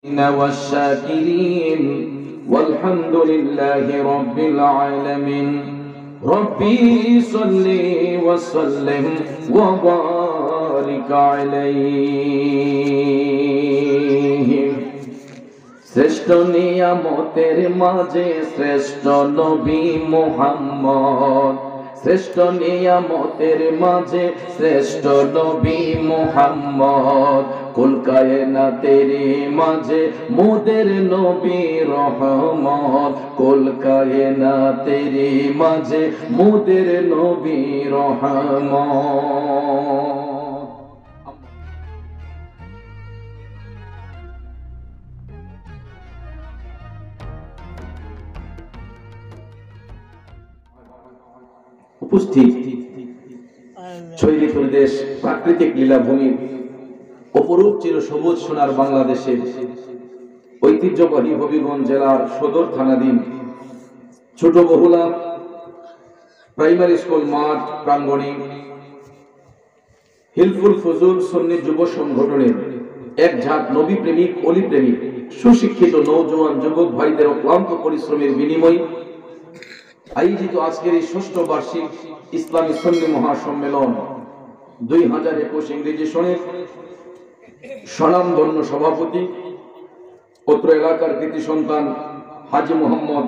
والشاكرين والحمد لله رب العالمين. ربي صل وسلم وبارك عليه. শ্রেষ্ঠ নিয়ামতের মাঝে শ্রেষ্ঠ নবী মুহাম্মদ, শ্রেষ্ঠ নিয়ামতের মাঝে শ্রেষ্ঠ নবী মুহাম্মদ, কুল কায়নাতের মাঝে মোদের নবী রহমত, কুল কায়নাতের মাঝে মোদের নবী রহমত। উপস্থিত ছয়লি প্রদেশ প্রাকৃতিক লীলাভূমির অপরূপ চিরসবুজ সোনার বাংলাদেশের ঐতিহ্যবাহী হবিগঞ্জ জেলার সদর থানাধীন ছোট বহুলা প্রাইমারি স্কুল মাঠ প্রাঙ্গণে হিলফুল ফজল সুন্নি যুব সংগঠনের এক ঝাঁক নবী প্রেমিক অলি প্রেমিক সুশিক্ষিত নওজোয়ান যুবক ভাইদের অক্লান্ত পরিশ্রমের বিনিময়ে আয়োজিত আজকের এই ষষ্ঠ বার্ষিক ইসলামী সুন্নি মহাসম্মেলন 2021 ইংরেজি সনের স্বনামধন্য সভাপতি অত্র এলাকার কৃতি সন্তান হাজী মোহাম্মদ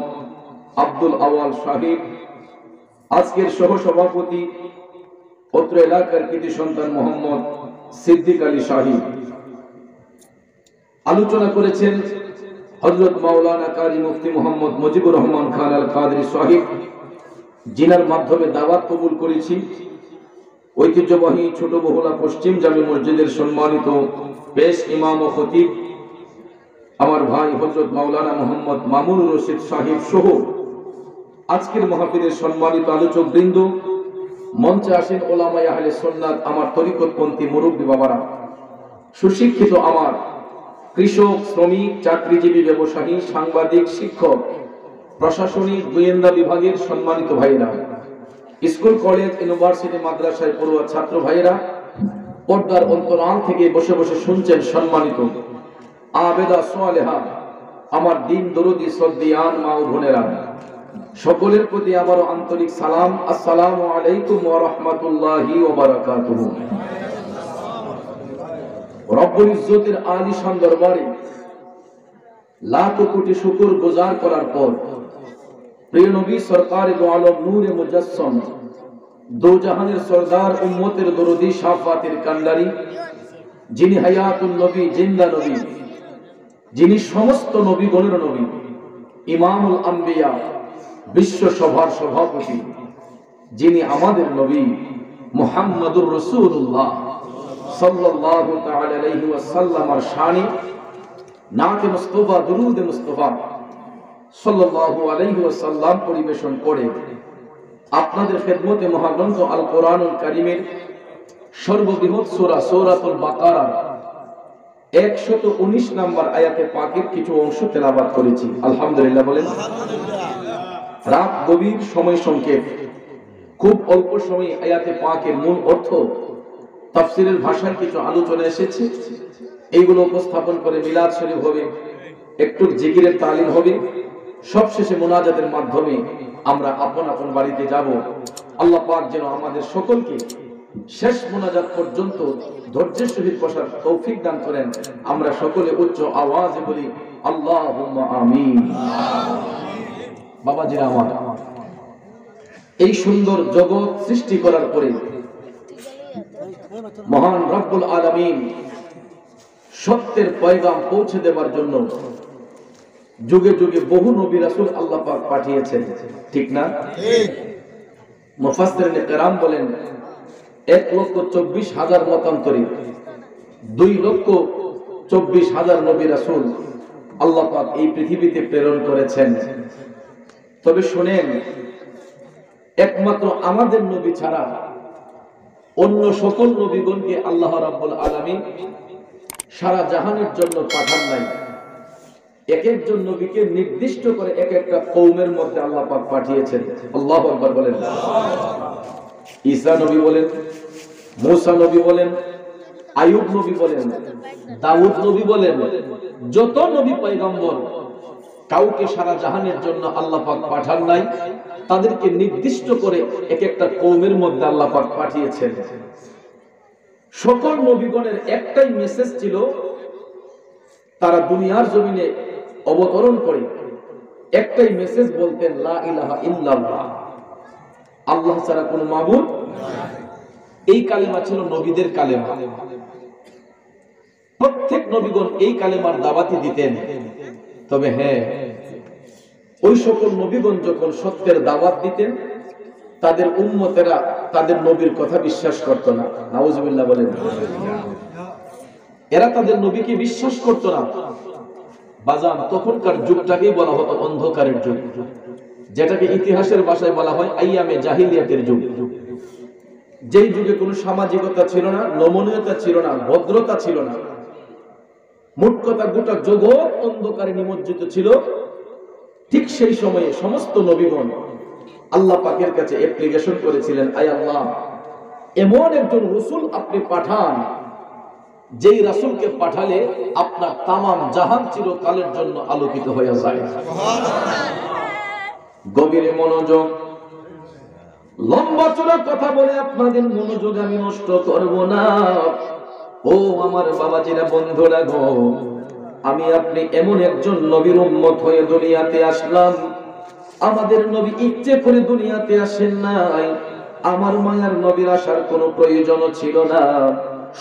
আব্দুল আওয়াল সাহিব, আজকের সহ সভাপতি অত্র এলাকার কৃতি সন্তান মোহাম্মদ সিদ্দিক আলী সাহিব। আলোচনা করেছেন হযরত মাওলানা কারি মুফতি মোহাম্মদ মুজিবুর রহমান খান আল কাদরি সাহিব, জিনার মাধ্যমে দাওয়াত কবুল করেছি ঐতিহ্যবাহী ছোট বহুলা পশ্চিম জামে মসজিদের সম্মানিত পেশ ইমাম ও খতিব আমার ভাই হযরত মাওলানা মোহাম্মদ মামুনুর রশিদ সাহিব সহ আজকের মাহফিলের সম্মানিত আলোচক বৃন্দ, মঞ্চে আসেন ওলামায়ে আহলে সুন্নাত, আমার তরিকতপন্থী মুরব্বী বাবারা, সুশিক্ষিত আমার কৃষক, শ্রমিক, চাকরিজীবী, ব্যবসায়ী, সাংবাদিক, শিক্ষক, প্রশাসনিক, গোয়েন্দা বিভাগের সম্মানিত ভাইয়েরা, স্কুল, কলেজ, ইউনিভার্সিটি, মাদ্রাসায় পড়ুয়া ছাত্র ভাইয়েরা, পর্দার অন্তরাল থেকে বসে বসে শুনছেন সম্মানিত আবেদা সালেহা আমার দিন দরদি শ্রদ্ধায়ান মা ও বোনেরা, সকলের প্রতি আবারও আন্তরিক সালাম। আসসালামু আলাইকুম ওয়া রাহমাতুল্লাহি ওয়া বারাকাতুহু। রব্বুল ইজ্জতের আলিশান দরবারে লাখ কোটি শুকর গুজার করার পর প্রিয় নবী সরকারে দো আলম নূরে মুজাসসাম দো জাহানের সরদার উম্মতের দরদি শাফাতের কান্ডারি, যিনি হায়াতুন নবী, জিন্দা নবী, যিনি সমস্ত নবীগণের নবী, ইমামুল আম্বিয়া, বিশ্ব সভার সভাপতি, যিনি আমাদের নবী মুহাম্মদুর রাসূলুল্লাহ সাল্লাল্লাহু তাআলা আলাইহি ওয়াসাল্লামের শানে নাতে মুস্তাফা দুরুদ মুস্তাফা সাল্লাল্লাহু আলাইহি ওয়াসাল্লাম পরিবেশন করে আপনাদের খেদমতে মহাগ্রন্থ আল কোরআনুল কারীমের সর্ববৃহৎ সূরা সূরাতুল বাকারা 119 নম্বর আয়াতে পাকের কিছু অংশ তেলাওয়াত করেছি। আলহামদুলিল্লাহ বলেন। রাত গভীর, সময় সংক্ষেপ, খুব অল্প সময়ে আয়াতে পাকের মূল অর্থ তাফসীরের ভাষায় কিছু আলোচনা এসেছে, এইগুলো উপস্থাপন করে মিলাদ শরীফ হবে, একটু জিকিরের তালিম হবে, সবশেষে মুনাজাতের মাধ্যমে আমরা আপন আপন বাড়িতে যাব। আল্লাহ পাক যেন আমাদের সকলকে শেষ মুনাজাত পর্যন্ত ধৈর্যের সহিত বসার তৌফিক দান করেন। আমরা সকলে উচ্চ আওয়াজে বলি আল্লাহুম্মা আমিন। বাবাজিরা আমার, এই সুন্দর জগৎ সৃষ্টি করার পরে মহান রব্বুল আলামিন সত্যের পয়গাম পৌঁছে দেবার জন্য যুগে যুগে বহু নবী রাসূল আল্লাহ পাক পাঠিয়েছেন, ঠিক না? মুফাসসিরিনে কেরাম বলেন 1,24,000 মতান্তরে 2,24,000 নবী রাসূল আল্লাহ পাক এই পৃথিবীতে প্রেরণ করেছেন। তবে শুনেন, একমাত্র আমাদের নবী ছাড়া অন্য সকল নবীগণকে আল্লাহ রাব্বুল আলামিন সারা জাহানের জন্য পাঠান নাই। এক একজন নবীকে নির্দিষ্ট করে এক একটা কওমের মধ্যে আল্লাহ পাক পাঠিয়েছেন। আল্লাহু আকবার বলেন। ঈসা নবী বলেন, মুসা নবী বলেন, আইয়ুব নবী বলেন, দাউদ নবী বলেন, যত নবী পয়গম্বর কাউকে সারা জাহানের জন্য আল্লাহ পাক পাঠান নাই, তাদেরকে নির্দিষ্ট করে এক একটা কওমের মধ্যে আল্লাহ পাক পাঠিয়েছেন। সকল নবীগণের একটাই মেসেজ ছিল, তারা দুনিয়ার জমিনে অবতরণ করে একটাই মেসেজ বলতেন, লা ইলাহা ইল্লাল্লাহ, আল্লাহ ছাড়া কোনো মাবুদ। এই কালেমা ছিল নবীদের কালেমা। প্রত্যেক নবীগণ এই কালেমার দাওয়াতি দিতেন। তবে হ্যাঁ, ওই সকল নবীগণ যখন সত্যের দাওয়াত দিতেন, তাদের উম্মতেরা তাদের নবীর কথা বিশ্বাস করত না। নাউজুবিল্লাহ বলেন। এরা তাদের নবীকে বিশ্বাস করত না। বাজান, তখনকার যুগটাকেই বলা হতো অন্ধকারের যুগ, যেটাকে ইতিহাসের ভাষায় বলা হয় আইয়ামে জাহিলিয়াতের যুগ। যেই যুগে কোনো সামাজিকতা ছিল না, নমনীয়তা ছিল না, ভদ্রতা ছিল না। মোট কথা গোটা জগৎ অন্ধকারে নিমজ্জিত ছিল। ঠিক সেই সময়ে সমস্ত নবীগণ আল্লাহ পাকের কাছে অ্যাপ্লিকেশন করেছিলেন, আয় আল্লাহ, এমন একজন রাসূল আপনি পাঠান, যেই রাসূলকে পাঠালে আপনার তামাম জাহান চিরকালের জন্য আলোকিত হয়ে যায়। গভীরে মনোযোগ, লম্বা চড়া কথা বলে আপনাদের মনোযোগ আমি নষ্ট করব না। ও আমার বাবাজিরা, বন্ধুরা গো, আমি আপনি এমন একজন নবীর উম্মত হয়ে দুনিয়াতে আসলাম। আমাদের নবী ইচ্ছে করে দুনিয়াতে আসেন নাই, আমার মায়ার নবীর আসার কোনো প্রয়োজনও ছিল না।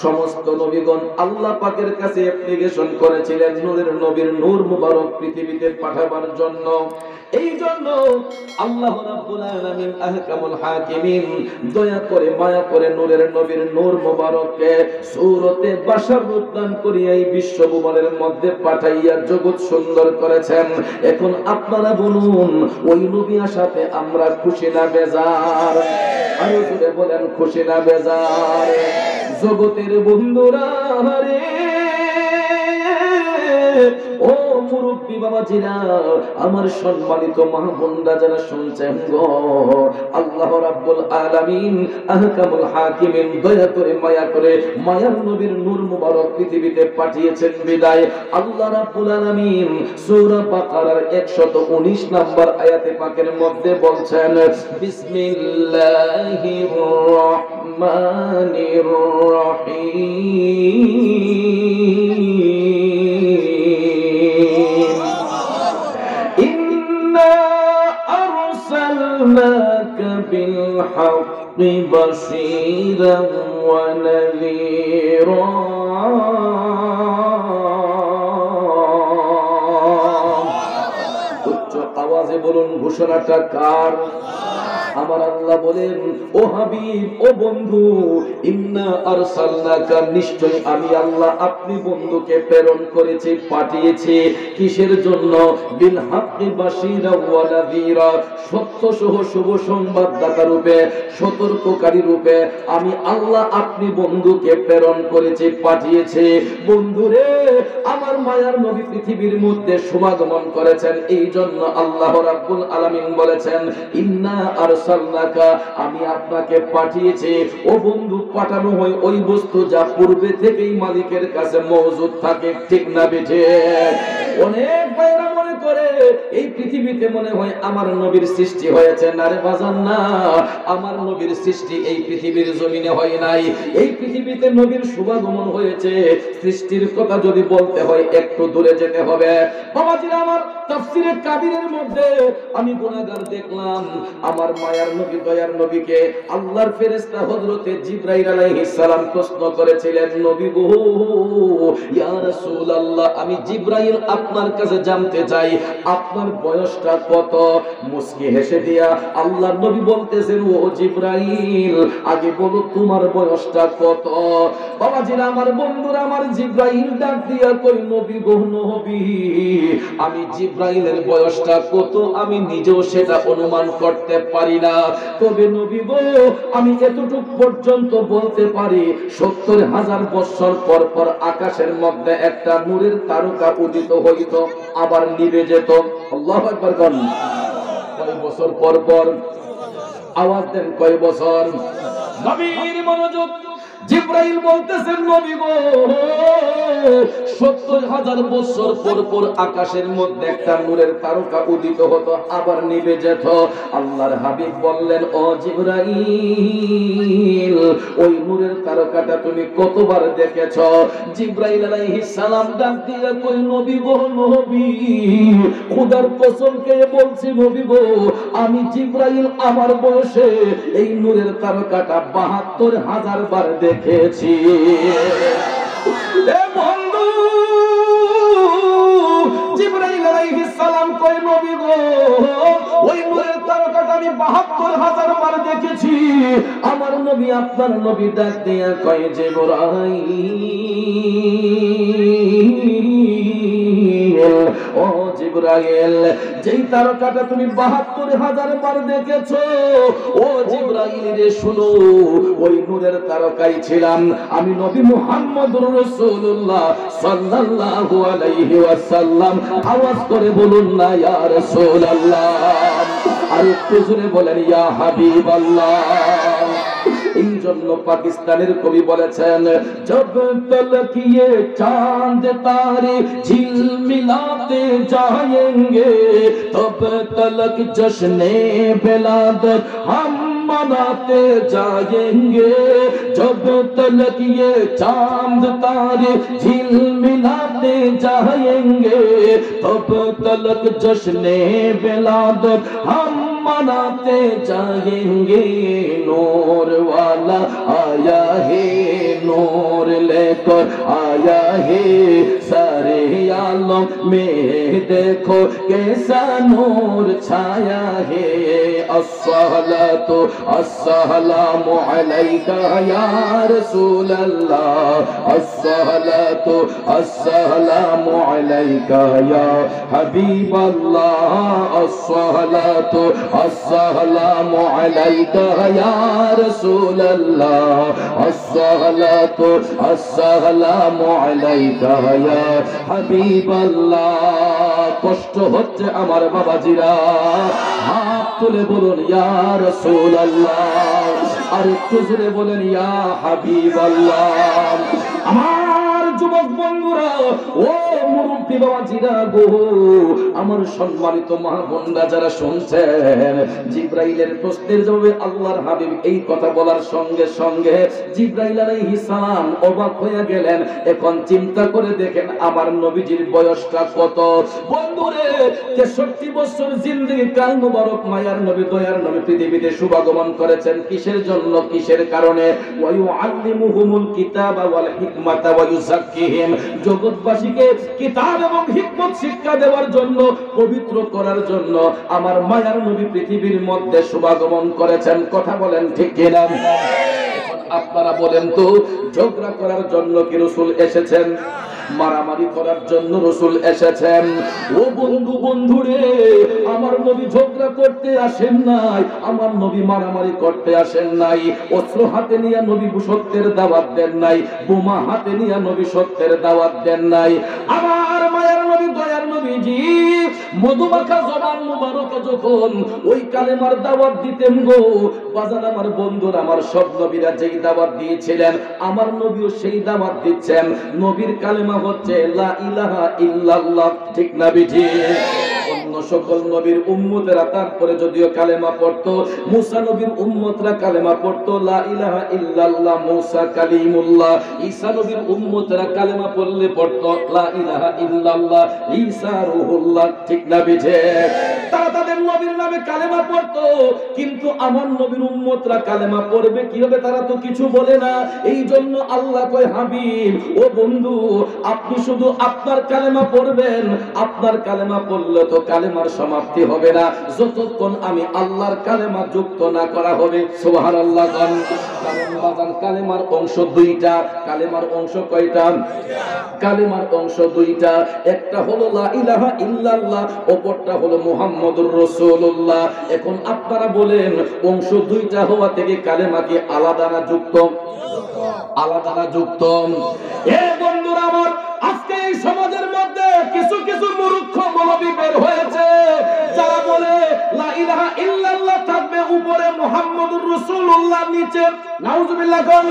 সমস্ত নবীগণ আল্লাহ পাকের কাছে অ্যাপ্লিকেশন করেছিলেন নূরের নবীর নূর মুবারক পৃথিবীতে পাঠাবার জন্য। এই জন্য আল্লাহ রাব্বুল আলামিন আহকামুল হাকিমিন দয়া করে মায়া করে নূরের নবীর নূর মুবারককে সূরতে বাশার রূপ দান করিয়া এই বিশ্বভুবনের মধ্যে পাঠাইয়া জগৎ সুন্দর করেছেন। এখন আপনারা বলুন, ওই নবী আসাতে আমরা খুশি না বেজার? আরো জোরে বলেন, খুশি না বেজার? জগতের বন্ধুরা রে, ও মুরব্বী বাবাজিরা, আমার সম্মানিত মা বোনরা যারা শুনছেন গো, আল্লাহ রাব্বুল আলামিন আহকামুল হাকিমিন দয়া করে মায়া করে মায়ার নবীর নূর মুবারক পৃথিবীতে পাঠিয়েছেন বিদায় আল্লাহ রাব্বুল আলামিন সূরা বাকারার 119 নম্বর আয়াতে পাকের মধ্যে বলছেন, বিসমিল্লাহির রহমানির রহিম, ইন্না আরসালনাকা বিল হাক্কি বাশীরান ওয়া নাযীরা। উচ্চ আওয়াজে বলুন, ঘোষণাটা কার? আমার আল্লাহ বলেন, ও হাবিব, ও বন্ধু, ইন্না আরসালনাকা, নিশ্চয় আমি আল্লাহ আপনি বন্ধুকে প্রেরণ করেছি, পাঠিয়েছি। কিসের জন্য? বিল হাক্কি বাশীরা ওয়া নাযীরা, সত্য সহ শুভ সংবাদদাতা রূপে, সতর্ককারী রূপে আমি আল্লাহ আপনি বন্ধুকে প্রেরণ করেছি, পাঠিয়েছি। বন্ধুরে, আমার মায়ার নবী পৃথিবীর মধ্যে সমাগমন করেছেন। এই জন্য আল্লাহ রাব্বুল আলামিন বলেছেন, ইন্না আরসালনাকা, আমি আপনাকে পাঠিয়েছি। ও বন্ধু, পাঠানো হয় ওই বস্তু যা পূর্বে থেকেই মালিকের কাছে মওজুদ থাকে, ঠিক না বেঠে? অনেক ভাইরা মনে করে এই পৃথিবীতে মনে হয় আমার নবীর সৃষ্টি হয়েছে। না রে বাজান, না, আমার নবীর সৃষ্টি এই পৃথিবীর জমিনে হয় নাই। এই পৃথিবীতে নবীর শুভাগমন হয়েছে। সৃষ্টির কথা যদি বলতে হয় একটু দূরে যেতে হবে। বাবাজিরা আমার, তাফসীরে কাবীরের মধ্যে আমি গুনাহগার দেখলাম, আমার মায়ার নবী দয়ার নবীকে আল্লাহর ফেরেশতা হযরতে জিবরাইল আলাইহিস সালাম প্রশ্ন করেছিলেন, নবী গো, ইয়া রাসূলুল্লাহ, আমি জিবরাইল আপনার কাছে জানতে চাই আপনার বয়সটা কত? মুস্কি হেসে দিয়া আল্লাহর নবী বলতেছেন, ও জিবরাইল, আগে বলো তোমার বয়সটা কত? বাবাজিরা আমার, বন্ধুরা আমার, জিবরাইল ডাক দিয়া কই, নবী গো, নবী, আমি জিবরাইলের বয়সটা কত আমি নিজেও সেটা অনুমান করতে পারি না। তবে নবী গো, আমি এতটুকু পর্যন্ত বলতে পারি, ৭০,০০০ বছর পর পর আকাশের মধ্যে একটা নূরের তারকা উদিত হইত, আবার নিভে যেত। আল্লাহু আকবার বলেন। কয় বছর পর পর? আওয়াজ দেন, কয় বছর? নবীর মনোযোগ, জিবরাইল বলতেছেন নবী গো ৭০,০০০ বছর পর পর আকাশের মধ্যে একটা নূরের তারকা উদিত হতো আবার নিভে যেত। আল্লাহর হাবিব বললেন ও জিবরাইল ওই নূরের তারকাটা তুমি কতবার দেখেছো? জিবরাইল আলাইহিস সালাম ডাক দিয়ে কই নবী গো নবী খোদার কসম খেয়ে বলছি নবী গো আমি জিবরাইল আমার বয়সে এই নূরের তারকাটা ৭২,০০০ বার দেখেছি। এ বন্ধু জিবরাইল আলাইহিস সালাম কই নবী গো ওই নূরের তারকাটা আমি ৭২,০০০ বার দেখেছি। আমার নবী আপনার নবী ডাক দিয়া কয় জিবরাইল ও জিবরাইল যেই তারকাটা তুমি ৭২,০০০ বার দেখেছো ও জিবরাইল রে শুনো ওই নূরের তারকাই ছিলাম আমি নবী মুহাম্মদুর রাসূলুল্লাহ সাল্লাল্লাহু আলাইহি ওয়াসাল্লাম। আওয়াজ করে বলুন না ইয়া রাসূলুল্লাহ, আর একটু জোরে বলেন ইয়া হাবিবাল্লাহ। এই জন্য পাকিস্তানের কবি বলেছেন জব তলক ये चांद तारे झिलमिलाते जाएंगे तब तलक जश्ने बिलादत हम मनाते जाएंगे। जब तलक ये चांद तारे झिलमिलाते जाएंगे तब तलक जश्ने बिलादत हम मनाते जाएंगे। नूर वाला आया है नूर लेकर आया है सारे आलम में देखो कैसा नूर छाया है। अस्सलातु अस्सलामु अलैका या रसूल अल्लाह अस्सलातु अस्सलामु अलैका या हबीब अल्लाह अस्सलातु अस्सलामु अलैका या रसूल अल्लाह अस्सलातु अस्सलामु अलैका या हबीब अल्लाह। কষ্ট হচ্ছে আমার বাবাজিরা হাত তুলে বলুন ইয়া রাসূলুল্লাহ, আর একটু জোরে বলেন ইয়া হাবিবাল্লাহ। আমার যুবক বন্ধুরা ও মুরব্বি বাবাজিরা গো আমার সম্মানিত মা বোনরা যারা শুনছেন জিবরাইলের প্রশ্নের জবাবে আল্লাহর হাবিব এই কথা বলার সঙ্গে সঙ্গে জিবরাইল আলাইহিস সালাম অবাক হয়ে গেলেন। এখন চিন্তা করে দেখেন আমার নবীজির বয়সটা কত। বন্ধুরে ৬৩ বছর জিন্দেগি কাল মুবারক মায়ার নবী দয়ার নবী পৃথিবীতে শুভাগমন করেছেন কিসের জন্য কিসের কারণে? ওয়া ইউআল্লিমুহুমুল কিতাবা ওয়াল হিকমাতা ওয়া ইউযাক্কিহিম জগৎবাসীকে কিতাব এবং হিকমত শিক্ষা দেওয়ার জন্য পবিত্র করার জন্য আমার মায়ার নবী পৃথিবীর মধ্যে শুভাগমন করেছেন। কথা বলেন ঠিক কিনা? আপনারা বলেন তো ঝগড়া করার জন্য কি রাসূল এসেছেন? মারামারি করার জন্য রাসূল এসেছেন? ও বন্ধু বন্ধুরে আমার নবী ঝগড়া করতে আসেন নাই, আমার নবী মারামারি করতে আসেন নাই, অস্ত্র হাতে নিয়ে নবী সত্যের দাওয়াত দেন নাই, বোমা হাতে নিয়ে নবী সত্যের দাওয়াত দেন নাই। আমার মায়ের নবী দয়ার নবীজি মধুমাখা জবান মুবারকে যখন ওই কালেমার দাওয়াত দিতেন গো বাজার আমার বন্ধুরা আমার সব নবীরা যেই দাওয়াত দিয়েছিলেন আমার নবীও সেই দাওয়াত দিচ্ছেন। নবীর কালেমা হচ্ছে লা ইলাহা ইল্লাল্লাহ, ঠিক না বিঠি? অন্য সকল নবীর উম্মতেরা তারপরে যদিও কালেমা পড়তো, মুসা নবীর উম্মতরা কালেমা পড়তো লা ইলাহা ইল্লাল্লাহ মুসা কালিমুল্লাহ, ঈসা নবীর উম্মতরা কালেমা পড়লে পড়তো লা ইলাহা ইল্লাল্লাহ ঈসা রূহুল্লাহ, ঠিক না বিঠি? তারা তাদের নবীর নামে কালেমা পড়তো, কিন্তু আমার নবীর উম্মতরা কালেমা পড়বে কিভাবে তারা তো কিছু বলে না। এই জন্য আল্লাহ কয় হাবিব ও বন্ধু আপনি শুধু আপনার কালেমা পড়বেন, আপনার কালেমা পড়লে তো কালেমার সমাপ্তি হবে না যতক্ষণ আমি আল্লাহর কালেমা যুক্ত না করা হবে। সুবহানাল্লাহ। কারণ বাজান কালেমার অংশ দুইটা। কালেমার অংশ কয়টা? কালেমার অংশ দুইটা। একটা হলো লা ইলাহা ইল্লাল্লাহ, অপরটা হলো মুহাম্মদুর রাসূলুল্লাহ। এখন আপনারা বলেন অংশ দুইটা হওয়া থেকে কালেমা কি আলাদা না যুক্ত? আলাদা না যুক্ত? এ বন্ধুরা আমার আজকে এই সমাজের মধ্যে কিছু কিছু মূর্খ মৌলবী বের হয়েছে যারা বলে লা ইলাহা ইল্লাল্লাহ থাকবে উপরে মুহাম্মদুর রাসূলুল্লাহ নিচে নাউজুবিল্লাহ কোন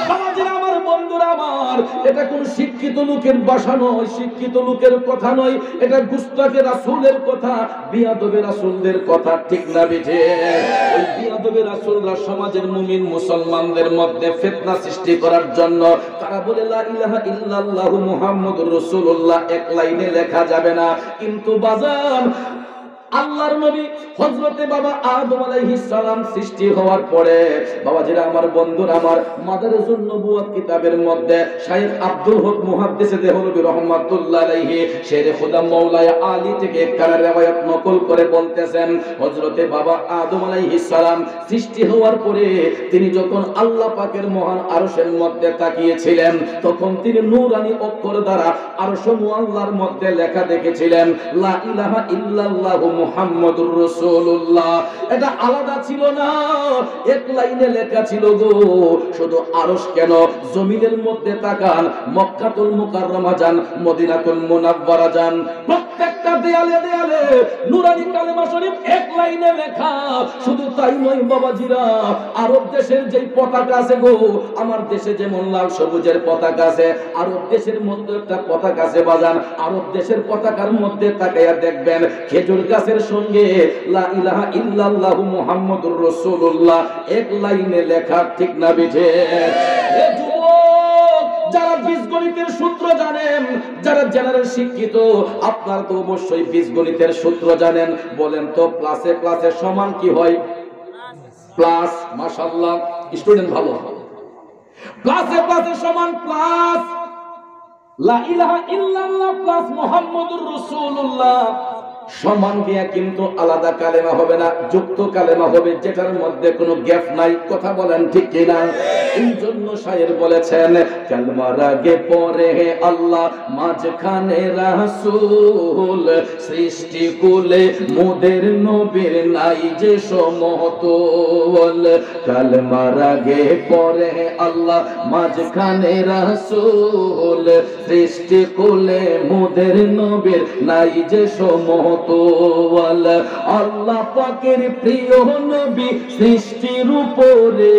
বাবাজিরা আমার বন্ধুরা আমার এটা কোন শিক্ষিত লোকের ভাষা নয় শিক্ষিত লোকের কথা নয় এটা গুস্তাখে রাসূলের কথা বিয়াদবে রাসূলদের কথা ঠিক না বিঠে ওই বিয়াদবে রাসূলরা সমাজের মুমিন মুসলমানদের মধ্যে ফিতনা সৃষ্টি করার জন্য তারা বলে লা ইলাহা ইল্লাল্লাহু মুহাম্মাদুর রাসূলুল্লাহ এক লাইনে লেখা যাবে না কিন্তু বাজার আল্লাহর নবী হযরতে বাবা আদম আলাইহিস সালাম সৃষ্টি হওয়ার পরে বাবাজিরা আমার বন্ধুরা আমার মাদারুন নবুওয়াত কিতাবের মধ্যে শাইখ আব্দুল হক মুহাদ্দিসে দেহলভী রাহমাতুল্লাহ আলাইহি শেরে খোদা মাওলানা আলী থেকে একটা riwayat নকল করে বলতেছেন হযরতে বাবা আদম আলাইহিস সালাম সৃষ্টি হওয়ার পরে তিনি যখন আল্লাহ পাকের মহান আরশের মধ্যে তাকিয়েছিলেন তখন তিনি নূরানি অক্ষর দ্বারা আরশ মুআল্লার মধ্যে লেখা দেখেছিলেন লা ইলাহা ইল্লাল্লাহু মুহাম্মাদুর রাসূলুল্লাহ এটা আলাদা ছিল না এক লাইনে লেখা ছিল গো শুধু আরশ কেন জমিনের মধ্যে তাকান মক্কাতুল মুকাররমা যান মদিনাতুল মুনাওয়ারা যান প্রত্যেকটা দেয়ালে দেয়ালে নূরানি কালেমা শরীফ এক লাইনে লেখা শুধু তাই নয় বাবাজিরা আরব দেশের যেই পতাকা আছে গো আমার দেশে যেমন লাল সবুজের পতাকা আছে আরব দেশের মধ্যে একটা পতাকা আছে বাজান আরব দেশের পতাকার মধ্যে তাকায়া দেখবেন খেজুর গাছের সঙ্গে লা ইলাহা ইল্লাল্লাহু মুহাম্মাদুর রাসূলুল্লাহ এক লাইনে লেখা ঠিক না বিঠে এ যুবক যারা বীজগণিতের সূত্র জানেন যারা জেনারেল শিক্ষিত আপনারা তো অবশ্যই বীজগণিতের সূত্র জানেন বলেন তো প্লাসে প্লাসে সমান কি হয় প্লাস মাশাআল্লাহ স্টুডেন্ট ভালো প্লাসে প্লাসে সমান প্লাস লা ইলাহা ইল্লাল্লাহ প্লাস মুহাম্মাদুর রাসূলুল্লাহ সমান দিয়া কিন্তু আলাদা কালেমা হবে না যুক্ত কালেমা হবে যেটার মধ্যে কোনো গ্যাপ নাই কথা বলেন ঠিক কি না এই জন্য শায়ের বলেছেন কালমার আগে পরে আল্লাহ মাঝখানে রাসূল সৃষ্টি কুলে মোদের নবীর নাই যে সমতল কালমার আগে পরে আল্লাহ মাঝখানে রাসূল সৃষ্টি কুলে মোদের নবীর নাই যে সমতল আল্লাহ পাকের প্রিয় নবী সৃষ্টির উপরে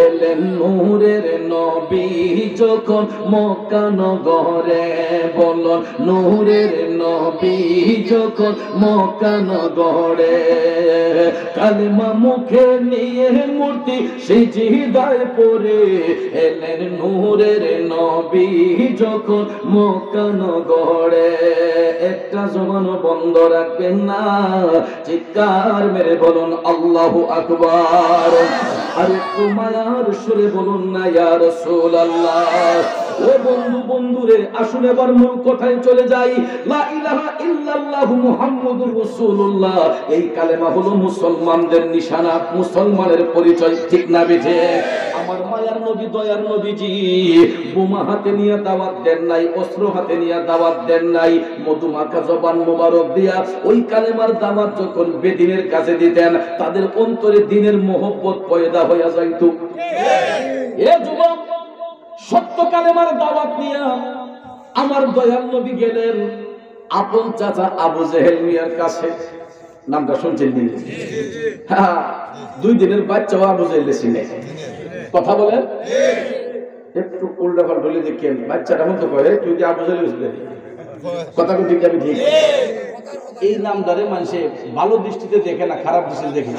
এলেন নূরের নবী যখন মক্কা নগরে বলুন নূরের নবী যখন মক্কা নগরে কালেমা মুখে নিয়ে মূর্তি সিজদায় পড়ে এলেন নূরের নবী যখন মক্কা নগরে একটা জবান বন্ধ রাখবেন না চিৎকার মেরে বলুন আল্লাহু আকবার আর একটু মায়ার সুরে বলুন না ইয়া রাসূলুল্লাহ ও বন্ধু বন্ধুরে আসুন এবার মূল কথায় চলে যাই লা ইলাহা ইল্লাল্লাহু মুহাম্মাদুর রাসূলুল্লাহ এই কালেমা হলো মুসলমানদের নিশানা মুসলমানের পরিচয় ঠিক না বিঠে আমার মায়ার নবী দয়ার নবীজি বোমা হাতে নিয়ে দাওয়াত দেন নাই অস্ত্র হাতে নিয়ে দাওয়াত দেন নাই মধুমাখা জবান মোবারক দিয়া ওই কালেমার দাওয়াত যখন বেদিনের কাছে দিতেন তাদের অন্তরে দ্বীনের মহব্বত পয়দা হইয়া যাইত এ যুবক সত্য কালেমার দাওয়াত নিয়া আমার দয়ার নবী গেলেন আপন চাচা আবু জেহেল মিয়ার কাছে নামটা শুনছেন নি হ্যাঁ 2 দিনের বাচ্চা আবু জেহেল চিনে কথা বলেন একটু উল্টা পাল্টা বলে দেখেন বাচ্চাটা মতো কয় তুই কি আবু জেহেল বুঝলি কথা ঠিক যাবে ঠিক এই নামদারে মানুষে ভালো দৃষ্টিতে দেখে না খারাপ দৃষ্টিতে দেখে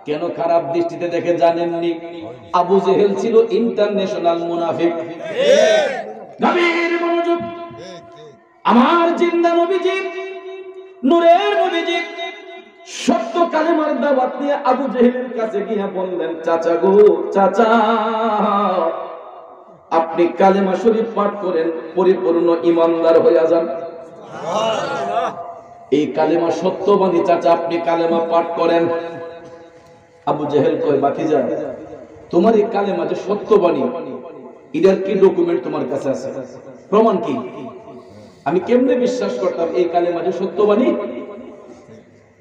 কেন খারাপ দৃষ্টিতে দেখে জানেননি আবু জেহেল ছিল ইন্টারন্যাশনাল মুনাফিক গভীর মনোযোগ আমার জিন্দা নবীজি নূরের নবীজি সত্য কালেমার দাওয়াত নিয়ে আবু জেহেলের কাছে গিয়ে বললেন চাচা গো চাচা আপনি কালেমা শরীফ পাঠ করেন পরিপূর্ণ ঈমানদার হয়ে যান সুবহানাল্লাহ এই কালেমা সত্যবাদী চাচা আপনি কালেমা পাঠ করেন আবু জেহেল কয় বাতিজা তোমার এই কালেমা যে সত্যবাণী এটার কি ডকুমেন্ট তোমার কাছে আছে প্রমাণ কি আমি কেমনে বিশ্বাস করতাম এই কালেমা যে সত্যবাণী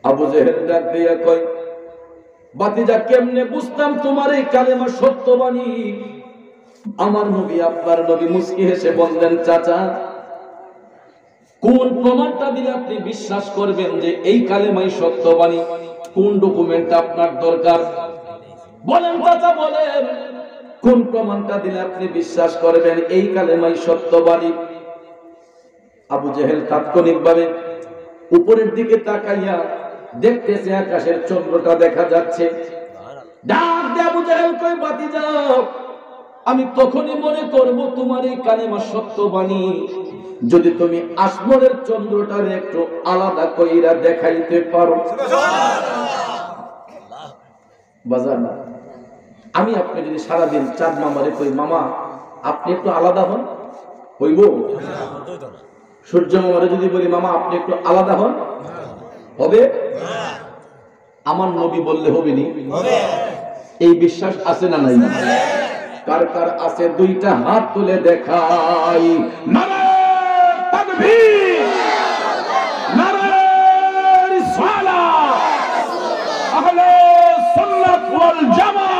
আবু জেহেল ডাক দিয়া কয় বাতিজা কেমনে বুঝতাম তোমার এই কালেমা সত্যবাণী আমার নবী আপনার নবী মুস্কি হেসে বললেন চাচা কোন প্রমাণটা দিলে আপনি বিশ্বাস করবেন যে এই কালেমাই সত্যবাণী কোন ডকুমেন্ট আপনার দরকার বলেন চাচা বলেন, কোন প্রমাণটা দিলে আপনি বিশ্বাস করবেন এই কালেমাই সত্যবাদী? আবু জেহেল তাৎক্ষণিকভাবে উপরের দিকে তাকাইয়া দেখতেছে আকাশের চন্দ্রটা দেখা যাচ্ছে। ডাক দিয়ে আবু জেহেল কই, ভাতিজা, আমি তখনই মনে করব তোমার এই কালেমা সত্যবাণী যদি তুমি আসমানের চন্দ্রটার একটু আলাদা কইরা দেখাইতে পারো। বাজার না, আমি আপনি যদি সারাদিন চাঁদ মামারে কই, মামা আপনি একটু আলাদা হন, হইব? সূর্য মামারে যদি বলি, মামা আপনি একটু আলাদা হন, হবে? আমার নবী বললে হবে নি? এই বিশ্বাস আছে না নাই? কার কার আছে দুইটা হাত তুলে দেখাই। নারে তাকবীর, নারে রিসালাত, আহলে সুন্নাত ওয়াল জামাত।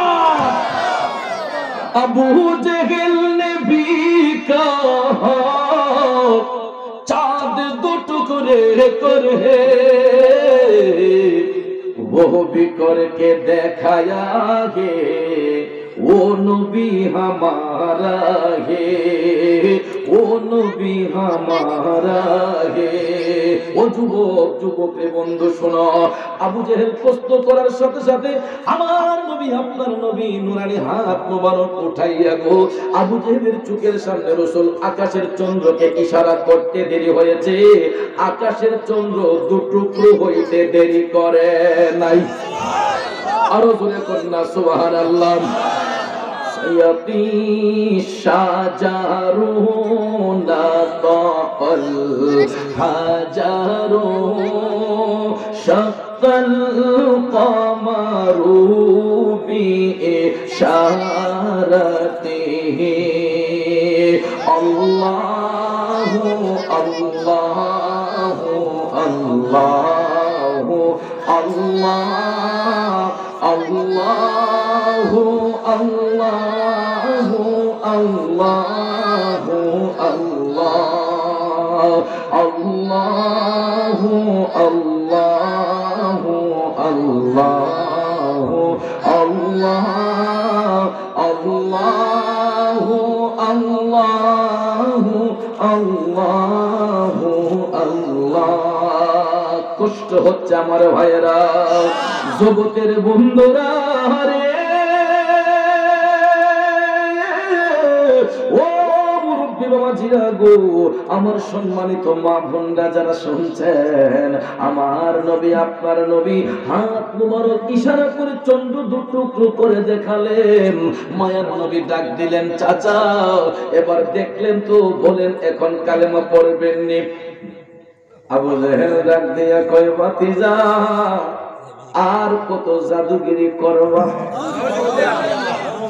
আবু জেহেল ने भी कहा चांद दो टुकड़े कर है, वो भी करके दिखाया है, वो नबी हमारा है, वो नबी हमारा है। ও যুবক, যুবক রে বন্ধু শোনো, আবু জেহেল প্রশ্ন করার সাথে সাথে আমার নবী আপনার নবী নুরানি হাত মোবারক উঠাইয়া গো আবু জেহেলের চোখের সামনে রাসূল আকাশের চন্দ্রকে ইশারা করতে দেরি হয়েছে, আকাশের চন্দ্র দুটুকরো হইতে দেরি করে নাই। আরো জোরে কন্যা সুবহানাল্লাহ। সায়াতি শাজারু নাতাকাল হাজারু শাক্কাল কমারু বিইশারাতিহি। আল্লাহু আল্লাহু আল্লাহু আল্লাহ আল্লাহু আল্লাহু আল্লাহু আল্লাহ আল্লাহু আল্লাহু আল্লাহু আল্লাহ আল্লাহু আল্লাহু আল্লাহু আল্লাহ। কষ্ট হচ্ছে আমার ভাইয়েরা, জগতের বন্ধুরা রে, ও মুরব্বী বাবাজিরা গো, আমার সম্মানিত মা বোনরা যারা শুনছেন, আমার নবী আপনার নবী হাত মোবারক ইশারা করে চন্দ্র দুটুকরো করে দেখালেন। মায়ার নবী ডাক দিলেন, চাচা এবার দেখলেন তো, বলেন এখন কালেমা পড়বেন নি? আবু জেহেল ডাক দিয়া কয়, ভাতিজা আর কত জাদুগিরি করবা?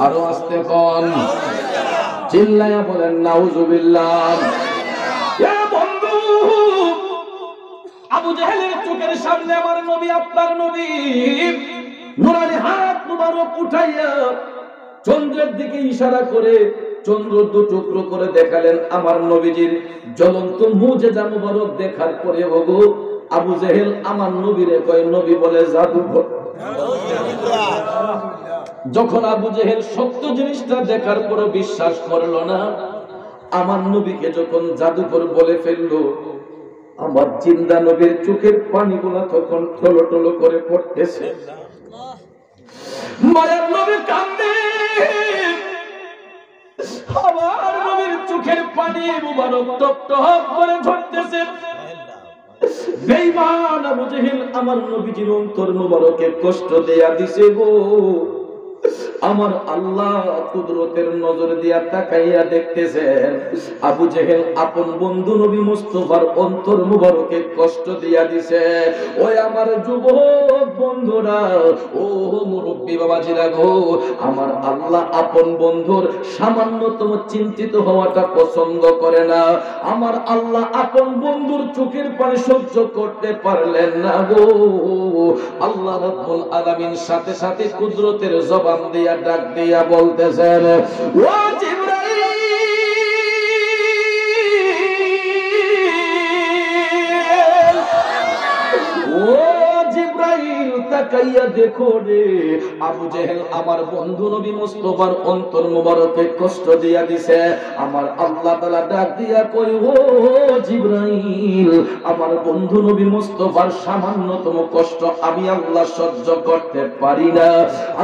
আরো আস্তে কোন, চিল্লায়া বলেন নাউজুবিল্লাহ। এ বন্ধু, আবু জেহেলের চোখের সামনে আমার নবী আপনার নবী নুরানি হাত মুবারক উঠাইয়া চন্দ্রের দিকে ইশারা করে চন্দ্র দুটুকরো করে দেখালেন। আমার নবীজির জ্বলন্ত মুজিজা মুবারক দেখার পরে ওগো আবু জেহেল আমার নবীরে কয়, নবী বলে জাদুঘর। যখন আবু জেহেল সত্য জিনিসটা দেখার পরও বিশ্বাস করলো না, আমার নবীকে যখন জাদুঘর বলে ফেললো, আমার জিন্দা নবীর চোখের পানিগুলো তখন টলো টলো করে পড়তেছে। মায়ের নবী কান্দে, আমার নবীর চোখের পানি মুবারক টপ টপ করে ঝরতেছে। বেঈমান আবু জেহেল আমার নবীজির অন্তর মুবারকে কষ্ট দেয়া দিছে গো। আমার আল্লাহ কুদরতের নজর দিয়া তাকাইয়া দেখতেছেন, আবু জেহেল আপন বন্ধু নবী মুস্তাফার অন্তর মুবারকে কষ্ট দিয়া দিছে। ওই আমার যুবক বন্ধুরা, ও মুরব্বী বাবাজিরা গো, আমার আল্লাহ আপন বন্ধুর সামান্যতম চিন্তিত হওয়াটা পছন্দ করে না। আমার আল্লাহ আপন বন্ধুর চোখের পানি সহ্য করতে পারলেন না গো। আল্লাহ রাব্বুল আলামিন সাথে সাথে কুদরতের জবান দিয়া ডাক দিয়া বলতেছেন, ও জিবরাইল, ও জিবরাইল তাকাইয়া দেখো রে, আবু জেহেল আমার বন্ধু নবী মুস্তাফার অন্তর মোবারকে কষ্ট দিয়া দিছে। আমার আল্লাহ তাআলা ডাক দিয়া কই, ও জিবরাইল, আমার বন্ধু নবী মুস্তাফার সামান্যতম কষ্ট আমি আল্লাহ সহ্য করতে পারি না।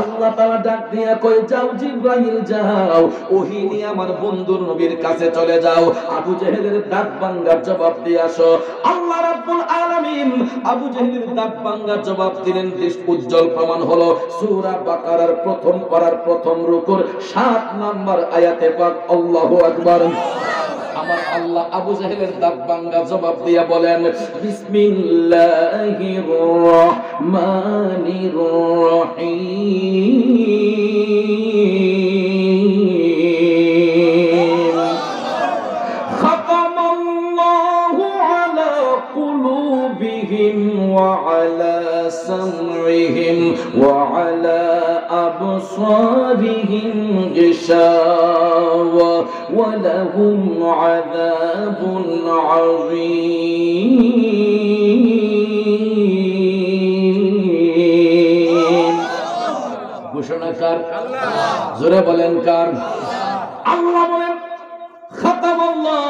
আল্লাহ তাআলা ডাক দিয়া কই, যাও জিবরাইল যাও, ওহী নিয়ে আমার বন্ধু নবীর কাছে চলে যাও, আবু জেহেলের দাঁত ভাঙার জবাব দিয়ে আসো। আল্লাহ রাব্বুল আলামিন আবু জেহেলের দাঁত ভাঙার জবাব দিলেন। উজ্জ্বল প্রমাণ হলো সূরা বাকারার প্রথম পারার প্রথম রুকুর 7 নম্বর আয়াতে পাক। আল্লাহু আকবার। আমার আল্লাহ আবু জেহেলের দাঁত ভাঙা জবাব দিয়া বলেন, বিসমিল্লাহির রহমানির রহিম, খাতামাল্লাহু আলা কুলুবিহিম ওয়া আলা সামইহিম ওয়া আলা আবসারিহিম গিশাওয়া ওয়া লাহুম আযাবুন আযীম। ঘোষণাকার আল্লাহ, জোরে বলেন কার? আল্লাহ বলেন, খাতামাল্লাহ,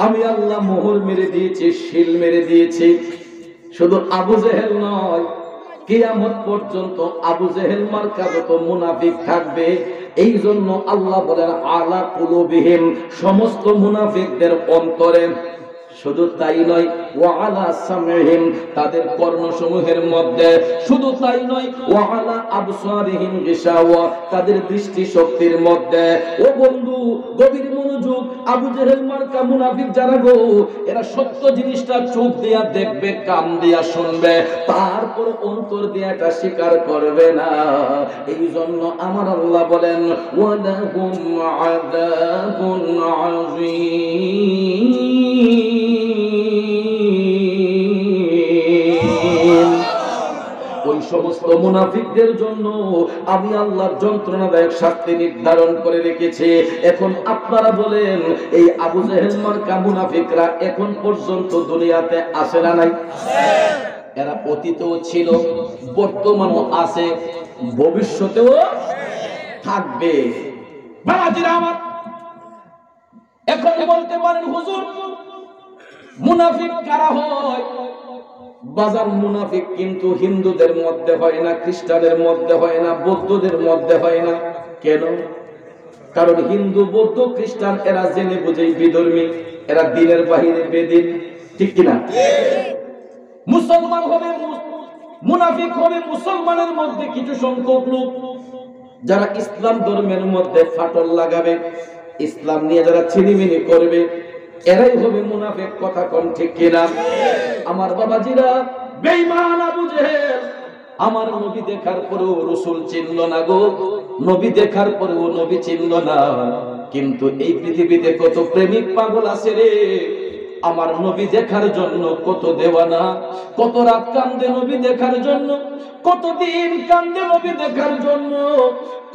আমি আল্লাহ মোহর মেরে দিয়েছি, শিল মেরে দিয়েছি। শুধু আবু জেহেল নয়, কিয়ামত পর্যন্ত আবু জেহেল মার্কা যত মুনাফিক থাকবে, এই জন্য আল্লাহ বলেন আলা কুলুবিহিম, সমস্ত মুনাফিকদের অন্তরে। শুধু তাই নয়, ওয়া আলা সামইহিম, তাদের কর্ণসমূহের মধ্যে। শুধু তাই নয়, ওয়া আলা আবসারিহিম গিশাওয়া, তাদের দৃষ্টি শক্তির মধ্যে। ও বন্ধু, গভীর মনোযোগ। আবু জেহেল মার্কা মুনাফিক যারা গো, এরা সত্য জিনিসটা চোখ দিয়া দেখবে, কান দিয়া শুনবে, তারপর অন্তর দিয়া এটা স্বীকার করবে না। এই জন্য আমার আল্লাহ বলেন, ওয়া লাহুম আযাবুন আযীম। ওই সমস্ত মুনাফিকদের জন্য আমি আল্লাহর যন্ত্রণাদায়ক শাস্তি নির্ধারণ করে রেখেছি। এখন আপনারা বলেন, এই আবু জেহেল মার্কা মুনাফিকরা এখন পর্যন্ত দুনিয়াতে আসে না নাই? এরা অতীতেও ছিল, বর্তমানও আছে, ভবিষ্যতেও থাকবে। বাবাজিরা আমার, এখন বলতে পারেন হুজুর, মুনাফিক কারা হয়? বাজার মুনাফিক কিন্তু হিন্দুদের মধ্যে হয় না, খ্রিস্টানদের মধ্যে হয় না, বৌদ্ধদের মধ্যে হয় না। কেন? কারণ হিন্দু, বৌদ্ধ, খ্রিস্টান এরা জেনে বুঝেই বিধর্মী, এরা দিনের বাহিরে বেদিন, ঠিক কিনা? মুসলমান হবে, মুনাফিক হবে মুসলমানের মধ্যে কিছু সংখ্যক লোক, যারা ইসলাম ধর্মের মধ্যে ফাটল লাগাবে, ইসলাম নিয়ে যারা ছিনিমিনি করবে, এরাই হবে মুনাফিক। কথা কোন ঠিক কিনা? আমার বাবাজিরা, বেঈমান আবু জেহেল আমার নবী দেখার পরেও রাসূল চিনল না গো, নবী দেখার পরেও নবী চিনল না। কিন্তু এই পৃথিবীতে কত প্রেমিক পাগল আছে রে, আমার নবী দেখার জন্য কত দেওয়ানা, কত রাত কান্দে নবী দেখার জন্য, কত দিন কান্দে নবী দেখার জন্য,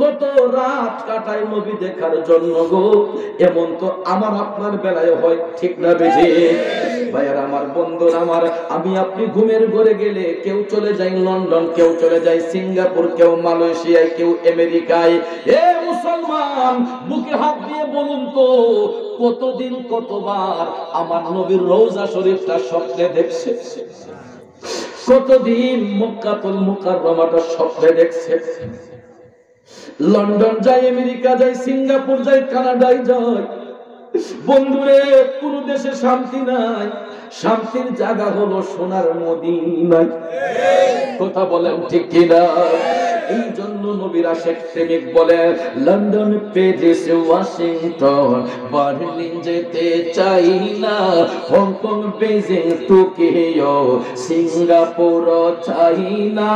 কত রাত কাটায় নবী দেখার জন্য গো। এমন তো আমার আপনার বেলায় হয়, ঠিক না বেজে? ভাইয়ার আমার, বন্ধুরা আমার, আমি আপনি ঘুমের ঘরে গেলে কেউ চলে যায় লন্ডন, কেউ চলে যায় সিঙ্গাপুর, কেউ মালয়েশিয়ায়, কেউ আমেরিকায়। এ মুসলমান, বুকে হাত দিয়ে বলুন তো, কতদিন কতবার আমার নবীর রওজা শরীফটা স্বপ্নে দেখছে? কতদিন মক্কাতুল মুকাররমাটা স্বপ্নে দেখছে? লন্ডন যায়, আমেরিকা যায়, সিঙ্গাপুর যায়, কানাডায় যায়। বন্ধুরে, কোন দেশে শান্তি নাই, শান্তির জায়গা হলো সোনার মদিনায়। কথা বলেন ঠিক কিনা? এই জন্য নবীর আশিক প্রেমিক বলে, লন্ডন, প্যারিস, ওয়াশিংটন, বার্লিন যেতে চাই না, হংকং, বেজিং, টোকিও, সিঙ্গাপুর চাই না,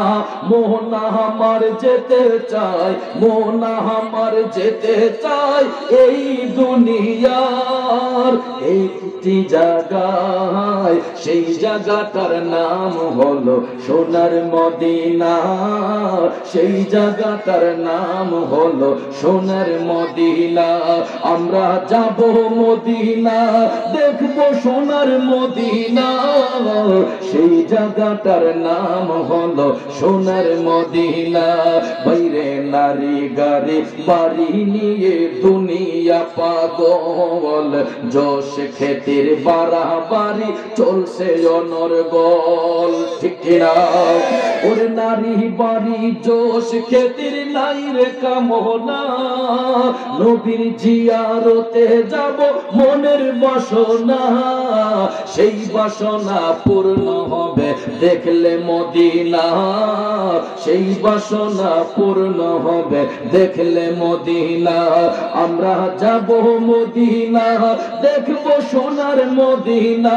মোহনা আমার যেতে চাই, মোহনা আমার যেতে চাই এই দুনিয়ার একটি জায়গায়, সেই জায়গাটার নাম হলো সোনার মদিনা, সেই জায়গাটার নাম হলো সোনার মদিনা। আমরা যাব মদিনা, দেখবো সোনার মদিনা, সেই জায়গাটার নাম হলো সোনার মদিনা। বাইরে নারী গাড়ি বাড়ি নিয়ে দুনিয়া পাগল, যশ খেতের বাড়াবাড়ি চলছে অনর্গল, ঠিক কিনা? ওরে নারী বাড়ি যশ খেতের নাই রে কামনা, নবীর জিয়ারতে যাব মনের বাসনা, সেই বাসনা পূর্ণ হবে দেখলে মদিনা, সেই বাসনা পূর্ণ হবে দেখলে মদিনা। আমরা যাব মদিনা, দেখবো সোনার মদিনা,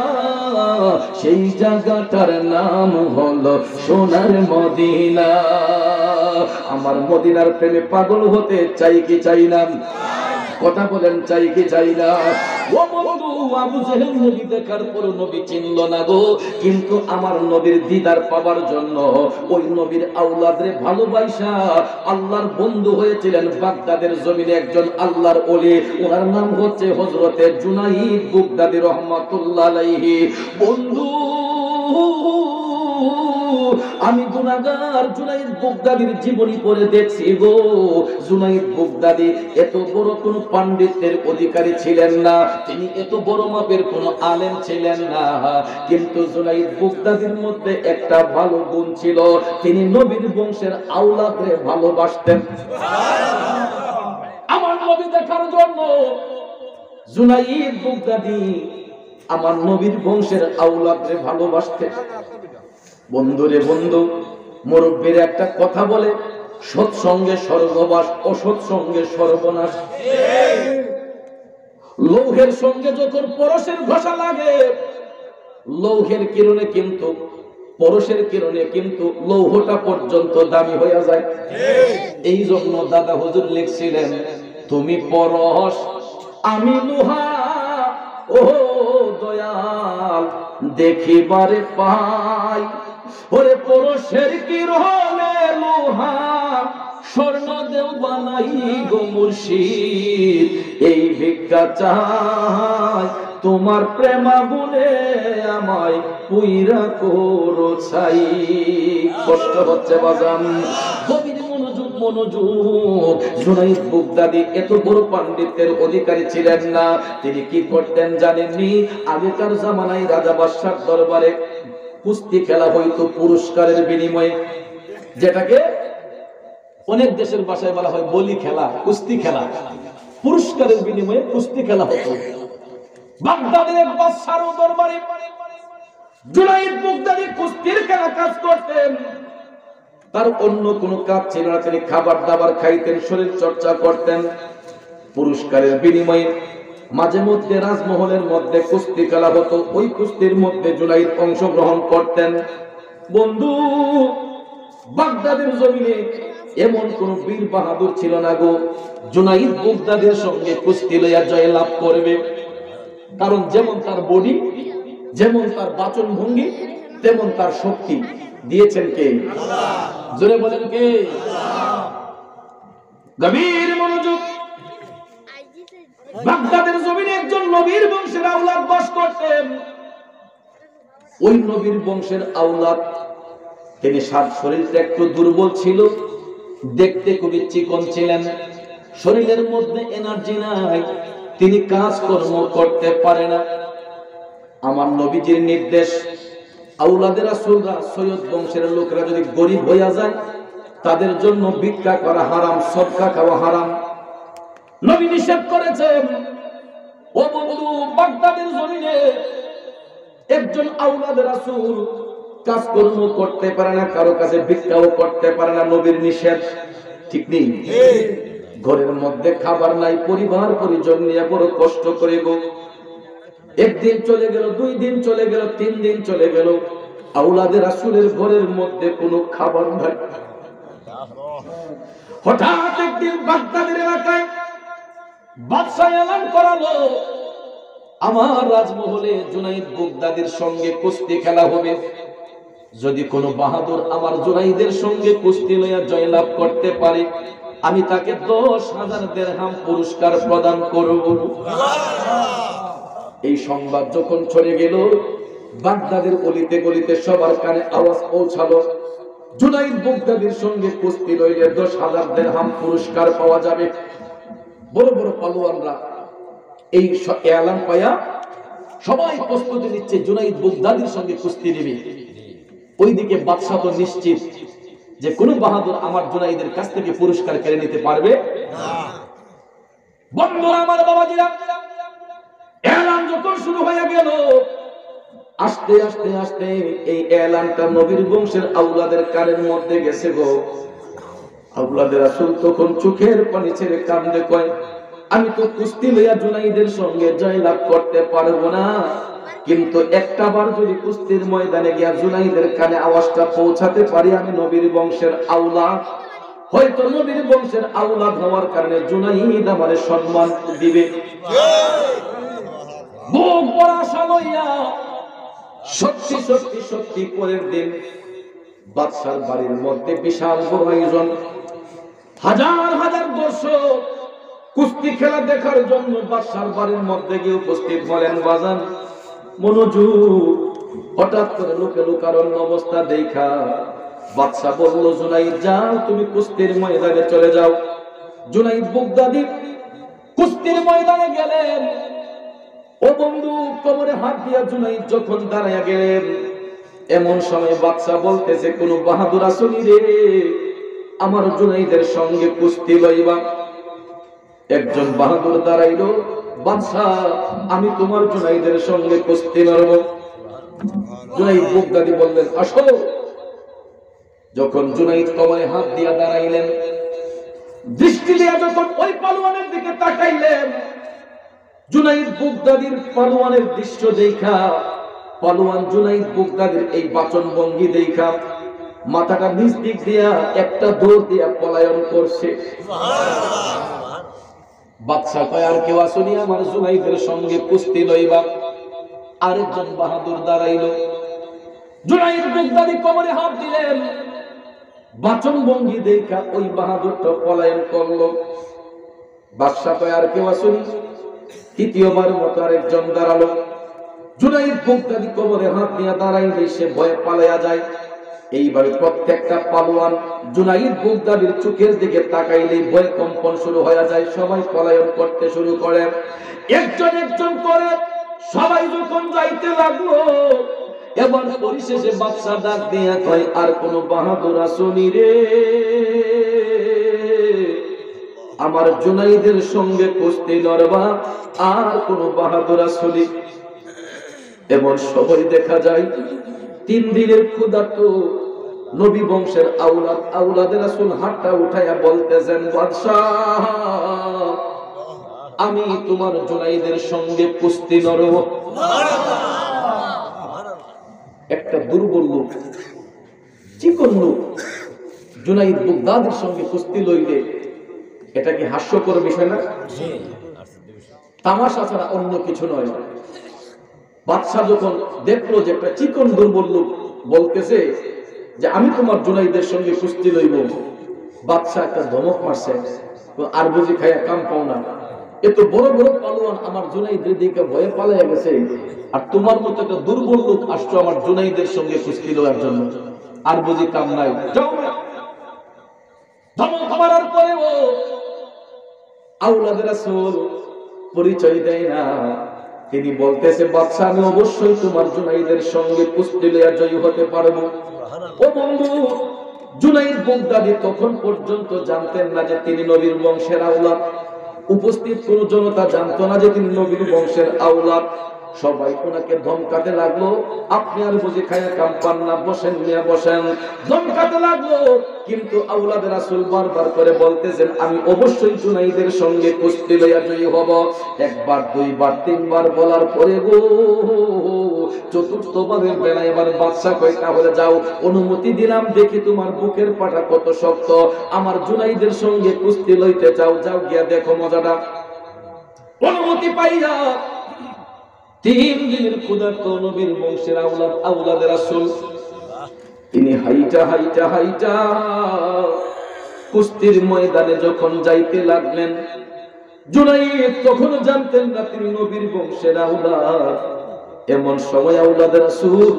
সেই জায়গাটার নাম হলো সোনার মদিনা। আমার মদিনার প্রেমে পাগল হতে চাই কি চাই না? কথা বলেন, চাই কি চাই না? ও বন্ধু, আবু জেহেল নবী দেখার পর নবী চিনল না গো, কিন্তু আমার নবীর দিদার পাবার জন্য ওই নবীর আওলাদরে ভালোবাসা আল্লাহর বন্ধু হয়েছিলেন বাগদাদের জমিনে একজন আল্লাহর ওলি, ওনার নাম হচ্ছে হযরতে জুনাইদ বাগদাদী রাহমাতুল্লাহ আলাইহি। বন্ধু, আমি গুনাহগার জুনাইদ বাগদাদীর জীবনী পড়ে দেখছি গো, জুনাইদ বাগদাদী এত বড় কোন পণ্ডিতের অধিকারী ছিলেন না, তিনি এত বড় মাপের কোন আলেম ছিলেন না, কিন্তু জুনাইদ বাগদাদীর মধ্যে একটা ভালো গুণ ছিল, তিনি নবীর বংশের আওলাদরে ভালোবাসতেন। আমার নবী দেখার জন্য জুনাইদ বাগদাদী আমার নবীর বংশের আওলাদরে ভালোবাসতেন। বন্ধুরে বন্ধু, মুরব্বীর একটা কথা বলে, সৎসঙ্গে স্বর্গবাস, অসৎ সঙ্গে সর্বনাশ। লৌহের সঙ্গে যখন পরশের ঘষা লাগে, লৌহের কিরণে কিন্তু পরশের কিরণে কিন্তু লৌহটা পর্যন্ত দামি হয়ে যায়। এই জন্য দাদা হুজুর লিখছিলেন, তুমি পরশ আমি লোহা, ও দয়াল দেখিবারে পাই, ওরে পরশের কিরণে লোহা স্বর্ণ দেও বানাই গো মুর্শিদ, এই ভিক্ষা চাই তোমার প্রেমাগুনে আমায় পুইরা করো ছাই। কষ্ট হচ্ছে বাজান, গভীর মনোযোগ মনোযোগ। জুনাইদ বাগদাদী এত বড় পণ্ডিতের অধিকারী ছিলেন না, তিনি কি করতেন জানেননি? আগেকার জামানায় রাজা বাদশার দরবারে কুস্তি খেলা হইতো পুরস্কারের বিনিময়ে, যেটাকে অনেক দেশের ভাষায় বলা হয় বলি খেলা, কুস্তি খেলা। পুরস্কারের বিনিময়ে কুস্তি খেলা হতো। বাগদাদের এক বাদশার দরবারে জুনাইদ বাগদাদী কুস্তির খেলা কাজ করতেন, তার অন্য কোনো কাজ ছিল না, তিনি খাবার দাবার খাইতেন, শরীর চর্চা করতেন। পুরস্কারের বিনিময়ে মাঝে মধ্যে রাজমহলের মধ্যে কুস্তি খেলা হতো, ওই কুস্তির মধ্যে জুনাইদ অংশগ্রহণ করতেন। বন্ধু, বাগদাদের জমিনে এমন কোন বীর বাহাদুর ছিল না গো জুনাইদ বাগদাদীর সঙ্গে কুস্তি লইয়া জয় লাভ করবে। কারণ যেমন তার বডি, যেমন তার বাচন ভঙ্গি, তেমন তার শক্তি দিয়েছেন কে? জোরে বলেন কে? গভীর মনোযোগ। বাগদাদের জমিনে একজন নবীর বংশের আওলাদ বাস করতেন। ওই নবীর বংশের আওলাদ, তিনি শরীরটা একটু দুর্বল ছিল, দেখতে খুবই চিকন ছিলেন, শরীরের মধ্যে এনার্জি নাই, তিনি কাজকর্ম করতে পারে না। আমার নবীজির নির্দেশ, আওলাদের রাসূলরা সৈয়দ বংশের লোকেরা যদি গরিব হইয়া যায়, তাদের জন্য ভিক্ষা করা হারাম, সদকা খাওয়া হারাম। নবী নিষেধ করেছেন। ও বন্ধু, বাগদাদের জমিনে একজন আওলাদের রাসূল কাজকর্ম করতে পারে না, কারো কাছে ভিক্ষাও করতে পারে না, নবীর নিষেধ, ঠিক নেই? ঘরের মধ্যে খাবার নাই, পরিবার পরিজন নিয়ে বড় কষ্ট করে গো। একদিন চলে গেল, 2 দিন চলে গেল, 3 দিন চলে গেল, আওলাদের রাসূলের ঘরের মধ্যে কোনো খাবার নাই। হঠাৎ একদিন বাগদাদের এলাকায় বাদশা এলান করালো, আমার রাজমহলে জুনাইদ বাগদাদীর সঙ্গে কুস্তি খেলা হবে, যদি কোনো বাহাদুর আমার জুনাইদের সঙ্গে কুস্তি লইয়া জয়লাভ করতে পারে, আমি তাকে 10,000 দিরহাম পুরস্কার প্রদান করব। এই সংবাদ যখন ছড়িয়ে গেল, বাগদাদের অলিতে গলিতে সবার কানে আওয়াজ পৌঁছালো, জুনাইদ বাগদাদির সঙ্গে কুস্তি লইলে 10,000 দিরহাম পুরস্কার পাওয়া যাবে। বড় বড় পালোয়ানরা এই এলান পায়া সবাই প্রস্তুতি নিচ্ছে জুনাইদ বাগদাদির সঙ্গে কুস্তি নেবে। ওইদিকে বাদশা তো নিশ্চিত যে কোন বাহাদুর আমার জুনাইদের কাছ থেকে পুরস্কার কেড়ে নিতে পারবে না। বন্ধুরা আমার, বাবাজিরা, এলান যখন শুরু হয়ে গেল, আস্তে আস্তে আস্তে এই এলানটা নবীর বংশের আওলাদের কানের মধ্যে গেছে গো। আওলাদের রাসূল তখন চোখের পানি ছেড়ে কান্দে, কয় আমি তো কুস্তি লইয়া জুনাইদের সঙ্গে জয়লাভ করতে পারবো না, কিন্তু একটা বার যদি কুস্তির ময়দানে গিয়া জুনাইদের কানে আওয়াজটা পৌঁছাতে পারি, আমি নবীর বংশের আওলাদ, হয়তো নবীর বংশের আওলাদ হওয়ার কারণে জুনাইদ আমারে সম্মান দিবে। বুক ভরা আশা লইয়া সত্যি সত্যি সত্যি পরের দিন বাদশার বাড়ির মধ্যে বিশাল বড় আয়োজন, হাজার হাজার দর্শক কুস্তি খেলা দেখার জন্য বাদশার বাড়ির মধ্যে গিয়ে উপস্থিত হলেন। বাজান মনোযোগ, হঠাৎ করে লোকে লোকারণ্য অবস্থা দেখা বাদশা বলল, জুনাইদ যাও, তুমি কুস্তির ময়দানে চলে যাও। জুনাইদ বাগদাদি কুস্তির ময়দানে গেলেন। ও বন্ধু, কোমরে হাত দিয়া জুনাইদ যখন দাঁড়াইয়া গেলেন, এমন সময় বাদশা বলতেছে, কোন বাহাদুর আসনি রে, আমার জুনাইদের সঙ্গে কুস্তি লইবা? একজন বাহাদুর দাঁড়াইল, বাদশা আমি তোমার জুনাইদের সঙ্গে কুস্তি লড়ব। জুনাইদ বাগদাদি বললেন, আসো। যখন জুনাইদ কোমরে হাত দিয়া দাঁড়াইলেন, দৃষ্টি দিয়া যখন ওই পালোয়ানের দিকে তাকাইলেন, জুনাইদ বাগদাদির পালোয়ানের দৃশ্য দেখা, পালোয়ান জুনাইদ বাগদাদির এই বাচন ভঙ্গি দেখা মাথাটা নিচ দিক দিয়া একটা দৌড় দিয়া পলায়ন করছে। বাদশা কয়, আর কেউ আসনি আমার জুনাইদের সঙ্গে কুস্তি লইবা? আরেকজন বাহাদুর দাঁড়াইল। জুনাইদ বাগদাদি কোমরে হাত দিলেন, বাচন ভঙ্গি দেখা ওই বাহাদুরটা পলায়ন করলো। বাদশা কয়, আর কেউ আসনি? তৃতীয়বার মতো আরেকজন দাঁড়ালো। জুনাইদ বাগদাদি কোমরে হাত দিয়া দাঁড়াইলে সে ভয়ে পালাইয়া যায়। এইভাবে প্রত্যেকটা পালোয়ান জুনাইদ বাগদাদির চোখের দিকে তাকাইলে ভয় কম্পন শুরু হয়ে যায়, সবাই পলায়ন করতে শুরু করে। একজন একজন করে সবাই যখন যাইতে লাগলো, এবার পরিশেষে বাদশা ডাক দিয়া কয়, আর কোন বাহাদুর আসনি রে, আমার জুনাইদের সঙ্গে কুস্তি লড়বা? আর কোন বাহাদুর আসনি? এমন সবাই দেখা যায় 3 দিনের ক্ষুধার্ত নবী বংশের আওলাদ, আওলাদের রাসূল হাতটা উঠাইয়া বলতেছেন, বাদশাহ আমি তোমার জুনাইদের সঙ্গে কুস্তি লড়ব। একটা দুর্বল লোক, চিকন লোক জুনাইদ বাগদাদির সঙ্গে কুস্তি লইলে এটা কি হাস্যকর বিষয় না? তামাশা ছাড়া অন্য কিছু নয়। বাদশা যখন দেখলো যে একটা চিকন দুর্বল লোক বলতেছে যে আমি তোমার জুনাইদের সঙ্গে কুস্তি লইব, বাদশা একটা ধমক মারছে, আর বুঝি খাইয়া কাম পাও না, এত বড় বড় পালোয়ান আমার জুনাইদের দিকে ভয়ে পালাইয়া গেছে, আর তোমার মতো একটা দুর্বল লোক আসছো আমার জুনাইদের সঙ্গে কুস্তি লওয়ার জন্য, আর বুঝি কাম নাই, যাও না। ধমক মারার পরেও আওলাদের রাসূল পরিচয় দেয় না। তিনি বলতেছে, বাদশা আমি অবশ্যই তোমার জুনাইদের সঙ্গে কুস্তি লইয়া জয়ী হতে পারবো। ও বন্ধু, জুনাইদ বাগদাদি তখন পর্যন্ত জানতেন না যে তিনি নবীর বংশের আওলাদ। উপস্থিত কোন জনতা জানতো না যে তিনি নবীর বংশের আওলাদ। সবাই ওনাকে ধমকাতে লাগলো, আপনি আর বুঝি খায়া কাম পান না, বসেন মিয়া বসেন, ধমকাতে লাগলো। কিন্তু আওলাদের রাসূল বারবার করে বলতেছেন, আমি অবশ্যই জুনাইদের সঙ্গে কুস্তি লইয়া জয়ী হব। একবার, দুইবার, তিনবার বলার পরে গো চতুর্থবারের বেলা এবার বাদশা কয়, তাহলে যাও, অনুমতি দিলাম, দেখি তোমার বুকের পাটা কত শক্ত, আমার জুনাইদের সঙ্গে কুস্তি লইতে চাও, যাও গিয়া দেখো মজাটা। অনুমতি পাইয়া 3 দিনের ক্ষুধার্ত নবীর বংশের আওলাদ, আওলাদের রাসূল, তিনি হাইটা হাইটা হাইটা কুস্তির ময়দানে যখন যাইতে লাগলেন, জুনাইদ তখন জানতেন না তিনি নবীর বংশের আওলাদ। এমন সময় আওলাদের রাসূল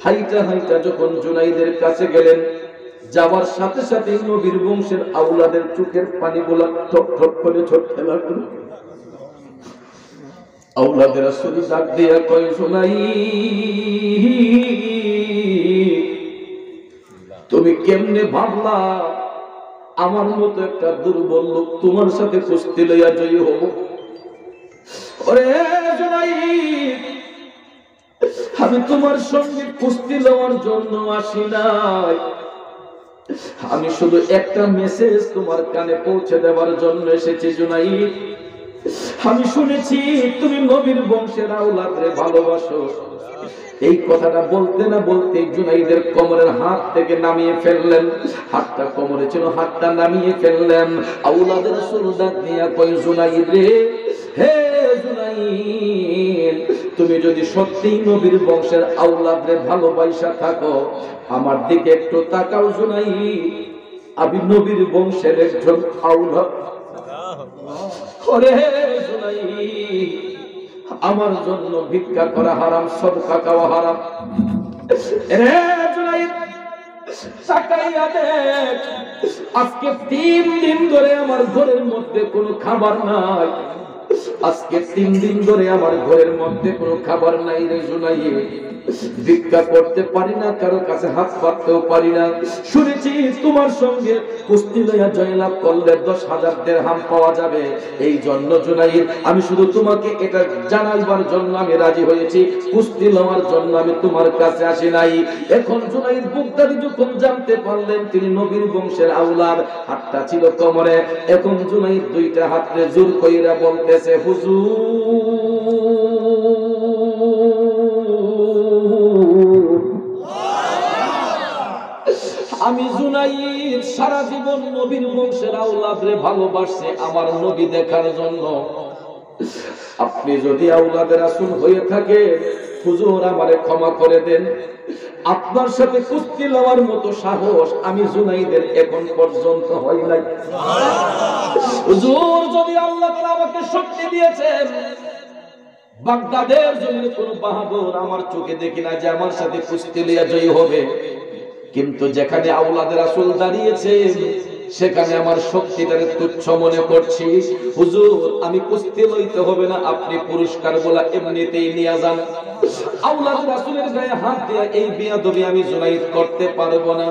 হাইটা হাইটা যখন জুনাইদের কাছে গেলেন, যাওয়ার সাথে সাথে নবীর বংশের আওলাদের চোখের পানিগুলা ঠক ঠক করে ঝরতে লাগলো। আওলাদের রাসূল ডাক দিয়া কয়, জুনাই তুমি কেমনে ভাবলা আমার মতো একটা দুর্বল লোক তোমার সাথে কুস্তি লইয়া জয়ী হব? ওরে জুনাই, আমি তোমার সঙ্গে কুস্তি লওয়ার জন্য আসি নাই, আমি শুধু একটা মেসেজ তোমার কানে পৌঁছে দেওয়ার জন্য এসেছি। জুনাই, আমি শুনেছি তুমি নবীর বংশের আওলাদরে ভালোবাসো। এই কথাটা বলতে না বলতে জুনাইদের কোমরের হাত থেকে নামিয়ে ফেললেন। হাতটা কোমরে ছিল, হাতটা নামিয়ে ফেললেন। আওলাদের রাসূল ডাক দিয়া কয়, জুনাইদ রে, হে জুনাইদ, তুমি যদি সত্যিই নবীর বংশের আওলাদরে ভালোবাসা থাকো, আমার দিকে একটু তাকাও। জুনাইদ, আমি নবীর বংশের একজন আওলাদ। ওরে জুনাইদ, আমার জন্য ভিক্ষা করা হারাম, সদকা খাওয়া হারাম। রে জুনাইদ, তাকাইয়া দেখ, আজকে 3 দিন ধরে আমার ঘরের মধ্যে কোনো খাবার নাই। আজকে 3 দিন ধরে আমার ঘরের মধ্যে কোনো খাবার নাই রে জুনাইদ। ভিক্ষা করতে পারি না, কারো কাছে হাত পাততেও পারি না। শুনেছি তোমার সঙ্গে কুস্তি লইয়া জয়লাভ করলে 10,000 দিরহাম পাওয়া যাবে। এই জন্য জুনাইদ, আমি শুধু তোমাকে এটা জানাইবার জন্য আমি রাজি হয়েছি, কুস্তি লওয়ার জন্য আমি তোমার কাছে আসি নাই। এখন জুনাইদ বুগদাদি যখন জানতে পারলেন তিনি নবীর বংশের আওলাদ, হাতটা ছিল কোমরে। এখন জুনাইদ 2টা হাতে জোর কইরা বলতেছে, আমি জুনাইদ সারা জীবন নবীর বংশের আওলাদরে ভালোবাসছে আমার নবী দেখার জন্য। আপনি যদি আওলাদের রাসূল হয়ে থাকে, হুজুর আমারে ক্ষমা করে দেন। আপনার সাথে কুস্তি লওয়ার মতো সাহস আমি জুনাইদের এখন পর্যন্ত হয় নাই। হুজুর, যদি আল্লাহ তাআলা আমাকে শক্তি দিয়েছেন, বাগদাদের জমিনে কোন বাহাদুর আমার চোখে দেখি না যে আমার সাথে কুস্তি লইয়া জয়ী হবে। কিন্তু যেখানে আওলাদের রাসূল দাঁড়িয়েছে, সেখানে আমার শক্তিটাকে তুচ্ছ মনে করছি। হুজুর, আমি কুস্তি লইতে হবে না, আপনি পুরস্কার বলা এমনিতেই নিয়ে যান। আওলাদের রাসূলের গায়ে হাত দিয়ে এই বেয়াদবি আমি জুনাইদ করতে পারবো না।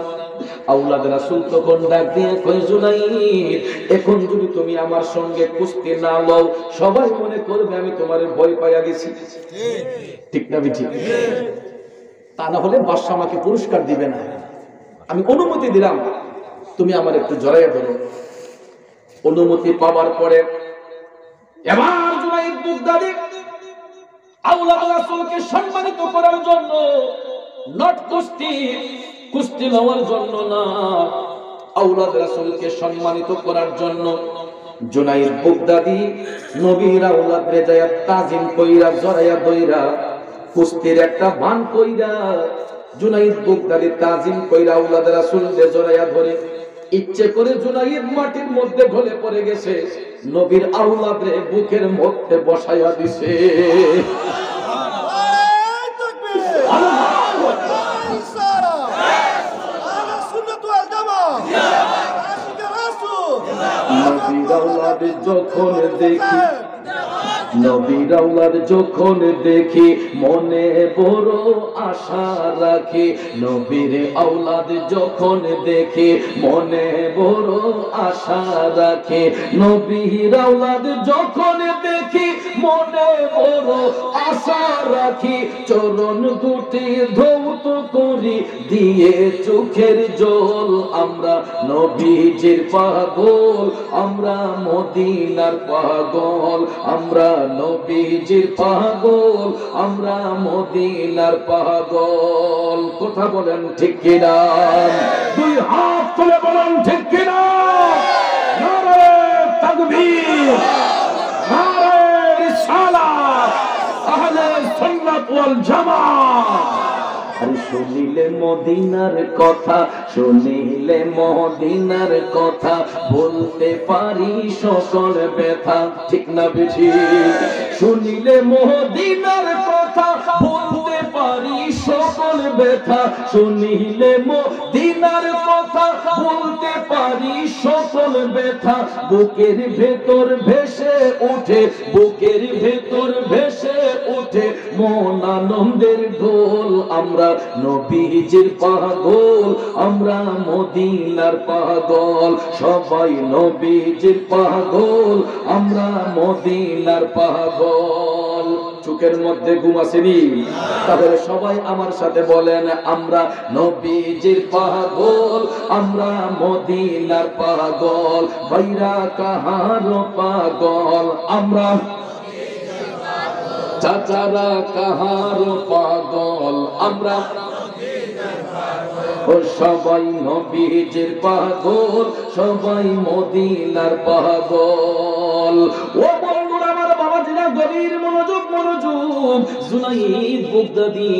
আওলাদের রাসূল তখন ডাক দিয়ে কয়, জুনাইদ, এখন যদি তুমি আমার সঙ্গে কুস্তি না লও, সবাই মনে করবে আমি তোমারে ভয় পাইয়া গেছি। ঠিক না বিঠি? তা না হলে বাদশা আমাকে পুরস্কার দিবে না। আমি অনুমতি দিলাম, তুমি আমার একটু জড়াইয়া ধরো। অনুমতি পাওয়ার পরে এবার জুনাইদ বুগদাদি আওলাদের রাসূলকে সম্মানিত করার জন্য, নট কুস্তি লওয়ার জন্য না, আওলাদের রাসূলকে সম্মানিত করার জন্য জুনাইদ বুগদাদি নবীর আওলাদরে যায় তাজিম কইরা জড়াইয়া দইরা কুস্তির একটা ভান কইরা জুনাইদ বুগদাদি তাজিম কইরা আওলাদের রাসূলকে জড়াইয়া ধরে ইচ্ছে করে জুনাইদ মাটির মধ্যে ঢলে পড়ে গেছে, নবীর আওলাদরে বুকের মধ্যে বসাইয়া দিছে। নবীর আওলাদ যখন দেখি, নবীর আওলাদ যখন দেখি মনে বড় আশা রাখি। নবীর আওলাদ যখন দেখি মনে বড় আশা রাখি। নবীর আওলাদ যখন দেখি মনে বড় আশা রাখি। চরণ দুটি ধৌত করি দিয়ে চোখের জল, আমরা নবীজির পাগল, আমরা মদিনার পাগল, আমরা নবীজির পাগল, আমরা মদিনার পাগল। কথা বলেন ঠিক কিনা? 2 হাত তুলে বলেন ঠিক কিনা? নারে তাকবীর, নারে রিসালাত, আহলে সুন্নাত ওয়াল জামাত। শুনিলে মদিনার কথা, শুনিলে মদিনার কথা, বলতে পারি সকল ব্যথা। ঠিক না বেশি? শুনিলে মদিনার কথা, কথা বলতে পারি সকল ব্যথা, শুনিলে মদিনার কথা বলতে পারি সকল ব্যথা। বুকের ভেতর ভেসে ওঠে, বুকের ভেতর ভেসে ওঠে মন আনন্দের ঢোল। আমরা নবীজির পাগল, আমরা মদিনার পাগল, সবাই নবীজির পাগল, আমরা মদিনার পাগল। চোখের মধ্যে ঘুম আসেনি? তাহলে সবাই আমার সাথে বলেন, আমরা নবীজির পাগল, আমরা মদিনার পাগল। ভাইরা কাহার পাগল? আমরা। চাচারা কাহার পাগল? আমরা। ও সবাই নবীজির পাগল, সবাই মদিনার পাগল। ও বন্ধুরা আমার, বাবাজিরা, গভীর মনোযোগ, মনোযোগ। জুনাইদ বাগদাদী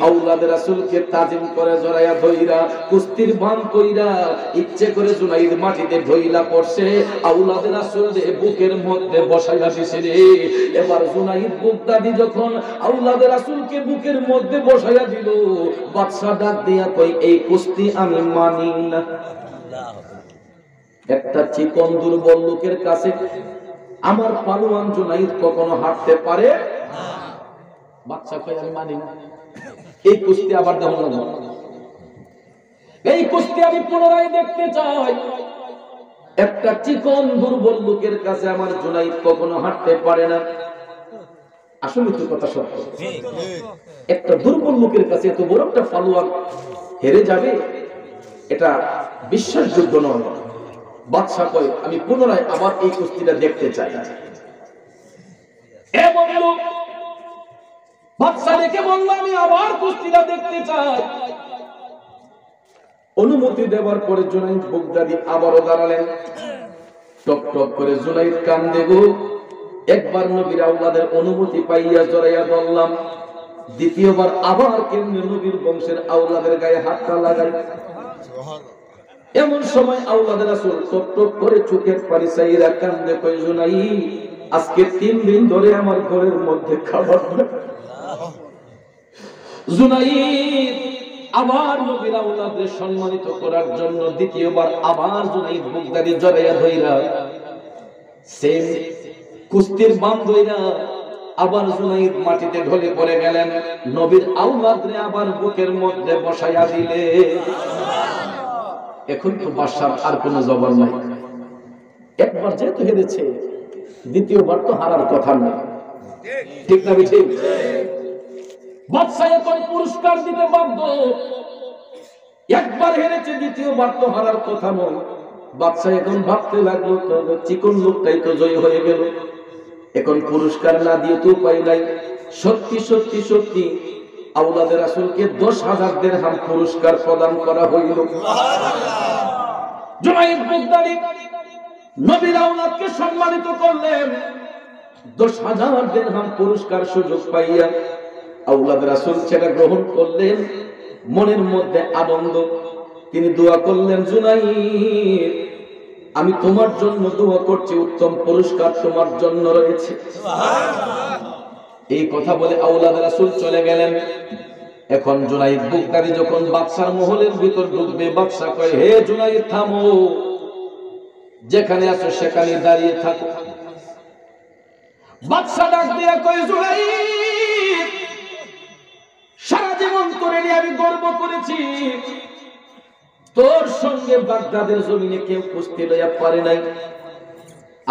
আওলাদ রাসূলকে তাজিম করে জড়াইয়া ধইরা কুস্তির বান কইরা ইচ্ছে করে জুনাইদ মাটিতে ঢইলা পড়ছে, আওলাদ রাসূলের বুকের মধ্যে বসাইয়া দিছে রে। এবার জুনাইদ বাগদাদী যখন আওলাদ রাসূলকে বুকের মধ্যে বসাইয়া দিল, বাদশা ডাক দিয়া কই, এই কুস্তি আমি মানি না। একটা চিকন দুর্বল লোকের কাছে আমার পালোয়ান জুনাইদ কখনো হাঁটতে পারে না। বাদশা কই, আমি মানি না, এই কুস্তি আবার দেখো না, এই কুস্তি আমি পুনরায় দেখতে চাই। একটা চিকন দুর্বল লোকের কাছে আমার জুনাইদ কখনো হাঁটতে পারে না। আসলে তো কথা সত্য, একটা দুর্বল লোকের কাছে এত বড় একটা পালোয়ান হেরে যাবে, এটা বিশ্বাসযোগ্য নয়। বাদশা কয়, আমি পুনরায় আবার এই কুস্তিটা দেখতে চাই। বাদশা রেখে বলল, আমি আবার কুস্তিটা দেখতে চাই। অনুমতি দেওয়ার পরে জুনাইদ বাগদাদী আবারও দাঁড়ালেন। টক টক করে জুনাইদ কান্দে গো। একবার নবীর আওলাদের অনুমতি পাইয়া জড়াইয়া ধরলাম, দ্বিতীয়বার আবার কেমনে নবীর বংশের আওলাদের গায়ে হাতটা লাগাই। এমন সময় আওলাদ রাসূল টক টক করে চোখের পানি চাইরা কান্দে, কই, জুনাইদ, আজকে 3 দিন ধরে আমার ঘরের মধ্যে খাবার নাই। জুনাইদ আবার নবীর আওলাদদের সম্মানিত করার জন্য দ্বিতীয়বার আবার জুনাইদ বাগদাদী জড়াইয়া ধইরা সেম কুস্তির বান ধইরা আবার জুনাইদ মাটিতে ঢলে পড়ে গেলেন। নবীর আওলাদরে আবার বুকের মধ্যে বসাইয়া দিলে। এখন তো বাদশার আর কোনো জবাব নাই। একবার যেহেতু হেরেছে, দ্বিতীয়বার তো হারার কথা না, ঠিক না? ঠিক। বাদশা এখন পুরস্কার দিতে বাধ্য। একবার হেরেছে, দ্বিতীয়বার তো হারার কথা নয়। বাদশা এখন ভাবতে লাগলো, তো চিকন লোকটাই তো জয় হয়ে গেল, এখন পুরস্কার না দিয়ে তো উপায় নাই। সত্যি সত্যি সত্যি আওলাদ রাসূলকে 10,000 দিরহাম পুরস্কার প্রদান করা হইল। জুনাইদ বাগদাদী নবীর আওলাদকে সম্মানিত করলেন। 10,000 দিরহাম পুরস্কার সুযোগ পাইয়া আওলাদ রাসূল সেটা গ্রহণ করলেন। মনের মধ্যে আনন্দ। তিনি দোয়া করলেন, জুনাইদ, আমি তোমার জন্য দোয়া করছি, উত্তম পুরস্কার তোমার জন্য রয়েছে। এই কথা বলে আওলাদ রাসূল চলে গেলেন। এখন জুনাইদ বাগদাদী যখন বাদশার মহলের ভিতর ঢুকবে, বাদশা কয়, হে জুনাইদ, থামো, যেখানে আছো সেখানে দাঁড়িয়ে থাকো। বাদশা ডাক দিয়ে কয়, জুনাইদ, সারা জীবন তোরে নিয়ে আমি গর্ব করেছি, তোর সঙ্গে বাগদাদের জমিনে কেউ কুস্তি লইয়া পারে নাই।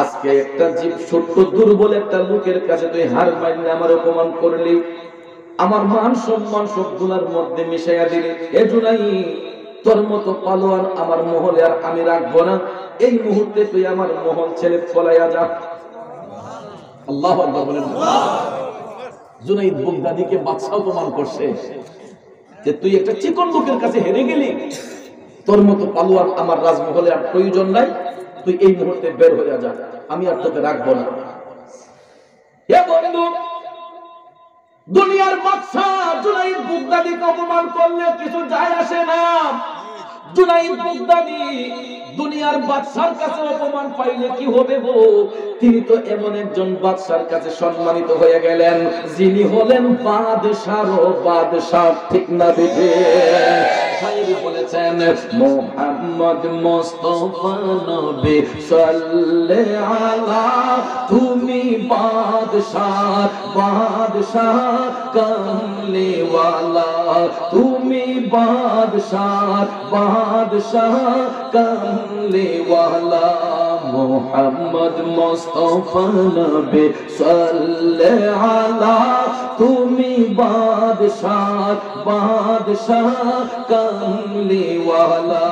আজকে একটা জীব, ছোট্ট দুর্বল একটা লোকের কাছে তুই হার মানলে আমার অপমান করলি, আমার মান সম্মান সবগুলোর মধ্যে মিশাইয়া দিলি। এ জুনাইদ, তোর মতো পালোয়ান আমার মহলে আর আমি রাখবো না। এই মুহূর্তে তুই আমার মহল ছেড়ে পলাইয়া যা। আল্লাহু আকবার বলেন। জুনাইদ বাগদাদীকে বাদশা অপমান করছে যে তুই একটা চিকন লোকের কাছে হেরে গেলি, তোর মতো পালোয়ান আমার রাজমহলে আর প্রয়োজন নাই, তুই এই মুহূর্তে বের হয়ে যা, আমি আর তোকে রাখবো না। হে বন্ধু, দুনিয়ার বাদশা জুনাইদ বাগদাদীকে অপমান করলে কিছু যায় আসে না। জুনাইদ বাগদাদি দুনিয়ার বাদশার কাছে অপমান পাইলে কি হবে গো? তিনি তো এমন একজন বাদশার কাছে সম্মানিত হয়ে গেলেন যিনি হলেন বাদশারও বাদশা, ঠিক না বেঠে? শায়ের বলেছেন মুহাম্মদ মুস্তাফা নবী সাল্লাল্লাহু আলা, তুমি বাদশাহ বাদশাহ কামলি ওয়ালা, তুমি বাদশাহ বাদশাহ কামলি ওয়ালা, মুহাম্মদ মুস্তাফা নবী সাল্লাল্লাহু আলা, তুমি বাদশাহ বাদশাহ কামলি ওয়ালা।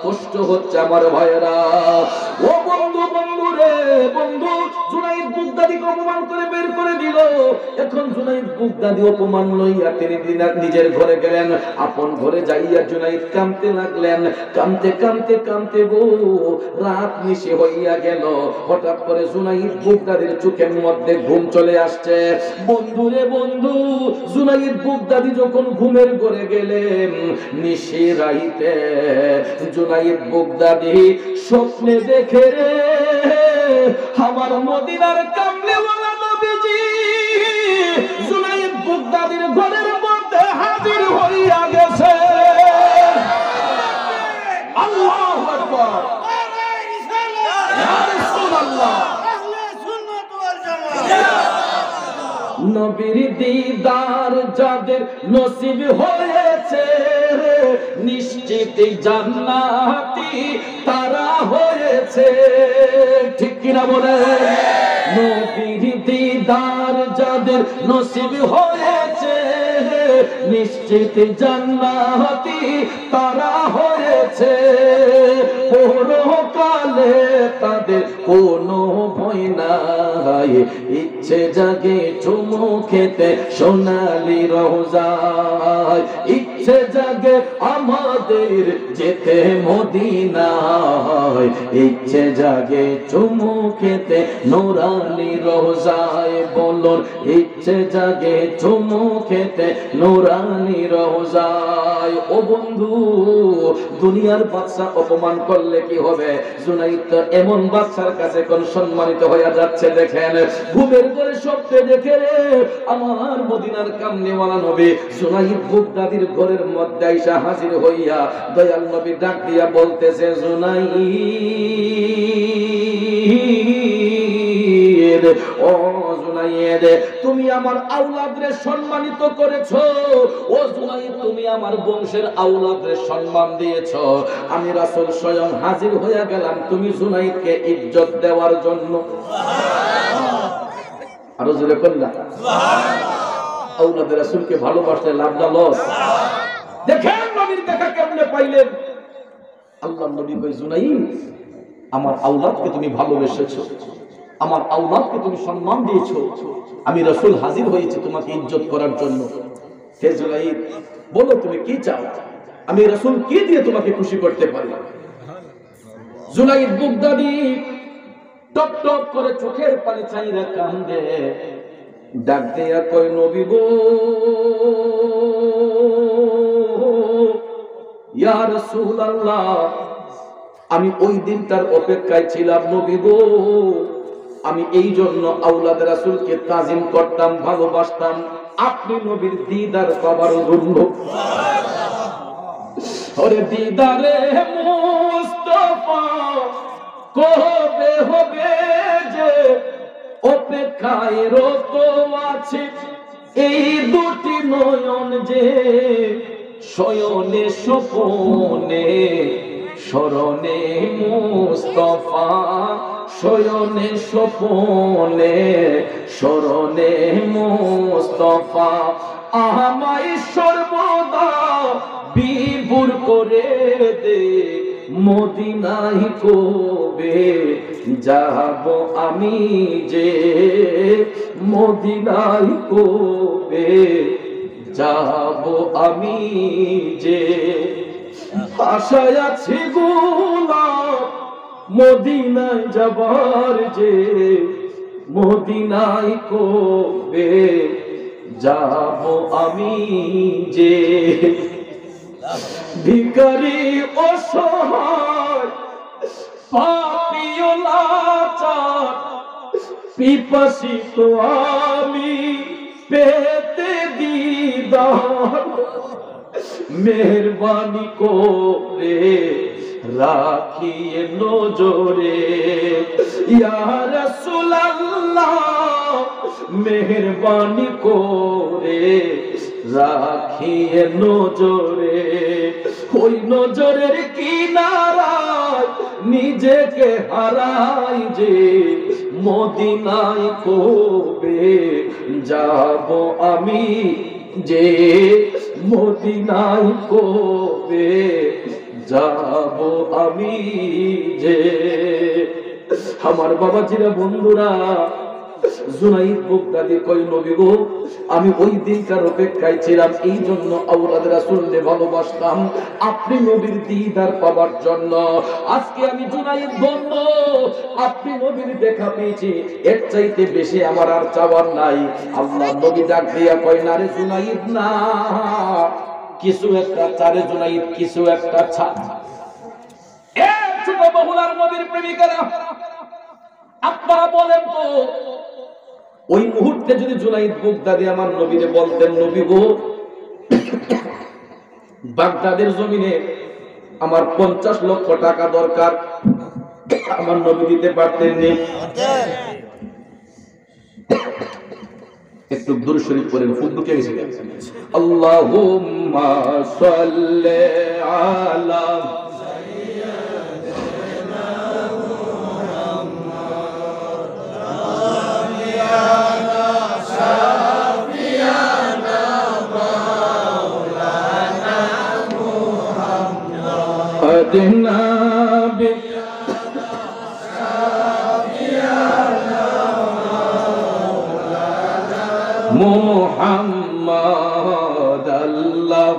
কষ্ট হচ্ছে আমার ভাইরা। ও বন্ধু, বন্ধু রে বন্ধু, জুনাইদ বাগদাদিকে অপমান করে বের করে দিল। এখন জুনাইদ বাগদাদি অপমান লইয়া তিনি নিজের ঘরে গেলেন। আপন ঘরে যাইয়া জুনাইদ কাঁদতে লাগলেন। কাঁদতে কাঁদতে কাঁদতে গো রাত নিশি হইয়া গেল। হঠাৎ করে জুনাইদ বাগদাদির চোখের মধ্যে ঘুম চলে আসছে। বন্ধু রে বন্ধু, জুনাইদ বাগদাদি যখন ঘুমের ঘরে গেলেন নিশি রাইতে, জুনাইদ বাগদাদি স্বপ্নে দেখে রে আমার মদিনার কামলিওয়ালা নবীজি জুনাইদ বাগদাদির ঘরের মধ্যে হাজির হইয়া গেছে। আল্লাহু আকবার, ইয়া রাসূলুল্লাহ। নবীর দিদার যাদের নসিব হয়েছে নিশ্চিত জান্নাতি তারা হয়েছে, ঠিক কিনা বলে? নবীর দিদার যাদের নসিব হয়েছে নিশ্চিত জান্নাতি তারা হয়েছে, পরকালে তাদের কোনো ভয় নাই, ইচ্ছে জাগে চুমু খেতে সোনালি রওজায়, ইচ্ছে জাগে আমাদের যেতে মদিনায়, ইচ্ছে জাগে চুমু খেতে নূরানি রওজায়, বলুন ইচ্ছে জাগে চুমু খেতে নূরানি রওজায়। ও বন্ধু, দুনিয়ার বাদশা অপমান করলে কি হবে? জুনাইদ তো এমন বাদশার কাছে কোন সম্মানিত হয়ে যাচ্ছে। দেখেন ঘুমের ঘরে স্বপ্নে দেখে রে আমার মদিনার কামলিওয়ালা নবী জুনাইদ বাগদাদির ঘরের মধ্যে আইসা হাজির হইয়া দয়াল নবী ডাক দিয়া বলতেছে, জুনাইদ, ও জুনাইদ, তুমি আমার আওলাদরে সম্মানিত করেছো। ও জুনাইদ, তুমি আমার বংশের আওলাদরে সম্মান দিয়েছো। আমি রাসূল স্বয়ং হাজির হয়ে গেলাম তুমি জুনাইদকে ইজ্জত দেওয়ার জন্য। আরো জোরে কন্যা সুবহানাল্লাহ। আওলাদ রাসূলকে ভালোবাসলে লাভ না লস? দেখেন নবীর দেখা কেমনে পাইলেন। আল্লাহর নবী কই, জুনাইদ, আমার আওলাদকে তুমি ভালোবেসেছো, আমার আওলাদকে তুমি সম্মান দিয়েছো, আমি রাসূল হাজির হয়েছি তোমাকে ইজ্জত করার জন্য। হে জুনাইদ, বলো তুমি কি চাও, আমি রাসূল কি দিয়ে তোমাকে খুশি করতে পারি? জুনাইদ বাগদাদি টপ টপ করে চোখের পানি ছাইরা কান্দে, ডাক দিয়া কয়, নবী গো, ইয়া রাসূলুল্লাহ, আমি ওই দিনটার অপেক্ষায় ছিলাম নবী গো। আমি এই জন্য আওলাদ রাসূলকে তাজিম করতাম, ভালোবাসতাম, আপনি নবীর দিদার পাবার জন্য। ওরে দিদারে মুস্তাফা কবে হবে যে অপেক্ষায় রত আছে, এই দুটি নয়ন যে শয়নে স্বপনে স্মরণে মুস্তাফা, শয়নে স্বপনে স্মরণে মুস্তাফা, আমায় সর্বদা বিভোর করে দে, মদিনায় কবে যাব আমি যে, মদিনায় কবে যাব আমি যে, আশায় আছি গোলাপ মদিনায় যাবার যে, মদিনায় কবে যাব আমি যে। ভিখারি অসহায় পাপী ও লাচার পিপাসিত আমি পেতে দিদার মেহেরবানি করে রাখিয়ে নজরে ইয়া রাসূলুল্লাহ মেহেরবানি করে রাখিয়ে নজরে ওই নজরের কিনারায় নিজেকে হারাই যে মদিনায় কবে যাব আমি যে মদিনায় কবে যাব আমি যে আমার বাবাজিরা বন্ধুরা জুনাইদ বাগদাদি কই নবী গো আমি ওই দিনকার অপেক্ষায় ছিলাম এই জন্য আওলাদ রাসূলকে ভালোবাসতাম আপনি নবীর দিদার পাওয়ার জন্য আজকে আমি জুনাইদ ধন্য আপনি নবীর দেখা পেয়েছি এর চাইতে বেশি আমার আর চাওয়ার নাই আল্লাহ নবী ডাক দিয়া কয় না রে জুনাইদ না কিছু একটা চারে জুনাইদ কিছু একটা ছা এ ছোট বহুলার নবীর প্রেমিকারা আপনারা বলেন তো ওই মুহূর্তে যদি জুনাইদ বাগদাদি আমার নবীরে বলতেন নবী গো বাগদাদের জমিনে আমার 50 লক্ষ টাকা দরকার আমার নবী দিতে পারতেন নি একটু দুরূদ শরীফ পড়েন ফুল ঢুকে গেছে আল্লাহুম্মা সাল্লি আলা Nabi Muhammad Allah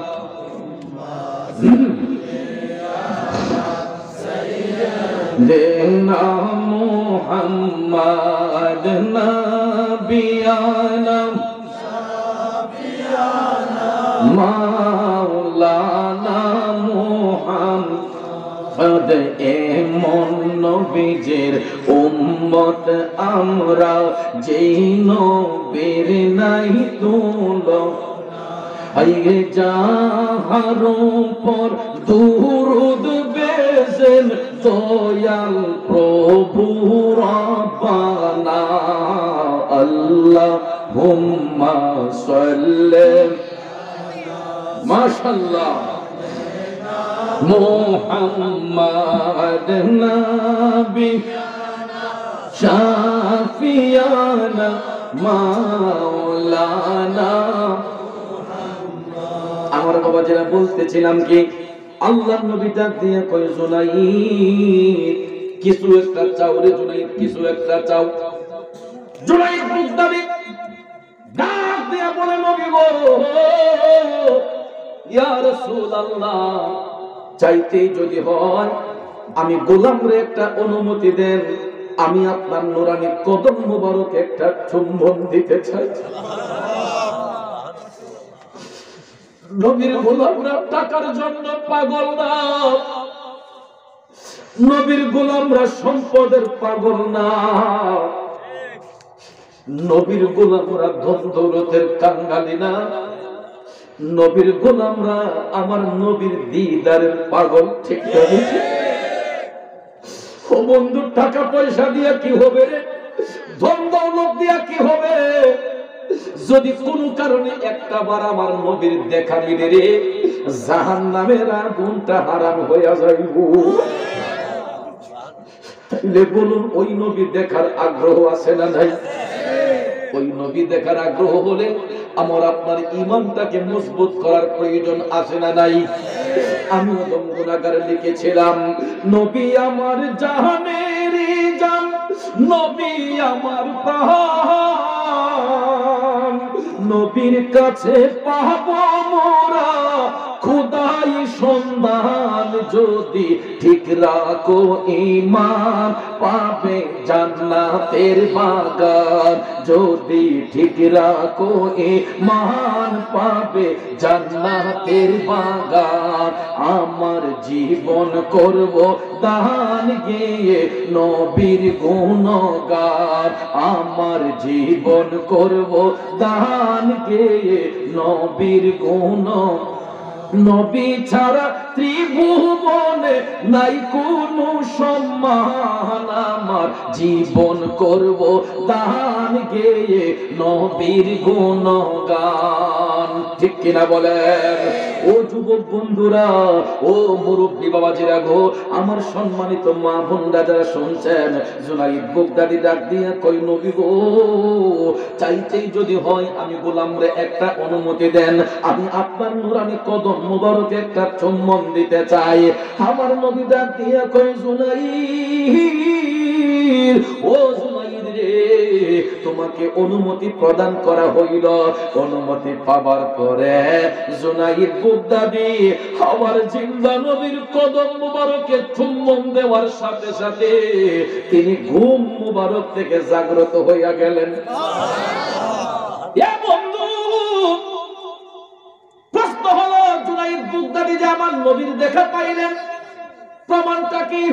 Sayyidina Muhammad Nabiyana Maulana Muhammad এমন নবীর উম্মত আমরা যেই নবীর নাই তুলনা আইয়ে যাহার উপর দুরূদ বেজেন দয়াল প্রভু রব্বানা আল্লাহুম্মা সাল্লি মাশাআল্লাহ Muhammad Nabi Shafiana Maulana আমার বাবা যারা বলতেছিলাম কি আল্লাহর নবী ডাক দিয়ে কই জুনাইদ কিছু একটা চাও রে জুনাইদ কিছু একটা চাও জুনাইদ বাগদাদি ডাক দিয়ে বলে নবী গো ইয়া রাসূলুল্লাহ চাইতেই যদি হয় আমি গোলামরে একটা অনুমতি দেন আমি আপনার নূরানি কদম মুবারক একটা চুম্বন দিতে চাই নবীর গোলামরা টাকার জন্য পাগল না নবীর গোলামরা সম্পদের পাগল না নবীর গোলামরা ধন দৌলতের কাঙ্গালি না নবীর গোলামরা আমার নবীর দিদারের পাগল ঠিক আছে ও বন্ধু টাকা পয়সা দিয়া কি হবে রে ধন দৌলত দিয়া কি হবে যদি কোন কারণে একটা বার আমার নবীর দেখা মিলে রে জাহান্নামের আগুনটা হারাম হইয়া যাইব তাইলে বলুন ওই নবী দেখার আগ্রহ আছে না নাই ওই নবী দেখার আগ্রহ হলে আমার আপনার ঈমানটাকে মজবুত করার প্রয়োজন আছে না নাই আমি ওদম গুনাহগার লিখেছিলাম নবী আমার জাহানের জান নবী আমার প্রাণ নবীর কাছে পাবো মোরা খোদাই সন্ধান যদি ঠিক রাখো ঈমান পাবে জান্নাতের বাগান যদি ঠিক রাখো ঈমান পাবে জান্নাতের বাগান আমার জীবন করব দান গেয়ে নবীর গুণগান আমার জীবন করব দান গেয়ে নবীর গুণ নবী ছাড়া ত্রিভুবনে নাই কোনো সম্মান আমার জীবন করব দান গেয়ে নবীর গুণগান ঠিক কিনা বলেন ও যুবক বন্ধুরা ও মুরব্বী বাবাজিরা গো আমার সম্মানিত মা বোনরা যারা শুনছেন জুনাইদ বাগদাদি ডাক দিয়া কই নবী গো চাইতেই যদি হয় আমি গোলামরে একটা অনুমতি দেন আমি আপনার নূরানি কদম মুবারকে একটা চুম্বন দিতে চাই আমার নবী ডাক দিয়া কই জুনাইদ ও জুনাইদ রে তোমাকে অনুমতি প্রদান করা হইল অনুমতি পাবার পরে জুনাইদ বাগদাদি আমার জিন্দা নবীর কদম মুবারকে চুম্বন দেওয়ার সাথে সাথে তিনি ঘুম মুবারক থেকে জাগ্রত হইয়া গেলেন প্রশ্ন হলো জুনাইদ বাগদাদি যে আমার নবীর দেখা পাইলেন প্রমাণটা কি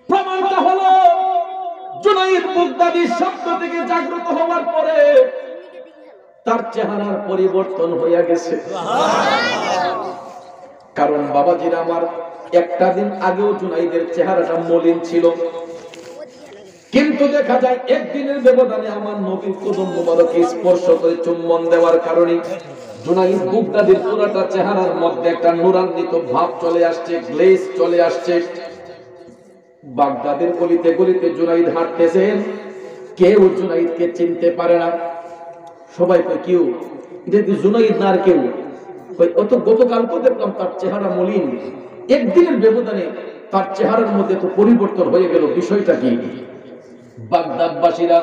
প্রমাণটা হলো জুনাইদ বাগদাদি স্বপ্ন থেকে জাগ্রত হওয়ার পরে তার চেহারার পরিবর্তন হইয়া গেছে কারণ বাবাজিরা আমার একটা দিন আগেও জুনাইদের চেহারাটা মলিন ছিল কিন্তু দেখা যায় একদিনের ব্যবধানে আমার নবীর কদম মুবারকে স্পর্শ করে চুম্বন দেওয়ার কারণে জুনাইদ বাগদাদির পুরাটা চেহারার মধ্যে একটা নূরান্বিত ভাব চলে আসছে গ্লেজ চলে আসছে বাগদাদের গলিতে গলিতে জুনাইদ হাঁটতেছেন কেউ জুনাইদকে চিনতে পারে না সবাই কয় কেউ এটা কি জুনাইদ না আর কেউ অত গতকাল তো দেখলাম তার চেহারা মলিন একদিনের ব্যবধানে তার চেহারার মধ্যে তো পরিবর্তন হয়ে গেল বিষয়টা কি বাগদাদবাসীরা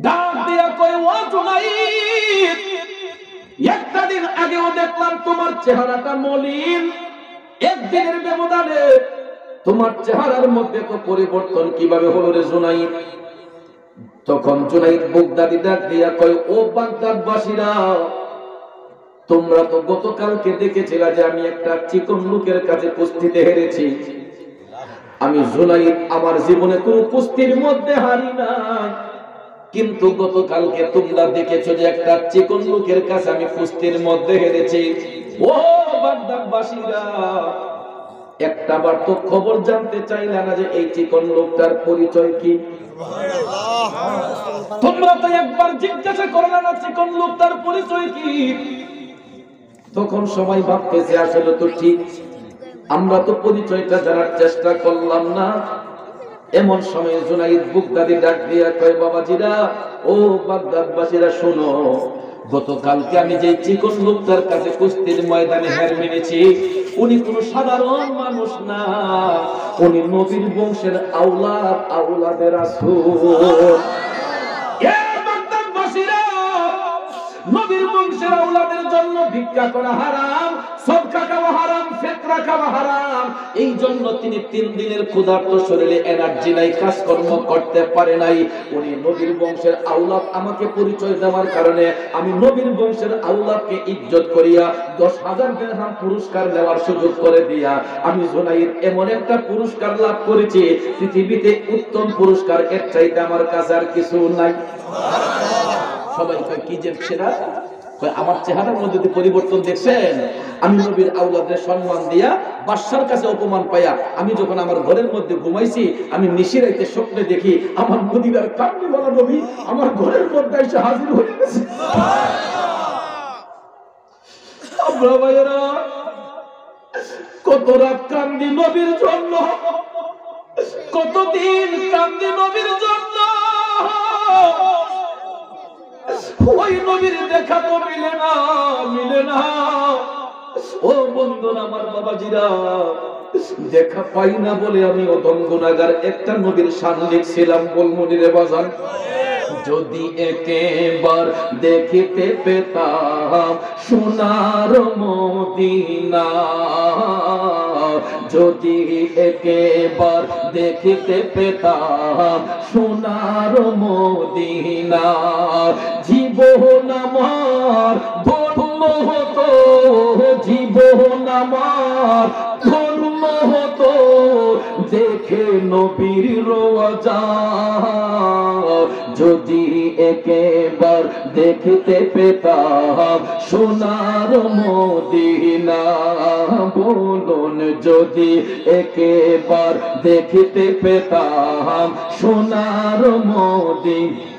ডাক দিয়া কয় ও জুনাইদ একটা দিন আগেও দেখলাম তোমার চেহারাটা মলিন একদিনের ব্যবধানে তোমার চেহারার মধ্যে তো পরিবর্তন কিভাবে হলো রে জুনাইদ তখন জুনাইদ বাগদাদি ডাক দিয়া কয় ও বাগদাদবাসীরা তোমরা তো গতকালকে দেখেছিলা যে আমি একটা চিকন লোকের কাছে কুস্তিতে হেরেছি আমি জুনাইদ আমার জীবনে কোনো কুস্তির মধ্যে হারি নাই কিন্তু গতকালকে তোমরা দেখেছো যে একটা চিকন লোকের কাছে আমি কুস্তির মধ্যে হেরেছি ও বাগদাদবাসীরা একটাবার তো খবর জানতে চাইলা না যে এই চিকন লোকটার পরিচয় কি তোমরা তো একবার জিজ্ঞাসা করলে না চিকন লোকটার পরিচয় কি তখন সবাই ভাবতেছে আসলে তো ঠিক আমরা তো পরিচয়টা জানার চেষ্টা করলাম না এমন সময় জুনাইদ বাগদাদি ডাক দিয়া কয় বাবাজিরা ও বাগদাদবাসীরা শোনো গতকালকে আমি যে চিকন লোকটার কাছে কুস্তির ময়দানে হার মেনেছি উনি কোনো সাধারণ মানুষ না উনি নবীর বংশের আওলাদ আওলাদের রাসূল নবীর বংশের আওলাদের জন্য ভিক্ষা করা হারাম সদকা খাওয়া হারাম ফিতরা খাওয়া হারাম এই জন্য তিনি 3 দিনের ক্ষুধার্ত শরীরে এনার্জি নাই কাজকর্ম করতে পারে নাই উনি নবীর বংশের আওলাদ আমাকে পরিচয় দেওয়ার কারণে আমি নবীর বংশের আওলাদকে ইজ্জত করিয়া 10,000 দিরহাম পুরস্কার নেওয়ার সুযোগ করে দিয়া আমি জুনাইদ এমন একটা পুরস্কার লাভ করেছি পৃথিবীতে উত্তম পুরস্কার এর চাইতে আমার কাছে আর কিছু নাই সবাই কয় কি যে সেরা আমার চেহারার মধ্যে পরিবর্তন দেখছেন আমি নবীর আওলাদের সম্মান দিয়া বাদশার কাছে অপমান পাইয়া আমি যখন আমার ঘরের মধ্যে ঘুমাইছি আমি নিশিরাইতে স্বপ্নে দেখি আমার মদিনার কামলিওয়ালা নবী আমার ঘরের মধ্যে এসে হাজির হয়ে গেছে আমরা ভাইয়েরা কত রাত কান্দি নবীর জন্য কতদিন কান্দি নবীর জন্য ওই নবীর দেখা তো মিলে না ও বন্ধুরা আমার বাবাজিরা দেখা পাই না বলে আমি অদম গুনাহগার একটা নবীর শান লিখছিলাম বলমুনি রে বাজান যদি একেবার দেখিতে পেতাম সোনার মদিনা, যদি একেবার দেখিতে পেতাম সোনার মদিনা, জীবন আমার ধন্য হতো, জীবন আমার ধন্য হতো দেখে নবীর রওজা। যদি একেবার দেখিতে পেতাম সোনার মদিনা, বলুন যদি একেবার দেখিতে পেতাম সোনার মদিনা।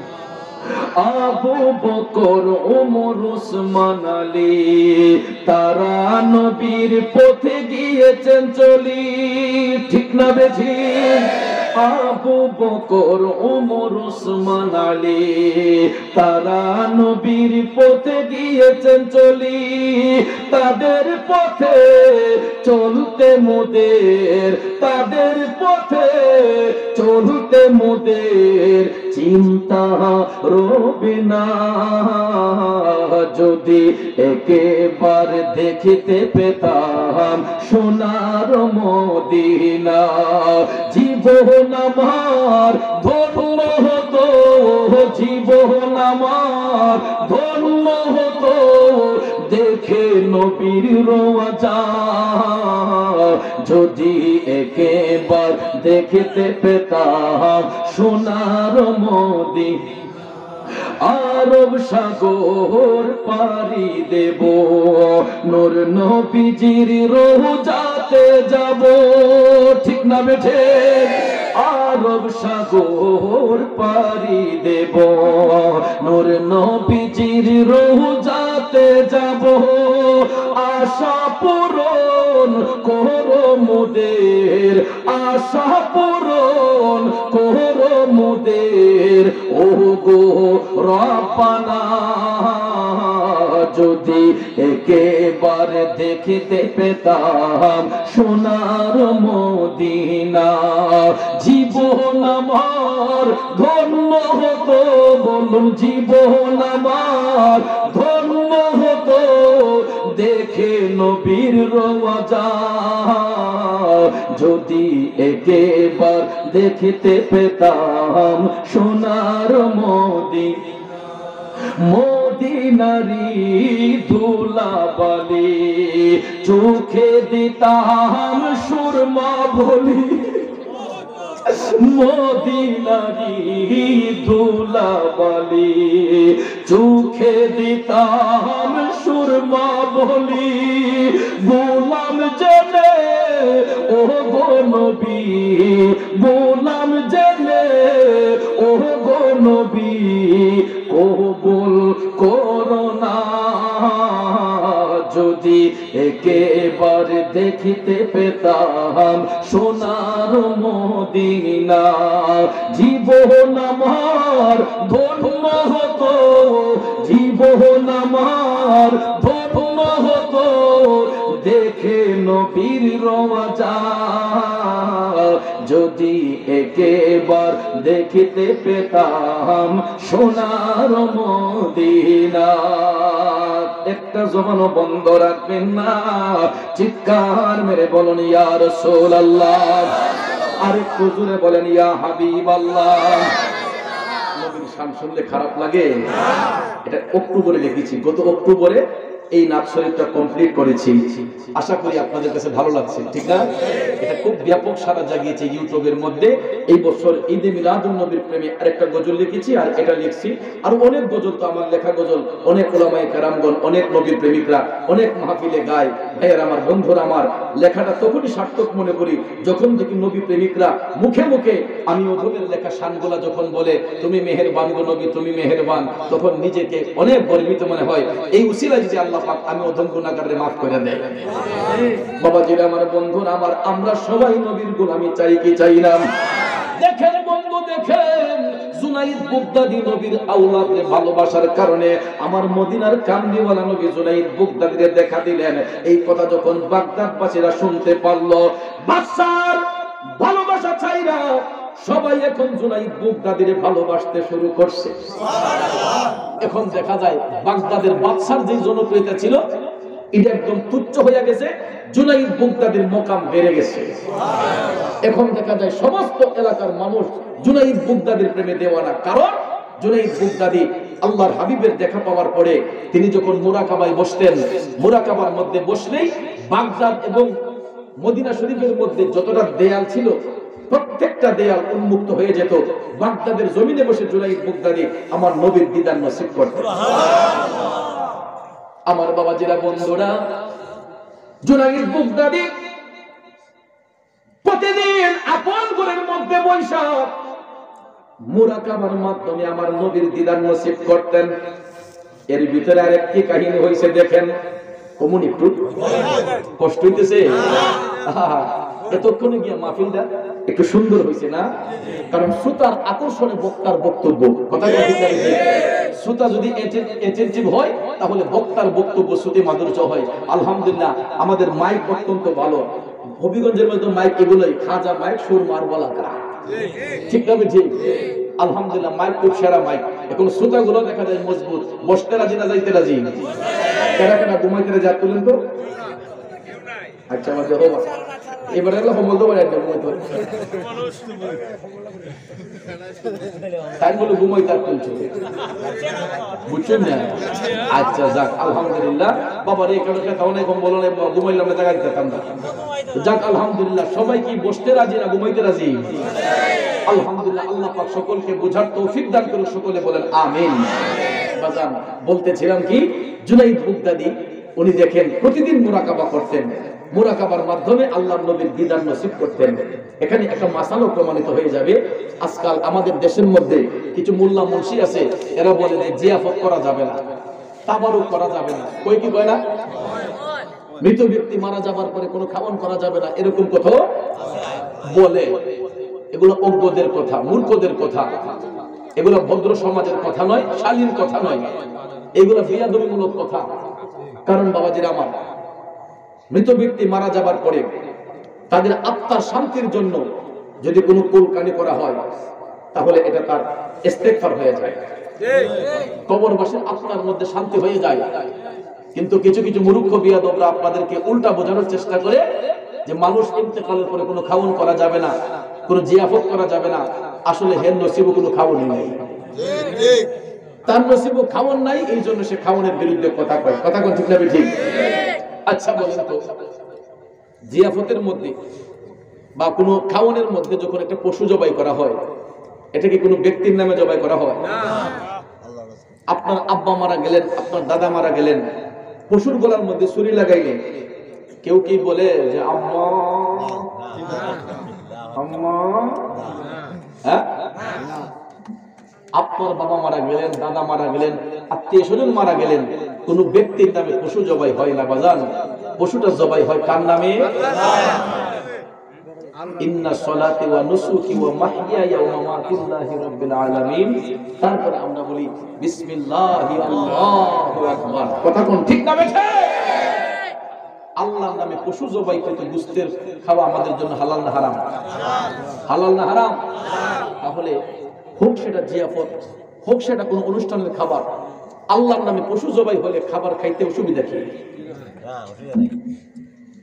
আবু বকর ওমর ওসমান আলী তারা নবীর পথে গিয়েছেন চলি, ঠিক না বেঠিক? আবু বকর ওমর ওসমান আলী তারা নবীর পথে গিয়েছেন চলি, তাদের পথে চলতে মোদের, তাদের পথে চলতে মোদের চিন্তা রবে না। যদি একেবার দেখিতে পেতাম সোনার মদিনা, জীবন আমার ধন্য হতো, জীবন আমার ধন্য হতো দেখে নবীর রওজা। যদি একেবার দেখিতে পেতাম সোনার মদিনা, আরব সাগর পাড়ি দেব, নূর নবীজির রওজাতে যাব, ঠিক না বেঠে? আরব সাগর পাড়ি দেব, নূর নবীজির রওজাতে যাব, আশা পূরণ করো মোদের, আশা পূরণ করো মোদের ও গো রব্বানা। যদি একেবার দেখিতে পেতাম সোনার মদিনা, জীবন আমার ধন্য হতো, বলুন জীবন আমার ধন্য হতো দেখে নবীর রওজা। যদি একেবার দেখিতে পেতাম সোনার মদিনা, মদিনারি ধুলাবালি চোখে দিতাম সুরমা বলি, মদিনারি ধুলাবালি চোখে দিতাম সুরমা বলি, গোলাম জেনে ও গো নবী, গোলাম জেনে ও গো নবী কবুল করোনা। যদি একেবার দেখিতে পেতাম সোনার মদিনা, জীবন আমার ধন্য হতো, জীবন আমার ধন্য হতো দেখে নবীর রওজা। যদি একেবার দেখিতে পেতাম সোনার মদিনা। একটা জবানও বন্ধ রাখবেন না, চিৎকার মেরে বলুন ইয়া রাসূলুল্লাহ, আরেকটু জোরে বলেন ইয়া হাবিবাল্লাহ। নবীর শান শুনলে খারাপ লাগে? এটা অক্টোবরে লিখেছি, গত অক্টোবরে এই নাত শরীফটা কমপ্লিট করেছি। আশা করি আপনাদের কাছে ভালো লাগছে, ঠিক না? এটা খুব ব্যাপক সাড়া জাগিয়েছে ইউটিউবের মধ্যে। এই বছর ঈদে মিলাদুন নবীর প্রেমে আরেকটা গজল লিখেছি, আর এটা লিখছি। আর অনেক গজল তো আমার লেখা গজল অনেক উলামায়ে কেরামগণ, অনেক নবীর প্রেমিকরা অনেক মাহফিলে গায়। ভাইয়ের আমার, বন্ধুরা আমার, লেখাটা তখনই সার্থক মনে করি যখন দেখি নবী প্রেমিকরা মুখে মুখে আমি ওদের লেখা শানগুলা যখন বলে তুমি মেহেরবান গো নবী, তুমি মেহেরবান, তখন নিজেকে অনেক গর্বিত মনে হয়। এই উসিলায় যদি আল্লাহ পাক আমি ওদের গুনাহগারকে মাফ করে দেয়। বাবাজিরা আমার, বন্ধুরা আমার, আমরা সবাই নবীর গোলামি চাই কি চাই না? দেখেন বন্ধু, দেখেন জুনাইদ বুগদাদি নবীর আওলাদকে ভালোবাসার কারণে আমার মদিনার কামলিওয়ালা নবী জুনাইদ বুগদাদিকে দেখা দিলেন। এই কথা যখন বাগদাদবাসীরা শুনতে পারলো, বাদশার ভালোবাসা চাইরা সবাই এখন জুনাইদ বুগদাদিরে ভালোবাসতে শুরু করছে। এখন দেখা যায় বাগদাদের বাদশার যে জনপ্রিয়তা ছিল এটা একদম তুচ্ছ হয়ে গেছে, জুনাইদ বুগদাদির মকাম বেড়ে গেছে। এখন দেখা যায় সমস্ত এলাকার মানুষ জুনাইদ বুগদাদির প্রেমে দেওয়ানা। কারণ জুনাইদ বুগদাদি আল্লাহর হাবিবের দেখা পাওয়ার পরে তিনি যখন মুরাকাবায় বসতেন, মুরাকাবার মধ্যে বসলেই বাগদাদ এবং মদিনা শরীফের মধ্যে যতটা দেয়াল ছিল প্রত্যেকটা দেয়াল উন্মুক্ত হয়ে যেত। বাগদাদের জমিনে বসে জুনাইদ বুগদাদি আমার নবীর দিদার নসিব করতেন। আমার বাবাজিরা, বন্ধুরা, জুনাইদ বুগদাদি প্রতিদিন আপন ঘরের মধ্যে বৈশা মুরাকাবার মাধ্যমে আমার নবীর দিদার নসিব করতেন। এর ভিতরে আরেকটি কাহিনী হয়েছে, দেখেন। কমুন একটু কষ্ট হইতেছে? এতক্ষণে গিয়ে মাহফিলটা একটু সুন্দর হয়েছে না? কারণ শ্রোতার আকর্ষণে বক্তার বক্তব্য, কথা শ্রোতা যদি অ্যাটেনটিভ হয় তাহলে বক্তার বক্তব্য শ্রুতি মাধুর্য হয়। আলহামদুলিল্লাহ আমাদের মাইক অত্যন্ত ভালো। হবিগঞ্জের মধ্যে মাইক এগুলোই খাজা মাইক, সুর মারবালা কা, ঠিক না? ঠিক, আলহামদুলিল্লাহ মাইক খুব সেরা মাইক। এখন শ্রোতাগুলো দেখা যায় মজবুত। বসতে রাজি না যাইতে রাজি? কেনা কেনা ঘুমাইতে রাজি? আর তুলেন তো। আচ্ছা, আমার যাবো এবার বলতে পারে তাই বলে ঘুমাইতে আর তুলছে, বুঝছেন না? আচ্ছা, যাক আলহামদুলিল্লাহ। বাবার এই কারণে অনেক বলো না, ঘুমাইলাম না, জায়গায় যেতাম না। যাক আলহামদুলিল্লাহ। সবাই কি বসতে রাজি না ঘুমাইতে রাজি? আলহামদুলিল্লাহ। আল্লাহ পাক সকলকে বুঝার তৌফিক দান করুন, সকলে বলেন আমিন। বাজান, বলতেছিলাম কি, জুনাইদ বুগদাদি উনি দেখেন প্রতিদিন মুরাকাবা করতেন, মুরাকাবার মাধ্যমে আল্লাহর নবীর দিদার নসিব করতেন। এখানে একটা মাসালও প্রমাণিত হয়ে যাবে। আজকাল আমাদের দেশের মধ্যে কিছু মোল্লা মুন্সি আছে, এরা বলে যে জিয়াফত করা যাবে না, তাবারুক করা যাবে না। কই কি কয় না? মৃত ব্যক্তি মারা যাবার পরে কোনো খাওয়ান করা যাবে না, এরকম কথা বলে। এগুলো অজ্ঞদের কথা, মূর্খদের কথা। এগুলো ভদ্র সমাজের কথা নয়, শালীন কথা নয়, এগুলো বেয়াদবিমূলক কথা। কারণ বাবাজিরা আমার, মৃত ব্যক্তি মারা যাবার পরে তাদের আত্মার শান্তির জন্য যদি কোনো কুলকানি করা হয় তাহলে এটা তার ইস্তেগফার হয়ে যায়, কবরবাসীর আত্মার মধ্যে শান্তি হয়ে যায়। কিন্তু কিছু কিছু মূর্খ বিয়াদবরা আপনাদেরকে উল্টা বোঝানোর চেষ্টা করে যে মানুষ ইন্তেকালের পরে কোনো খাওয়ান করা যাবে না, কোনো জিয়াফত করা যাবে না। আসলে হের নসিবও কোনো খাওয়ানি নাই, তার নসিবও খাওয়ান নাই, এই জন্য সে খাওয়ানের বিরুদ্ধে কথা কয়। কথা কোন ঠিক না? ঠিক। আচ্ছা বলেন তো, জিয়াফতের মধ্যে বা কোনো খাওয়ানের মধ্যে যখন একটা পশু জবাই করা হয়, এটা কি কোনো ব্যক্তির নামে জবাই করা হয়? আপনার আব্বা মারা গেলেন, আপনার দাদা মারা গেলেন, পশুর গলার মধ্যে ছুরি লাগাইলেন, কেউ কি বলে যে আম্মা আম্মা? হ্যাঁ, আপনার বাবা মারা গেলেন, দাদা মারা গেলেন, আত্মীয় স্বজন মারা গেলেন, কোন ব্যক্তির নামে পশু জবাই হয় না বাজান। পশুটা জবাই হয় কার নামে? ইন্না সলাতি ওয়া নুসুকি ওয়া মাহইয়ায়া ওয়া মামাতি লিল্লাহি রাব্বিল আলামিন। তারপরে আমরা বলি বিসমিল্লাহি আল্লাহু আকবার। কথা কোন ঠিক না? ঠিক। আল্লাহর নামে পশু জবাই করতে গুস্তের খাওয়া আমাদের জন্য হালাল না হারাম? হালাল না হারাম? তাহলে হোক সেটা জিয়াফত, হোক সেটা কোন অনুষ্ঠানের খাবার, আল্লাহর নামে পশু জবাই হলে খাবার খাইতে অসুবিধা কি?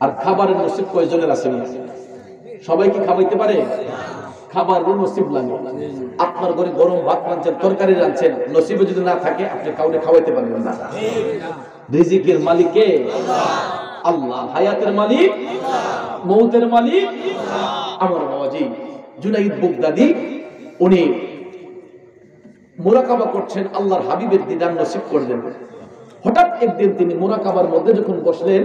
আর খাবারের নসিব কয়জনের আছে? সবাই কি খাওয়াইতে পারে? খাবারের নসিব লাগে। আপনার ঘরে গরম ভাত রাঁধছেন, তরকারি রাঁধছেন, নসিবে যদি না থাকে আপনি কাউকে খাওয়াইতে পারবেন না। রিজিকের মালিক কে? আল্লাহ। হায়াতের মালিক, মৌতের মালিক আমার বাবাজি জুনাইদ বুগদাদি, উনি মুরাকাবা করছেন, আল্লাহর হাবিবের দিদার নসিব করলেন। হঠাৎ একদিন তিনি মুরাকাবার মধ্যে যখন বসলেন,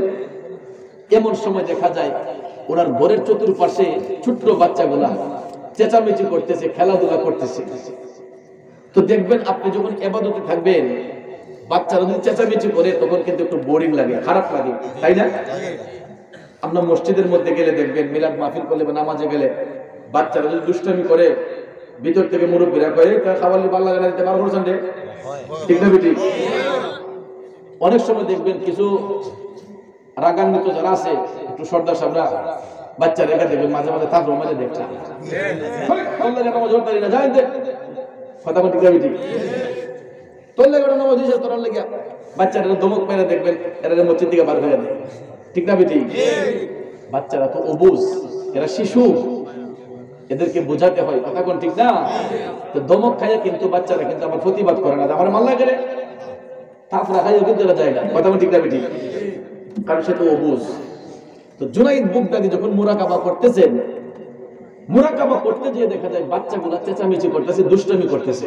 এমন সময় দেখা যায় ওনার ঘরের চতুর্পাশে ছোট্ট বাচ্চাগুলা চেঁচামেচি করতেছে, খেলাধুলা করতেছে। তো দেখবেন আপনি যখন ইবাদতে থাকবেন, বাচ্চারা যদি চেঁচামেচি করে তখন কিন্তু একটু বোরিং লাগে, খারাপ লাগে, তাই না? আপনার মসজিদের মধ্যে গেলে দেখবেন, মিলাদ মাহফিল করলে বা নামাজে গেলে বাচ্চারা যদি দুষ্টামি করে, ভিতর থেকে মুরব্বীরা কয়ে খাবার ভালো লাগে না, দিতে পারবো না, ঠিক না? ঠিক। অনেক সময় দেখবেন কিছু রাগান্বিত যারা আছে, একটু সর্দার সাহেবরা বাচ্চা রেখা দেখবেন মাঝে মাঝে তারপর মাঝে দেখছে তোর লেগে নামাজ পড়তে না যাই দে কথা বলতে যাবি ঠিক তোর লেগে নামাজ দিয়েছে তোর লেগে বাচ্চারা দমক মেরে দেখবেন এরা মসজিদ থেকে বার হয়ে দেয় ঠিক না বেটি বাচ্চারা তো অবুঝ এরা শিশু এদেরকে বোঝাতে হয় কথা কোন ঠিক না তো দমক খাইয়া কিন্তু বাচ্চারা কিন্তু আমার প্রতিবাদ করে না আমার মাল্লা করে তাফরা খাইয়া কিন্তু এরা যায় না কথা কোন ঠিক না বেটি কারণ সে তো অবুঝ তো জুনাইদ বুগদাদি যখন মুরাকাবা করতেছেন মুরাকাবা করতে গিয়ে দেখা যায় বাচ্চাগুলা চেঁচামেচি করতেছে দুষ্টমি করতেছে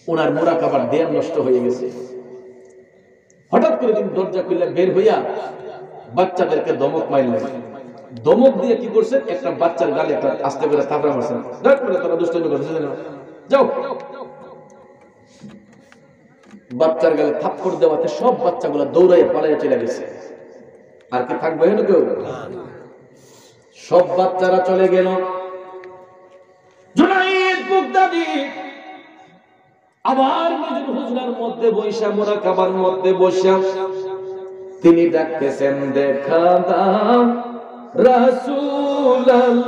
ওনার মুরাকাবার ধ্যান নষ্ট হয়ে গেছে হঠাৎ করে তিনি দরজা খুলে বের হইয়া বাচ্চাদেরকে দমক মারলেন দমক দিয়ে কি করছেন একটা বাচ্চার গালে একটা আস্তে করে থাপড়া মারছেন ডাক করে তোরা দুষ্টমি করতেছিস যাও বাচ্চার গালে থাপ্পড় দেওয়াতে সব বাচ্চাগুলা দৌড়াইয়া পালাইয়া চলে গেছে আর কি থাকবে না কেউ সব বাচ্চারা চলে গেল জুনাইদ বুগদাদি আবার নিজের হুজরার মধ্যে বৈশা মুরাকাবার মধ্যে বসা তিনি ডাকতেছেন দেখা দাও রাসূলুল্লাহ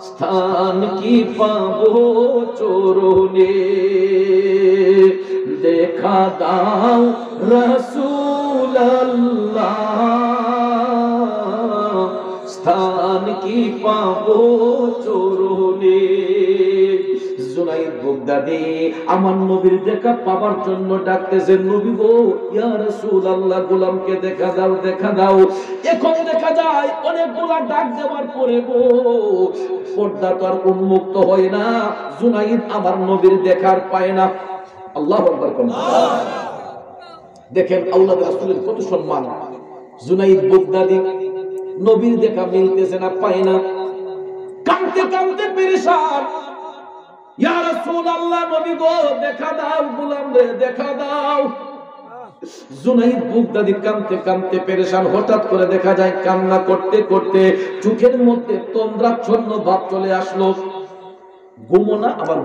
স্থান কি পাবো চরণে দেখা দাও রাসূলুল্লাহ স্থান কি পাবো চরণে জুনাইদ বুগদাদি আমার নবীর দেখা পাওয়ার জন্য ডাকতেছেন নবী গো ইয়া রাসূলুল্লাহ গোলামকে দেখা দাও এখন দেখা যায় অনেকগুলা ডাক দেওয়ার পরে গো পর্দা তো আর উন্মুক্ত হয় না জুনাইদ আমার নবীর দেখার পায় না আল্লাহু আকবার কোন দেখেন আল্লাহর রাসূলের কত সম্মান জুনাইদ বুগদাদি নবীর দেখা মিলতেছে না পায় না কাঁদতে কাঁদতে পেরেশান ইয়া রাসূলুল্লাহ নবী গো দেখা দাও গোলাম রে দেখা দাও জুনাইদ বুগদাদি কাঁদতে কাঁদতে পেরেশান হঠাৎ করে দেখা যায় কান্না করতে করতে চোখের মধ্যে তন্দ্রাচ্ছন্ন ভাব চলে আসলো ঘুমোনা আবার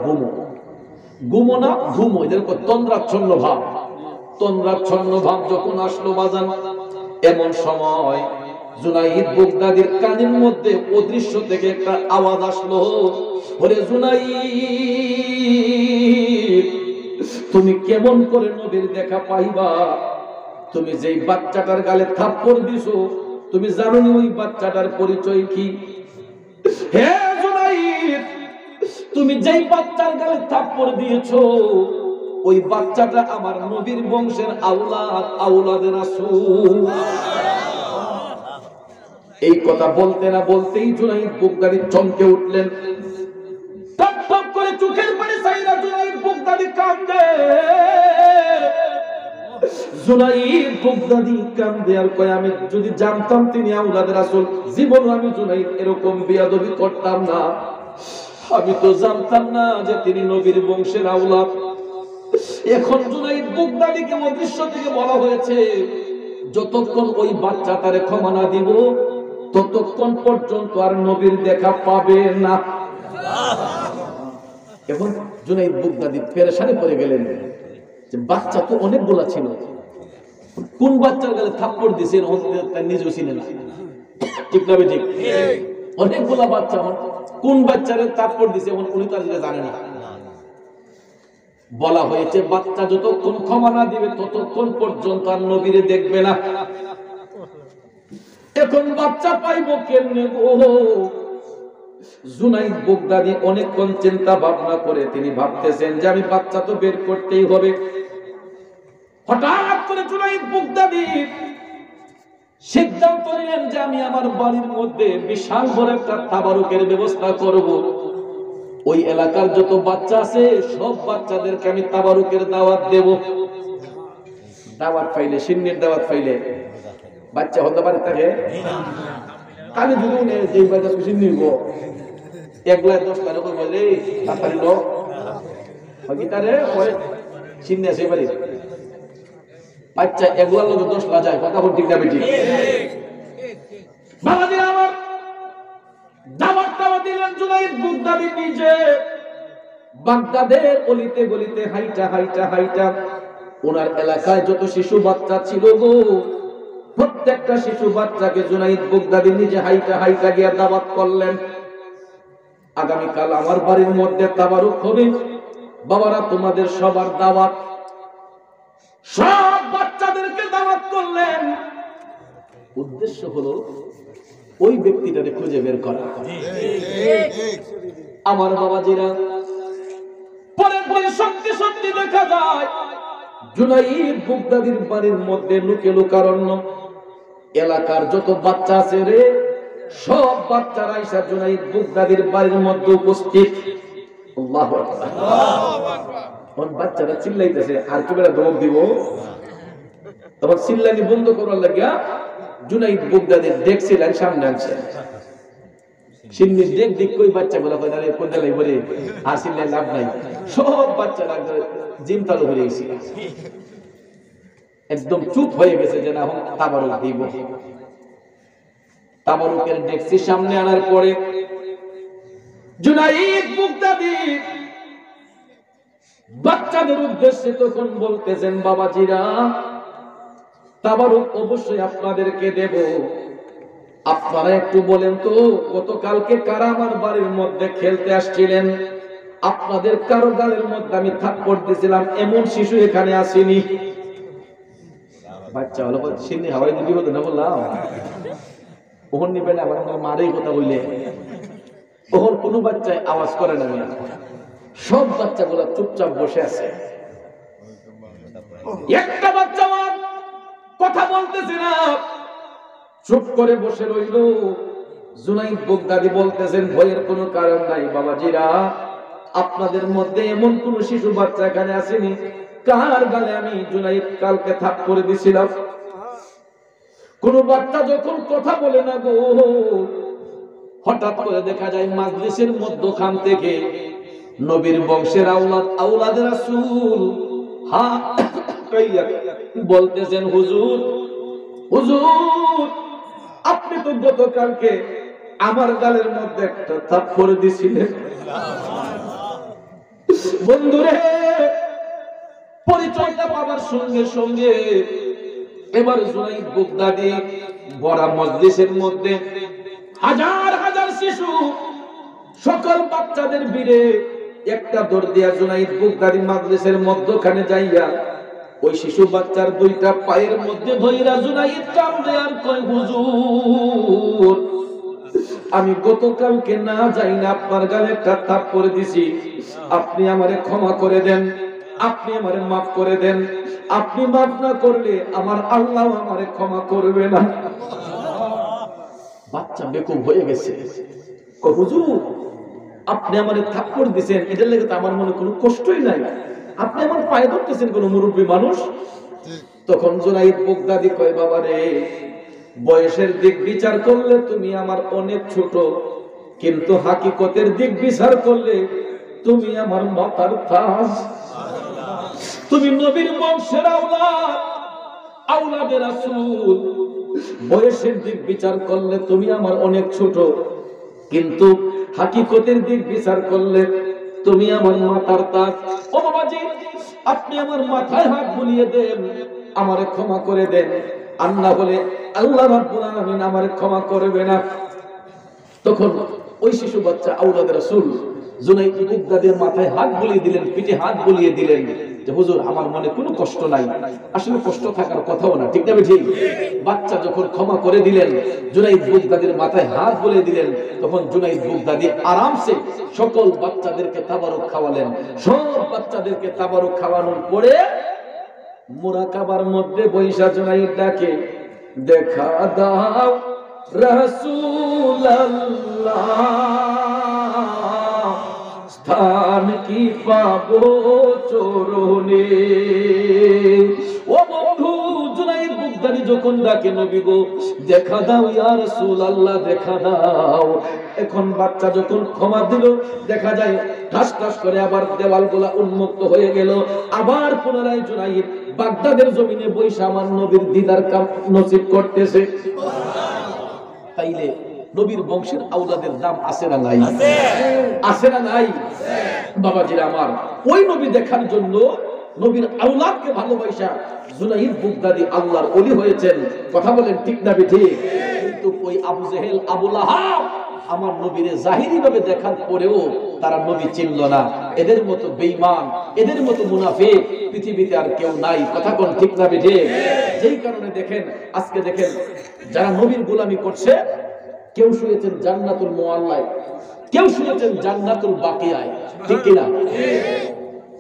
ঘুমোনা ঘুমো এদের তন্দ্রাচ্ছন্ন ভাব যখন আসলো বাজান এমন সময় জুনাইদ বুগদাদির কানের মধ্যে অদৃশ্য থেকে একটা আওয়াজ আসলো বলে জুনাইদ তুমি কেমন করে নবীর দেখা পাইবা তুমি যেই বাচ্চাটার গালে থাপ্পড় দিছো তুমি জানো না ওই বাচ্চাটার পরিচয় কি হে জুনাইদ তুমি যেই বাচ্চার গালে থাপ্পড় দিয়েছো ওই বাচ্চাটা আমার নবীর বংশের আওলাদে রাসূল এই কথা বলতে না বলতেই জুনাইদ বুগদাদি চমকে উঠলেন টপ টপ করে চোখের পানি ছাইরা জুনাইদ বুগদাদি কাঁদে আর কয় আমি যদি জানতাম তিনি আওলাদে রাসূল জীবনে আমি জুনাইদ এরকম বেয়াদবি করতাম না আমি তো জানতাম না যে তিনি নবীর বংশের আওলাদ এখন জুনাইদ বুগদাদিকে অদৃশ্য থেকে বলা হয়েছে যতক্ষণ ওই বাচ্চাটারে ক্ষমা না দিব ততক্ষণ পর্যন্ত আর নবীর দেখা পাবে না এখন জুনাইদ বুগদাদি পেরেশানি পড়ে গেলেন যে বাচ্চা তো অনেকগুলা ছিল কোন বাচ্চার গালে থাপ্পড় দিয়েছে তার নিজেও চিনে না ঠিক না ঠিক অনেকগুলা বাচ্চা কোন বাচ্চারে থাপ্পড় দিয়েছে এখন উনি তো জানে না বলা হয়েছে বাচ্চা যতক্ষণ ক্ষমা না দিবে ততক্ষণ পর্যন্ত আর নবীরে দেখবে না এখন বাচ্চা পাইব কেমনে গো জুনাইদ বুগদাদি অনেকক্ষণ চিন্তা ভাবনা করে তিনি ভাবতেছেন যে আমি বাচ্চা তো বের করতেই হবে হঠাৎ করে জুনাইদ বুগদাদি সিদ্ধান্ত নিলেন যে আমি আমার বাড়ির মধ্যে বিশাল বড় একটা তাবারুকের ব্যবস্থা করব ওই এলাকার যত বাচ্চা আছে সব বাচ্চাদেরকে আমি তাবারুকের দাওয়াত দেব দাওয়াত পাইলে সিন্নির দাওয়াত পাইলে বাচ্চা হতে পারে তাকে কানে দুটো নে যেই বাচ্চা সিন্নি নিব একলা 10 টাকা করে বলে তাড়াতাড়ি লো বাকিটারে ওই সিন্নি আছে বাড়ি বাচ্চা একলার লোক 10 লা যায় কথা বল ঠিক না বেটি বাবাজি আমার দাওয়াতটা দিলেন জুনাইদ বুগদাদি নিজে বাগদাদের অলিতে গলিতে হাইটা ওনার এলাকায় যত শিশু বাচ্চা ছিল গো প্রত্যেকটা শিশু বাচ্চাকে জুনাইদ বাগদাদি নিজে হাইটা গিয়া দাওয়াত করলেন, আগামীকাল আমার বাড়ির মধ্যে তাবারুক হবে, বাবারা তোমাদের সবার দাওয়াত। সব বাচ্চাদেরকে দাওয়াত করলেন। উদ্দেশ্য হলো ওই ব্যক্তিটাকে খুঁজে বের করা। আমার বাবাজিরা, পরে সত্যি দেখা যায় জুনাইদ বাগদাদির বাড়ির মধ্যে লোকারণ্য এলাকার যত বাচ্চা আছে রে, সব বাচ্চারা এসে জুনাইদ বাগদাদির বাড়ির মধ্যে উপস্থিত। আল্লাহু আকবার। তখন বাচ্চারা চিল্লাইতেছে, আর কি বেলা দৌড় দিব? তখন চিল্লানি বন্ধ করার লাগিয়া জুনাইদ বাগদাদির দেখছিলেন সামনে আনছে। সিন্নির দেখ কই বাচ্চাগুলো কই দাঁড়িয়ে কোন দাঁড়িয়ে বলে আর চিল্লাই লাভ নাই। সব বাচ্চারা জিম চালু হয়ে গেছে, একদম চুপ হয়ে গেছে যে না তাবারুক দিব। তাবারুকের ডেক্সি সামনে আনার পরে জুনাইদ বাগদাদি বাচ্চাদের উদ্দেশ্যে তখন বলতেছেন, বাবাজিরা তাবারুক অবশ্যই আপনাদেরকে দেব। আপনারা একটু বলেন তো, গতকালকে কারা আমার বাড়ির মধ্যে খেলতে আসছিলেন? আপনাদের কারো গালের মধ্যে আমি থাপ্পড় দিয়েছিলাম এমন শিশু এখানে আসেনি। বাচ্চা হলো সিন্নি হাওয়াই দিবি হতো না, বললাম ওহন নিবে না, আমার মারেই কথা বললে ওহন কোনো বাচ্চায় আওয়াজ করে না। সব বাচ্চাগুলো চুপচাপ বসে আছে। একটা বাচ্চা আমার কথা বলতেছে না, চুপ করে বসে রইল। জুনাইদ বাগদাদি বলতেছেন, ভয়ের কোনো কারণ নাই বাবাজিরা, আপনাদের মধ্যে এমন কোন শিশু বাচ্চা এখানে আসেনি কার গালে আমি জুনাইদ কালকে থাপ্পড় দিয়েছিলাম? কোন বাচ্চা যখন কথা বলে না গো, হঠাৎ করে দেখা যায় মাজলিসের মধ্যখান থেকে নবীর বংশের আওলাদ রাসূল বলতেছেন, হুজুর আপনি তো গতকালকে আমার গালের মধ্যে একটা থাপ্পড় দিয়েছিলেন। বন্ধুরে, পরিচয়টা পাবার সঙ্গে সঙ্গে এবার জুনাইদ বাগদাদি বড় মজলিসের মধ্যে হাজার শিশু সকল বাচ্চাদের ভিড়ে একটা দৌড় দিয়া জুনাইদ বাগদাদি মজলিসের মধ্যখানে যাইয়া ওই শিশু বাচ্চার দুইটা পায়ের মধ্যে ধইরা জুনাইদ কান্দে আর কয়, হুজুর আমি গতকালকে না যাই না আপনার গালে একটা থাপ্পড় দিছি, আপনি আমারে ক্ষমা করে দেন, আপনি আমারে মাফ করে দেন। আপনি মাফ না করলে আমার আল্লাহ আমারে ক্ষমা করবে না। বাচ্চা বেকুব হয়ে গেছে, হুজুর আপনি আমারে থাপ্পড় দিয়েছেন, এটার লেগে তো আমার মনে কোনো কষ্টই নাই, আপনি আমার পায়ে ধরতেছেন কোন মুরব্বী মানুষ। তখন জুনাইদ বাগদাদি কয়, বাবা রে, বয়সের দিক বিচার করলে তুমি আমার অনেক ছোট, কিন্তু হাকিকতের দিক বিচার করলে তুমি আমার মাথার তাজ, তুমি নবীর বংশের আওলাদের রাসূল। বয়সের দিক বিচার করলে তুমি আমার অনেক ছোট, কিন্তু হাকিকতের দিক বিচার করলে তুমি আমার মাথার তাজ। ও বাবাজি, আপনি আমার মাথায় হাত বুলিয়ে দেন, আমারে ক্ষমা করে দেন, আর না হলে আল্লাহ রাব্বুল আলামিন আমারে ক্ষমা করবে না। তখন ওই শিশু বাচ্চা আওলাদ রাসূল জুনাইদ বাগদাদির মাথায় হাত বুলিয়ে দিলেন, পিঠে হাত বুলিয়ে দিলেন যে হুজুর আমার মনে কোনো কষ্ট নাই। আসলে কষ্ট থাকার কথাও না, ঠিক না ঠিক? বাচ্চা যখন ক্ষমা করে দিলেন, জুনাইদ বাগদাদির মাথায় হাত বুলিয়ে দিলেন, তখন জুনাইদ বাগদাদি আরামসে সকল বাচ্চাদেরকে তাবারুক খাওয়ালেন। সব বাচ্চাদেরকে তাবারুক খাওয়ানোর পরে মুরাকাবার মধ্যে বৈশা জুনাইদ ডাকে, দেখা দাও রাসূলুল্লাহ, স্থান কি পাবো চরণে। ও বন্ধু, জুনাইদ বাগদাদি যখন ডাকে, নবী গো দেখা দাও ইয়া রাসূলুল্লাহ, দেখা দাও। এখন বাচ্চা যখন ক্ষমা দিল, দেখা যায় ঠাস ঠাস করে আবার দেওয়ালগুলা উন্মুক্ত হয়ে গেল। আবার পুনরায় জুনাইদ বাগদাদের জমিনে বৈশা আমার নবীর দিদার কাম নসিব করতেছে। তাইলে নবীর বংশের আওলাদের দাম আছে না নাই? আছে না নাই? বাবাজিরা আমার, ওই নবী দেখার জন্য নবীর আওলাদকে ভালোবাসা জুনাইদ বুগদাদি আল্লাহর ওলি হয়েছেন। কথা বলেন ঠিক না ঠিক? কিন্তু ওই আবু জেহেল, আবু লাহাব আমার নবীরে জাহিরি ভাবে দেখার পরেও তারা নবী চিনল না। এদের মতো বেঈমান, এদের মতো মুনাফিক পৃথিবীতে আর কেউ নাই। কথা কোন ঠিক না ঠিক? যেই কারণে দেখেন, আজকে দেখেন যারা নবীর গোলামি করছে, কেউ শুয়েছেন জান্নাতুল মুআল্লায়, কেউ শুয়েছেন জান্নাতুল বাকিয়ায়, ঠিক কিনা?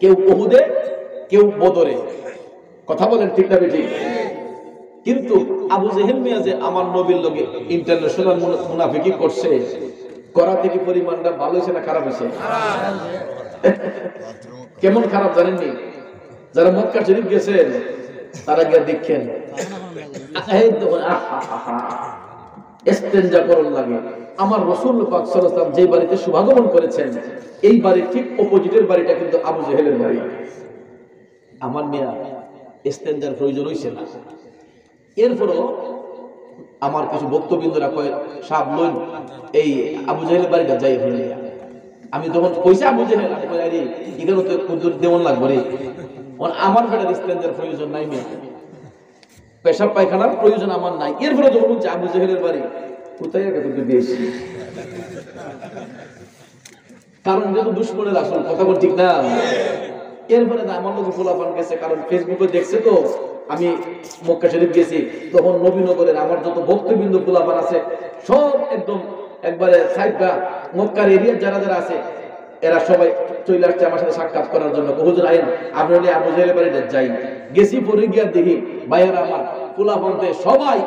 কেউ উহুদে, কেউ বদরে। কথা বলেন ঠিক না ঠিক? কিন্তু আবু জেহেল মিয়া যে আমার নবীর লগে ইন্টারন্যাশনাল মুনাফিকি করছে, করা থেকে পরিমাণটা ভালো হয়েছে না খারাপ হয়েছে? কেমন খারাপ জানেননি? যারা মক্কা শরীফ গেছেন তারা গিয়ে দেখেন ইস্তেনজা করন লাগে। আমার রাসূল পাক সাল্লাল্লাহু আলাইহি ওয়াসাল্লাম যে বাড়িতে শুভাগমন করেছেন, এই বাড়ির ঠিক অপোজিটের বাড়িটা কিন্তু আবু জেহেলের বাড়ি। আমার মিয়া ইস্তেনজার প্রয়োজন হইছে না। এরপরও আমার কিছু বক্তবৃন্দরা কয় সাহেব লইন এই আবু জেহেলের বাড়িটা যাই হয়ে। আমি যখন কইছি আবু জেহেল, আমি কই আরে এখানে তো কুদুর দেওয়ান লাগবে রে, আমার বেটার ইস্তেনজার প্রয়োজন নাই, মিয়া পেশাব পায়খানার প্রয়োজন আমার নাই। এরপরে যখন বলছে আবু জেহেলের বাড়ি, কোথায় দিয়েছি? কারণ যেহেতু দুশ্মনের আসল, কথা বল ঠিক না? এরপরে আমার লোক ফোলাফান গেছে, কারণ ফেসবুকে দেখছে তো আমি মক্কা শরীফ গেছি, তখন নবীনগরের আমার যত ভক্তবৃন্দ ফোলাফান আছে সব একদম একবারে সাইডটা মক্কার এরিয়ার যারা যারা আছে এরা সবাই চলে আসছে আমার সাথে সাক্ষাৎ করার জন্য। হুজুর আইন আপনি আবু জেহেলের বাড়িতে যাই। গেছি পরে গিয়া দেখি ভাইয়েরা আমার ফোলাফানতে সবাই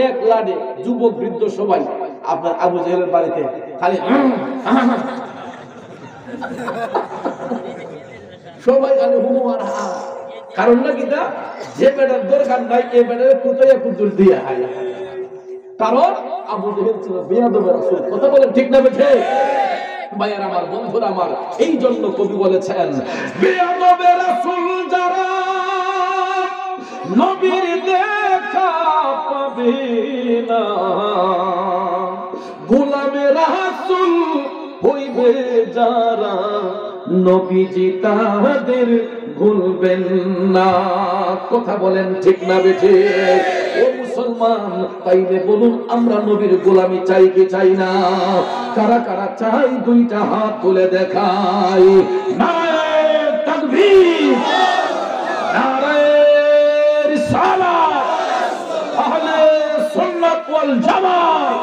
এক লাডে, যুবক বৃদ্ধ সবাই আপনার আবু জেহেলের বাড়িতে খালি সবাই খালি হুমু আর হা। কারণ না কিটা, যে বেটার দরকার নাই এই বেটারে কুতাইয়া কুতুর দিয়া হয়। কারণ আবু জেহেল ছিল বেয়াদবের রাসূল। কথা বলেন ঠিক না বেঠে? ভাইয়ার আমার, বন্ধুরা আমার, এই জন্য কবি বলেছেন বেয়াদবের রাসূল যারা নবীর দেখা পাবে না, গোলামে রাসূল হইবে যারা নবীজি তাদের ভুলবেন না। কথা বলেন ঠিক না বেঠে? ও মুসলমান, তাইলে বলুন আমরা নবীর গোলামি চাই কি চাই না? কারা কারা চাই দুইটা হাত তুলে দেখাই। নারায়ে তাকবীর, নারায়ে রিসালাত, আহলে সুন্নাত ওয়াল জামাত।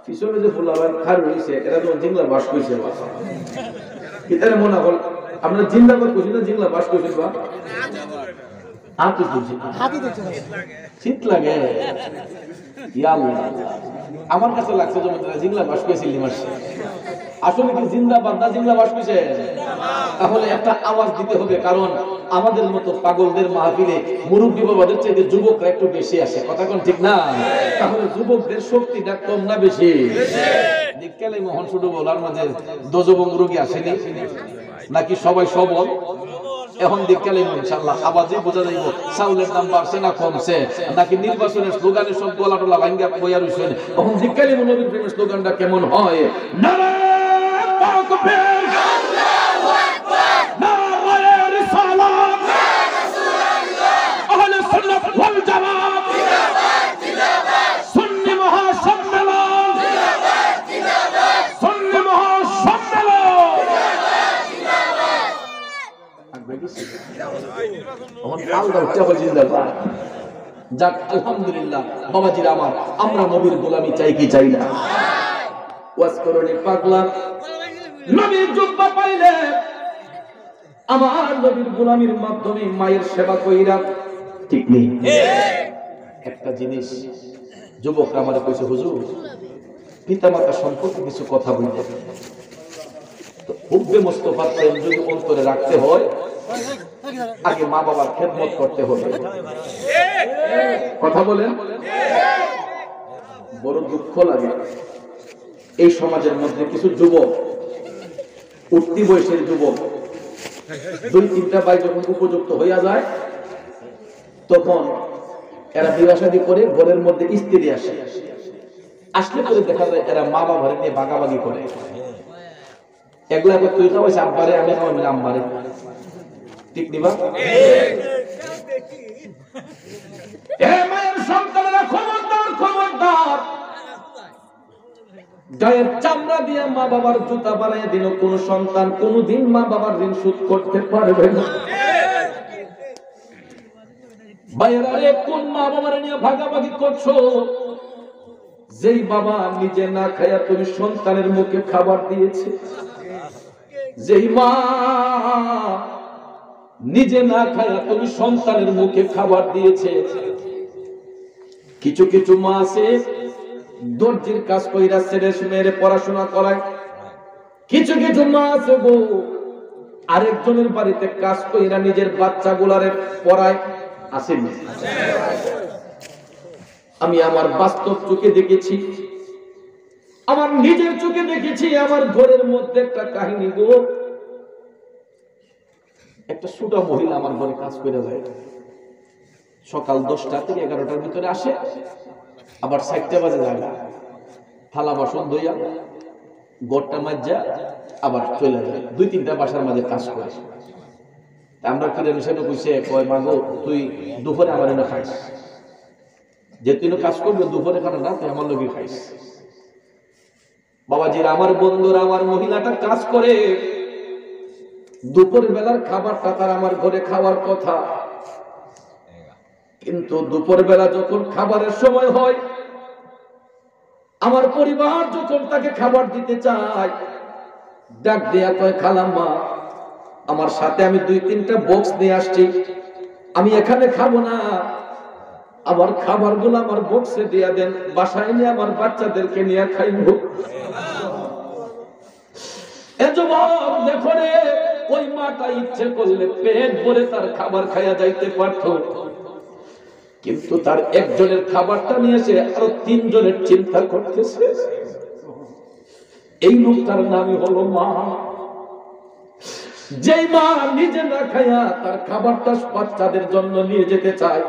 পিছনে যে ফুলাবান খার হইছে এরা তো জিংলা বাস কইছে, এটারে মনে হল আমরা জিন্দাবাদ কইছি না, জিংলা বাস কইছে বা হাতি কইছি, হাতি দেখছে শীত লাগে। ইয়া আল্লাহ, আমার কাছে লাগছে যে মনে জিংলা বাস কইছে লিমারছে। আসলে কি জিন্দাবাদ না জিংলা বাস কইছে? তাহলে একটা আওয়াজ দিতে হবে, কারণ আমাদের মতো পাগলদের মাহফিলে মুরব্বি বাবাদের চাইতে যুবকরা একটু বেশি আসে। কথা কোন ঠিক না? তাহলে যুবকদের শক্তিটা কম না বেশি? দিককালে মোহন শুধু বলার মাঝে দজবং রোগী আসেনি নাকি সবাই সবল? এখন দিককালে ইনশাআল্লাহ আওয়াজে বোঝা যাইব চাউলের দাম বাড়ছে না কমছে, নাকি নির্বাচনের স্লোগানে সব গলা টলা ভাঙ্গা বইয়া রইছে। এখন দিককালে নবীর প্রেমের স্লোগানটা কেমন হয়? নারায়ে তাকবীর, আল্লাহু আকবার, নারায়ে রিসালাত, ইয়া রাসূলুল্লাহ, আহলে সুন্নাত ওয়াল জামাত, জিন্দাবাদ জিন্দাবাদ, সুন্নি মহাসম্মেলন, জিন্দাবাদ জিন্দাবাদ, সুন্নি মহাসম্মেলন, জিন্দাবাদ জিন্দাবাদ। যাক আলহামদুলিল্লাহ বাবাজিরা আমার, আমরা নবীর গোলামি চাই কি চাই না? ওয়াজ করনি পাগলা, নবীর জুব্বা পাইলে আমার নবীর গোলামির মাধ্যমে মায়ের সেবা কইরা, ঠিক নেই? একটা জিনিস যুবকরা আমাদের কইছে, হুজুর পিতামাতা সম্পর্কে কিছু কথা বলতে, তো হুব্বে মুস্তাফার প্রেম যদি অন্তরে রাখতে হয় আগে মা বাবার খেদমত করতে হবে। কথা বলেন? বড় দুঃখ লাগে এই সমাজের মধ্যে কিছু যুবক, উঠতি বয়সের যুবক, দুই তিনটা ভাই যখন উপযুক্ত হইয়া যায় তখন এরা বিবাহ শাদী করে ঘরের মধ্যে স্ত্রী আসে, আসলে পরে দেখা যায় এরা মা বাবার নিয়ে ভাগাভাগি করে। এগুলা তুই খাওয়াইছে আব্বারে, আমি খাওয়াই আম্মারে। ঠিক নিবা মায়ের সন্তানেরা খবরদার খবরদার, গায়ের চামড়া দিয়ে মা বাবার জুতা বানিয়ে দিল কোন সন্তান কোনদিন মা বাবার ঋণ শোধ করতে পারবে না। ভাইয়েরা রে, কোন মা বাবার নিয়ে ভাগাভাগি করছো? যেই বাবা নিজে না খায়া তুমি সন্তানের মুখে খাবার দিয়েছে, যেই মা নিজে না খায়া তুমি সন্তানের মুখে খাবার দিয়েছে। কিছু কিছু মা আছে দর্জির কাজ কইরা ছেলে মেয়েরে পড়াশোনা করায়, কিছু কিছু মা আছে গো আরেকজনের বাড়িতে কাজ কইরা নিজের বাচ্চাগুলারে পড়ায়। আসেনি? আমি আমার বাস্তব চোখে দেখেছি, আমার নিজের চোখে দেখেছি। আমার ঘরের মধ্যে একটা কাহিনী গো, একটা ছোটা মহিলা আমার ঘরে কাজ করে যায়, সকাল 10টা থেকে 11টার ভিতরে আসে, আবার 4টা বাজে যায়, থালা বাসন ধুইয়া ঘরটা মাজা আবার চলে যায়। 2-3টা বাসার মাঝে কাজ করে। আমরা ফিরে হিসেবে কইছে, কয় মাগো তুই দুপুরে আমার এনে খাইস, যে তুই কাজ করবে দুপুরে খানা না, তুই আমার লোকে খাইস। বাবাজির আমার বন্ধুরা, আমার মহিলাটা কাজ করে, দুপুর বেলার খাবারটা তার আমার ঘরে খাওয়ার কথা, কিন্তু দুপুর বেলা যখন খাবারের সময় হয়, আমার পরিবার যখন তাকে খাবার দিতে চায়, ডাক দেয়া কয় খালাম্মা আমার সাথে আমি 2-3টা বক্স নিয়ে আসছি, আমি এখানে খাবো না, আমার খাবারগুলো আমার বক্সে দিয়ে দেন, বাসায় নিয়ে আমার বাচ্চাদেরকে নিয়ে খাইবো। দেখো রে, ওই মাটা ইচ্ছে করলে পেট ভরে তার খাবার খাইয়া যাইতে পারত, কিন্তু তার একজনের খাবারটা নিয়ে এসে আরো 3 জনের চিন্তা করতেছে। এই লোকটার নামই হলো মা। যেই মা নিজে না খায়া তার খাবারটা বাচ্চাদের জন্য নিয়ে যেতে চায়,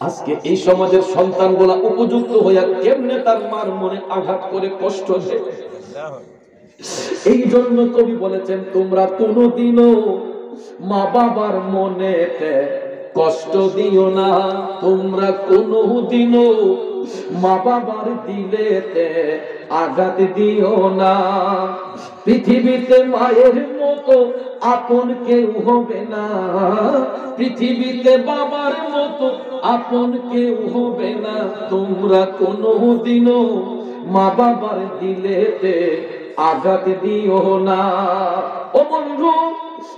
আজকে এই সমাজের সন্তানগুলা উপযুক্ত হইয়া কেমনে তার মার মনে আঘাত করে কষ্ট দেয়। এই জন্য কবি বলেছেন, তোমরা কোনদিনও মা বাবার মনেতে কষ্ট দিও না, তোমরা কোনদিনও মা বাবার দিলেতে আঘাত দিও না। পৃথিবীতে মায়ের মতো আপন কেউ হবে না, পৃথিবীতে বাবার মতো আপন কেউ হবে না, তোমরা কোনদিনও মা বাবার দিলেতে আঘাত দিও না। ও বন্ধু,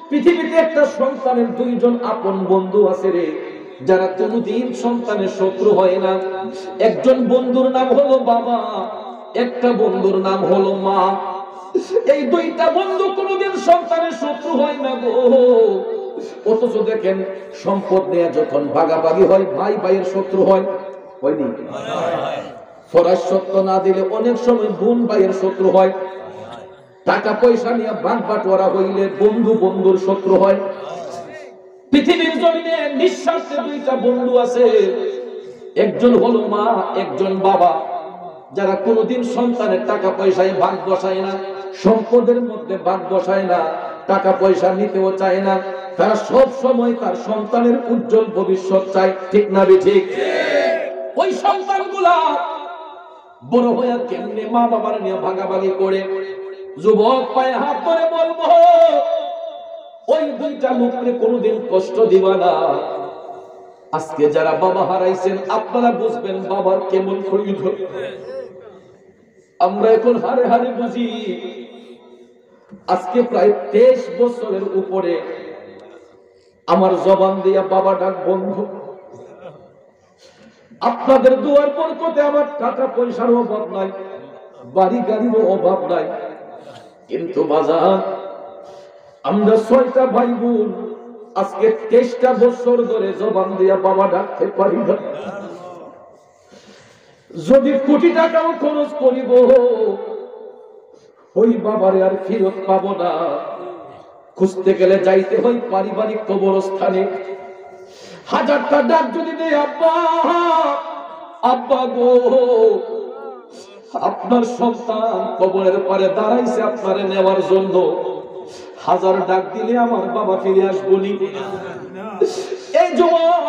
পৃথিবীতে একটা সন্তানের 2 জন আপন বন্ধু আছে রে, যারা কোনদিন সন্তানের শত্রু হয় না। একজন বন্ধুর নাম হলো বাবা, একটা বন্ধুর নাম হলো মা। এই 2টা বন্ধু কোনদিন সন্তানের শত্রু হয় না গো। অথচ দেখেন সম্পদ নিয়ে যখন ভাগাভাগি হয়, ভাই ভাইয়ের শত্রু হয়, হয়নি? ফরাজ সত্য না দিলে অনেক সময় বোন ভাইয়ের শত্রু হয়। টাকা পয়সা নিয়ে ভাগ বাটোয়ারা হইলে বন্ধু বন্ধুর শত্রু হয়। পৃথিবীর জমিনে নিঃস্বার্থে 2টা বন্ধু আছে, একজন হলো মা, একজন বাবা, যারা কোনদিন সন্তানের টাকা পয়সায় ভাগ বসায় না, সম্পদের মধ্যে ভাগ বসায় না, টাকা পয়সা নিতেও চায় না, তারা সব সময় তার সন্তানের উজ্জ্বল ভবিষ্যৎ চায়। ঠিক না ঠিক? ওই সন্তানগুলা বড় হয়ে কেমনে মা বাবার নিয়ে ভাগাভাগি করে। যুবক পায়ে হাত ধরে বলবো, ওই 2টা লোককে কোনদিন কষ্ট দিবা না। আজকে যারা বাবা হারাইছেন আপনারা বুঝবেন বাবার কেমন প্রয়োজন। আমরা এখন হারে হারে বুঝি। আজকে প্রায় 23 বছরের উপরে আমার জবান দিয়া বাবা ডাক বন্ধ। আপনাদের দুয়ার বরকতে আমার টাকা পয়সার অভাব নাই, বাড়ি গাড়ির অভাব নাই, কিন্তু বাজার আমরা 6টা ভাই বোন আজকে 23টা বছর ধরে জবান দিয়া বাবা ডাকতে পারি না। যদি কোটি টাকাও খরচ করিব, ওই বাবারে আর ফেরত পাবো না। খুঁজতে গেলে যাইতে হয় পারিবারিক কবরস্থানে। 1000টা ডাক যদি দেয়, আব্বা আব্বা গো, আপনার সন্তান কবরের পারে দাঁড়াইছে আপনারে নেওয়ার জন্য, হাজার ডাক দিলে আমার বাবা ফিরে আসবনি। এই যুবক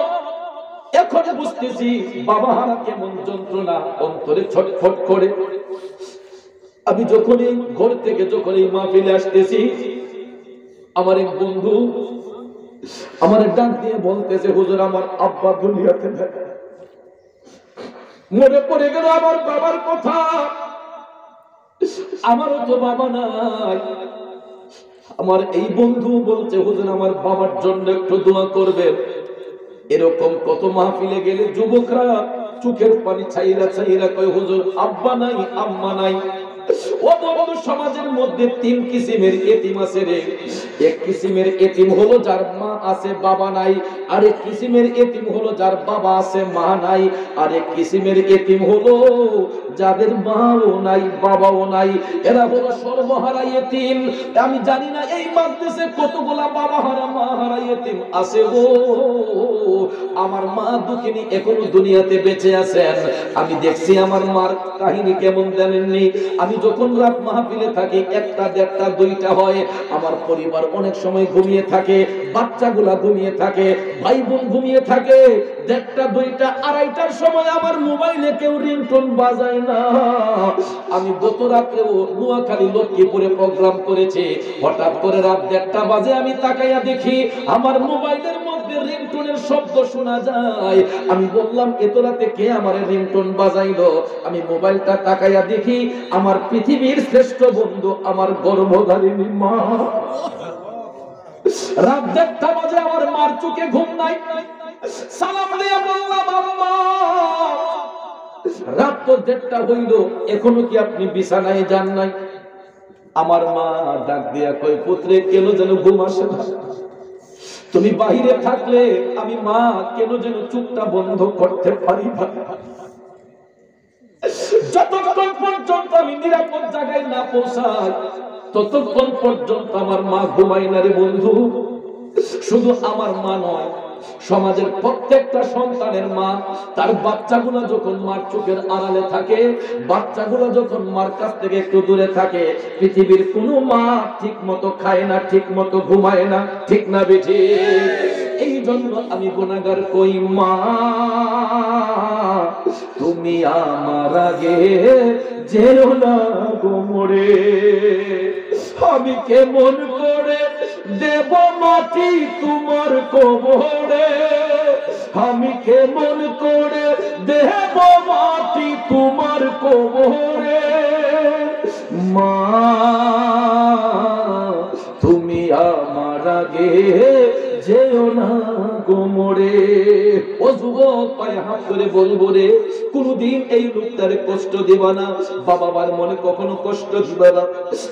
এখন বুঝতেছি বাবা হারা কেমন যন্ত্রণা, অন্তরে ছটফট করে। আমি যখনই ঘর থেকে যখন এই মাহফিলে আসতেছি, আমার এক বন্ধু আমার ডাক দিয়ে বলতেছে, হুজুর আমার আব্বা দুনিয়াতে নাই। মনে পড়ে গেল আমার বাবার কথা, আমারও তো বাবা নাই। আমার এই বন্ধু বলছে, হুজুর আমার বাবার জন্য একটু দোয়া করবেন। এরকম কত মাহফিলে গেলে যুবকরা চোখের পানি ছাইরা ছাইরা কয়, হুজুর আব্বা নাই আম্মা নাই। ও বন্ধু, সমাজের মধ্যে তিন কিসিমের এতিম আছে রে। এক কিসিমের এতিম হলো যার মা আছে বাবা নাই, আরেক কিসিমের এতিম হলো যার বাবা আছে মা নাই, আরেক কিসিমের এতিম হলো যাদের মাও নাই বাবাও নাই, এরা হলো সর্বহারা এতিম। আমি জানি না এই মাদ্রাসায় কতগুলা বাবা হারা মা হারা এতিম আছে। ও আমার মা দুঃখিনী এখনো দুনিয়াতে বেঁচে আছেন। আমি দেখছি আমার মার কাহিনী কেমন জানেননি। আমি যখন রাত মাহফিলে থাকি, একটা দেড়টা দুইটা হয়, আমার পরিবার অনেক সময় ঘুমিয়ে থাকে, বাচ্চাগুলা ঘুমিয়ে থাকে, ভাই বোন ঘুমিয়ে থাকে। দেড়টা দুইটা আড়াইটার সময় আমার মোবাইলে কেউ রিংটোন বাজায় না। আমি গত রাত্রেও নোয়াখালী লক্ষ্মীপুরে প্রোগ্রাম করেছি, হঠাৎ করে রাত দেড়টা বাজে আমি তাকাইয়া দেখি আমার মোবাইলের মধ্যে রিংটোনের শব্দ শোনা যায়। আমি বললাম, এত রাতে কে আমার রিংটোন বাজাইলো? আমি মোবাইলটা তাকাইয়া দেখি আমার পৃথিবীর শ্রেষ্ঠ বন্ধু আমার গর্ভধারিণী মা। রাত দেড়টা বাজে আমার মার চোখে ঘুম নাই। সালাম দিয়ে বললাম, আম্মা রাত তো দেড়টা হইল, এখনো কি আপনি বিছানায় যান নাই? আমার মা ডাক দিয়া কই, পুত্রে কেন যেন ঘুম আসে না? তুমি বাহিরে থাকলে আমি মা কেন যেন চুপটা বন্ধ করতে পারি না। যতক্ষণ পর্যন্ত আমি নিরাপদ জায়গায় না পৌঁছাই, ততক্ষণ পর্যন্ত আমার মা ঘুমাই না রে বন্ধু। শুধু আমার মা নয়, সমাজের প্রত্যেকটা সন্তানের মা তার বাচ্চাগুলো যখন মার চোখের আড়ালে থাকে, বাচ্চাগুলো যখন মার কাছ থেকে একটু দূরে থাকে, পৃথিবীর কোনো মা ঠিক মতো খায় না, ঠিক মতো ঘুমায় না, ঠিক না বেঠি? এই জন্য আমি গুনাহগার কই, মা তুমি আমার আগে যেও না গো মরে। আমি কেমন করে দেব মাটি তোমার কবরে, আমি কেমন করে দেব মাটি তোমার কবরে। মা তুমি আমার আগে যেও না গো মরে। ও যুবক, পায়ে হাত ধরে বলবো রে, কোনদিন এই লোকটারে কষ্ট দিবা না, বাবা মার মনে কখনো কষ্ট দিবা না,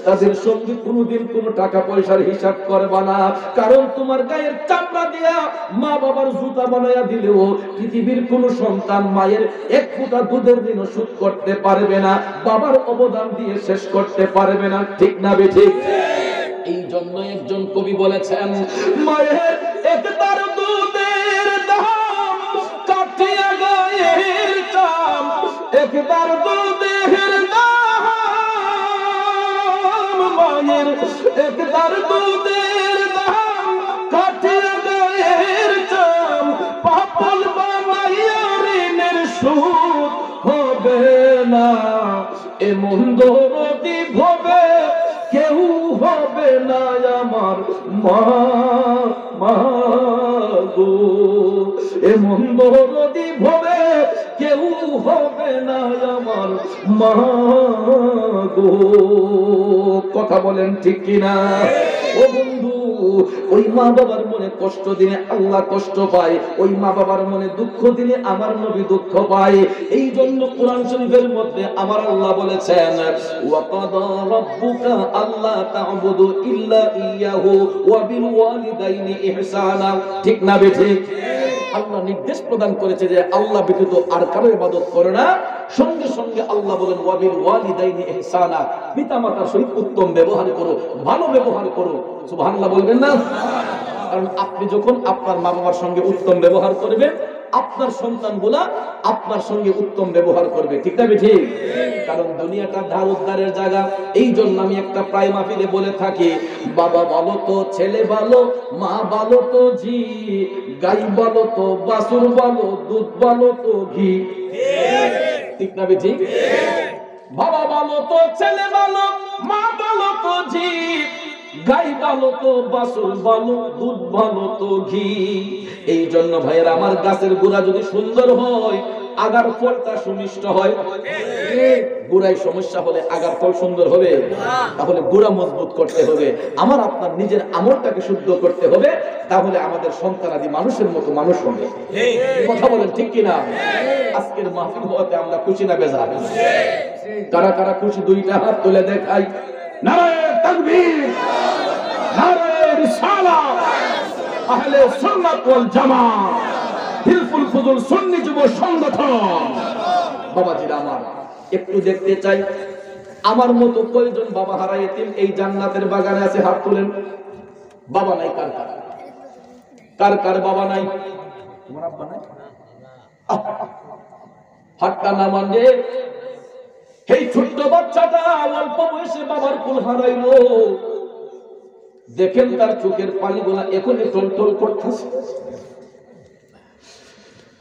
তাদের সঙ্গে কোনদিন কোনো টাকা পয়সার হিসাব করবা না। কারণ তোমার গায়ের চামড়া দিয়া মা বাবার জুতা বানায়া দিলেও পৃথিবীর কোন সন্তান মায়ের এক ফোঁটা দুধের ঋণ শোধ করতে পারবে না, বাবার অবদান দিয়ে শেষ করতে পারবে না, ঠিক না বেঠিক? এই জন্য একজন কবি বলেছেন, মায়ের একবার দুধের দাম কাটিয়া গায়ের চাম, একবার দুধের দাম, মায়ের একবার দুধের দাম কাটিয়া গায়ের চাম, পাপল বানাইয়া ঋণের সুদ হবে না, এমন দরদি ভবে কেউ হবে না আমার মা, মা গো, এমন দরদি ভবে কেউ হবে না আমার মা গো। কথা বলেন ঠিক কিনা? ও বন্ধু, ওই মা বাবার মনে কষ্ট দিলে আল্লাহ কষ্ট পায়, ওই মা বাবার মনে দুঃখ দিলে আমার নবী দুঃখ পায়। এই জন্য কোরআন শরীফের মধ্যে আমার আল্লাহ বলেছেন, ওয়া কাদা রাব্বুকা আল্লা তা'বুদু ইল্লা ইয়াহু ওয়া বিল ওয়ালিদাইনি ইহসানা, ঠিক না বেঠিক? আল্লাহ নির্দেশ প্রদান করেছে যে আল্লাহ ব্যতীত আর কারো ইবাদত করে না। সঙ্গে সঙ্গে আল্লাহ বলেন, ওয়া বিল ওয়ালিদাইনি ইহসানা, পিতামাতার সহিত উত্তম ব্যবহার করো, ভালো ব্যবহার করো। সুবহানাল্লাহ বলবেন না? কারণ আপনি যখন আপনার মা বাবার সঙ্গে উত্তম ব্যবহার করবেন, আপনার সন্তানগুলা আপনার সঙ্গে উত্তম ব্যবহার করবে, ঠিক না বেঠিক? কারণ দুনিয়াটা ধার উদ্ধারের জায়গা। এই জন্য আমি একটা প্রায় মাহফিলে বলে থাকি, বাবা ভালো তো ছেলে ভালো, মা ভালো তো ঝি, গাই ভালো তো বাছুর ভালো, দুধ ভালো তো ঘি। ঠিক না বেঠিক? বাবা ভালো তো ছেলে ভালো, মা ভালো তো ঝি, গাই ভালো তো বাছুর ভালো, দুধ ভালো তো ঘি। এই জন্য ভাইয়ের আমার গাছের গোড়া যদি সুন্দর হয়, আগার ফলটা সুমিষ্ট হয়। গোড়ায় সমস্যা হলে আগার ফল সুন্দর হবে? তাহলে গোড়া মজবুত করতে হবে। আমার আপনার নিজের আমলটাকে শুদ্ধ করতে হবে, তাহলে আমাদের সন্তানাদি মানুষের মতো মানুষ হবে। কথা বলেন ঠিক কিনা? আজকের মাহফিল হওয়াতে আমরা খুশি না বেজার? কারা কারা খুশি? দুইটা হাত তুলে দেখাই। নারায়ে তাকবীর, নারায়ে রিসালাত, আহলে সুন্নাত ওয়াল জামাত, হিলফুল ফুজুল সুন্নি যুব সংগঠন। বাবাজিরা আমার, একটু দেখতে চাই আমার মতো কয়জন বাবা হারা এতিম এই জান্নাতের বাগানে আছে? হাত তুলেন। বাবা নাই কার কার? কার কার বাবা নাই? তোমার আব্বা নাই? হাতটা নামান রে। এই ছোট্ট বাচ্চাটা অল্প বয়সে বাবার কোল হারাইলো, দেখেন তার চোখের পানিগুলা এখনই টলটল করতেছে।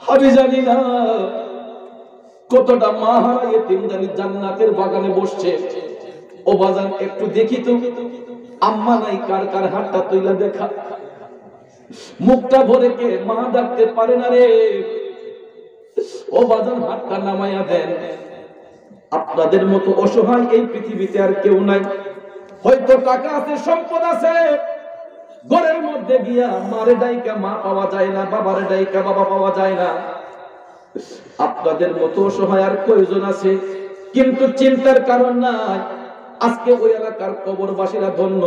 আমি জানি না কতটা মা হারা এতিম জানি জান্নাতের বাগানে বসছে। ও বাজান একটু দেখি তো আম্মা নাই কার কার? হাতটা তুইলা দেখা। মুখটা ভরে কে মা ডাকতে পারে না রে? ও বাজান হাতটা নামাইয়া দেন। আপনাদের মতো অসহায় এই পৃথিবীতে আর কেউ নাই। হয়তো টাকা আছে, সম্পদ আছে, ঘরের মধ্যে গিয়া মারে ডাইকা মা পাওয়া যায় না, বাবারে ডাইকা বাবা পাওয়া যায় না। আপনাদের মতো অসহায় আর কয়জন আছে? কিন্তু চিন্তার কারণ নাই। আজকে ওই এলাকার কবরবাসীরা ধন্য,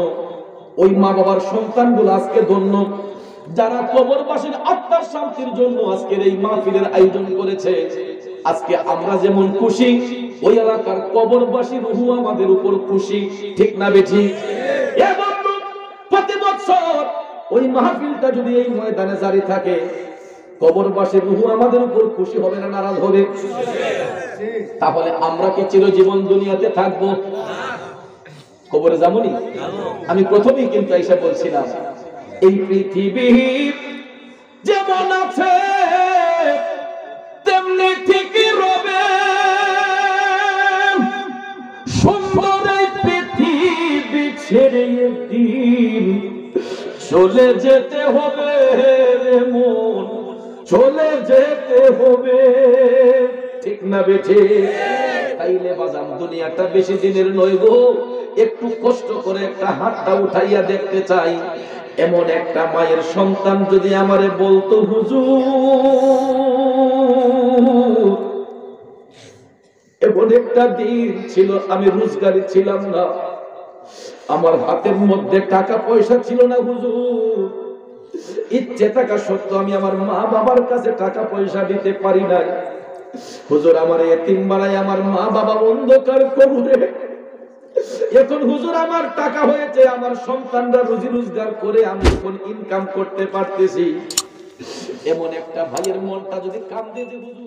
ওই মা বাবার সন্তানগুলো আজকে ধন্য, যারা কবরবাসীর আত্মার শান্তির জন্য আজকের এই মাহফিলের আয়োজন করেছে। আজকে আমরা যেমন খুশি, ওই এলাকার কবরবাসী রুহু আমাদের উপর খুশি। ঠিক না বেঠিক? প্রতি বছর ওই মাহফিলটা যদি এই ময়দানে জারি থাকে, কবরবাসী রুহু আমাদের উপর খুশি হবে না নারাজ হবে? তাহলে আমরা কি চিরজীবন দুনিয়াতে থাকবো? কবরে যাবনি? আমি প্রথমেই কিন্তু এসে বলছিলাম, এই পৃথিবী যেমন আছে তেমনি ঠিকই রবে। সুন্দর এই পৃথিবী ছেড়ে একদিন চলে যেতে হবে রে মন, চলে যেতে হবে। ঠিক না বেঠে? তাইলে বাজাম দুনিয়াটা বেশি দিনের নয় গো। একটু কষ্ট করে একটা হাতটা উঠাইয়া দেখতে চাই, এমন একটা মায়ের সন্তান যদি আমারে বলতো, হুজুর এমন একটা দিন ছিল আমি রোজগারি ছিলাম না, আমার হাতের মধ্যে টাকা পয়সা ছিল না হুজুর, ইচ্ছে থাকা সত্ত্বেও আমি আমার মা বাবার কাছে টাকা পয়সা দিতে পারি নাই। হুজুর আমার এতিম বানাই আমার মা বাবা অন্ধকার কবরে। এখন হুজুর আমার টাকা হয়েছে, আমার সন্তানরা রুজি রোজগার করে আমি এখন ইনকাম করতে পারতেছি। এমন একটা ভাইয়ের মনটা যদি কান্দে যে হুজুর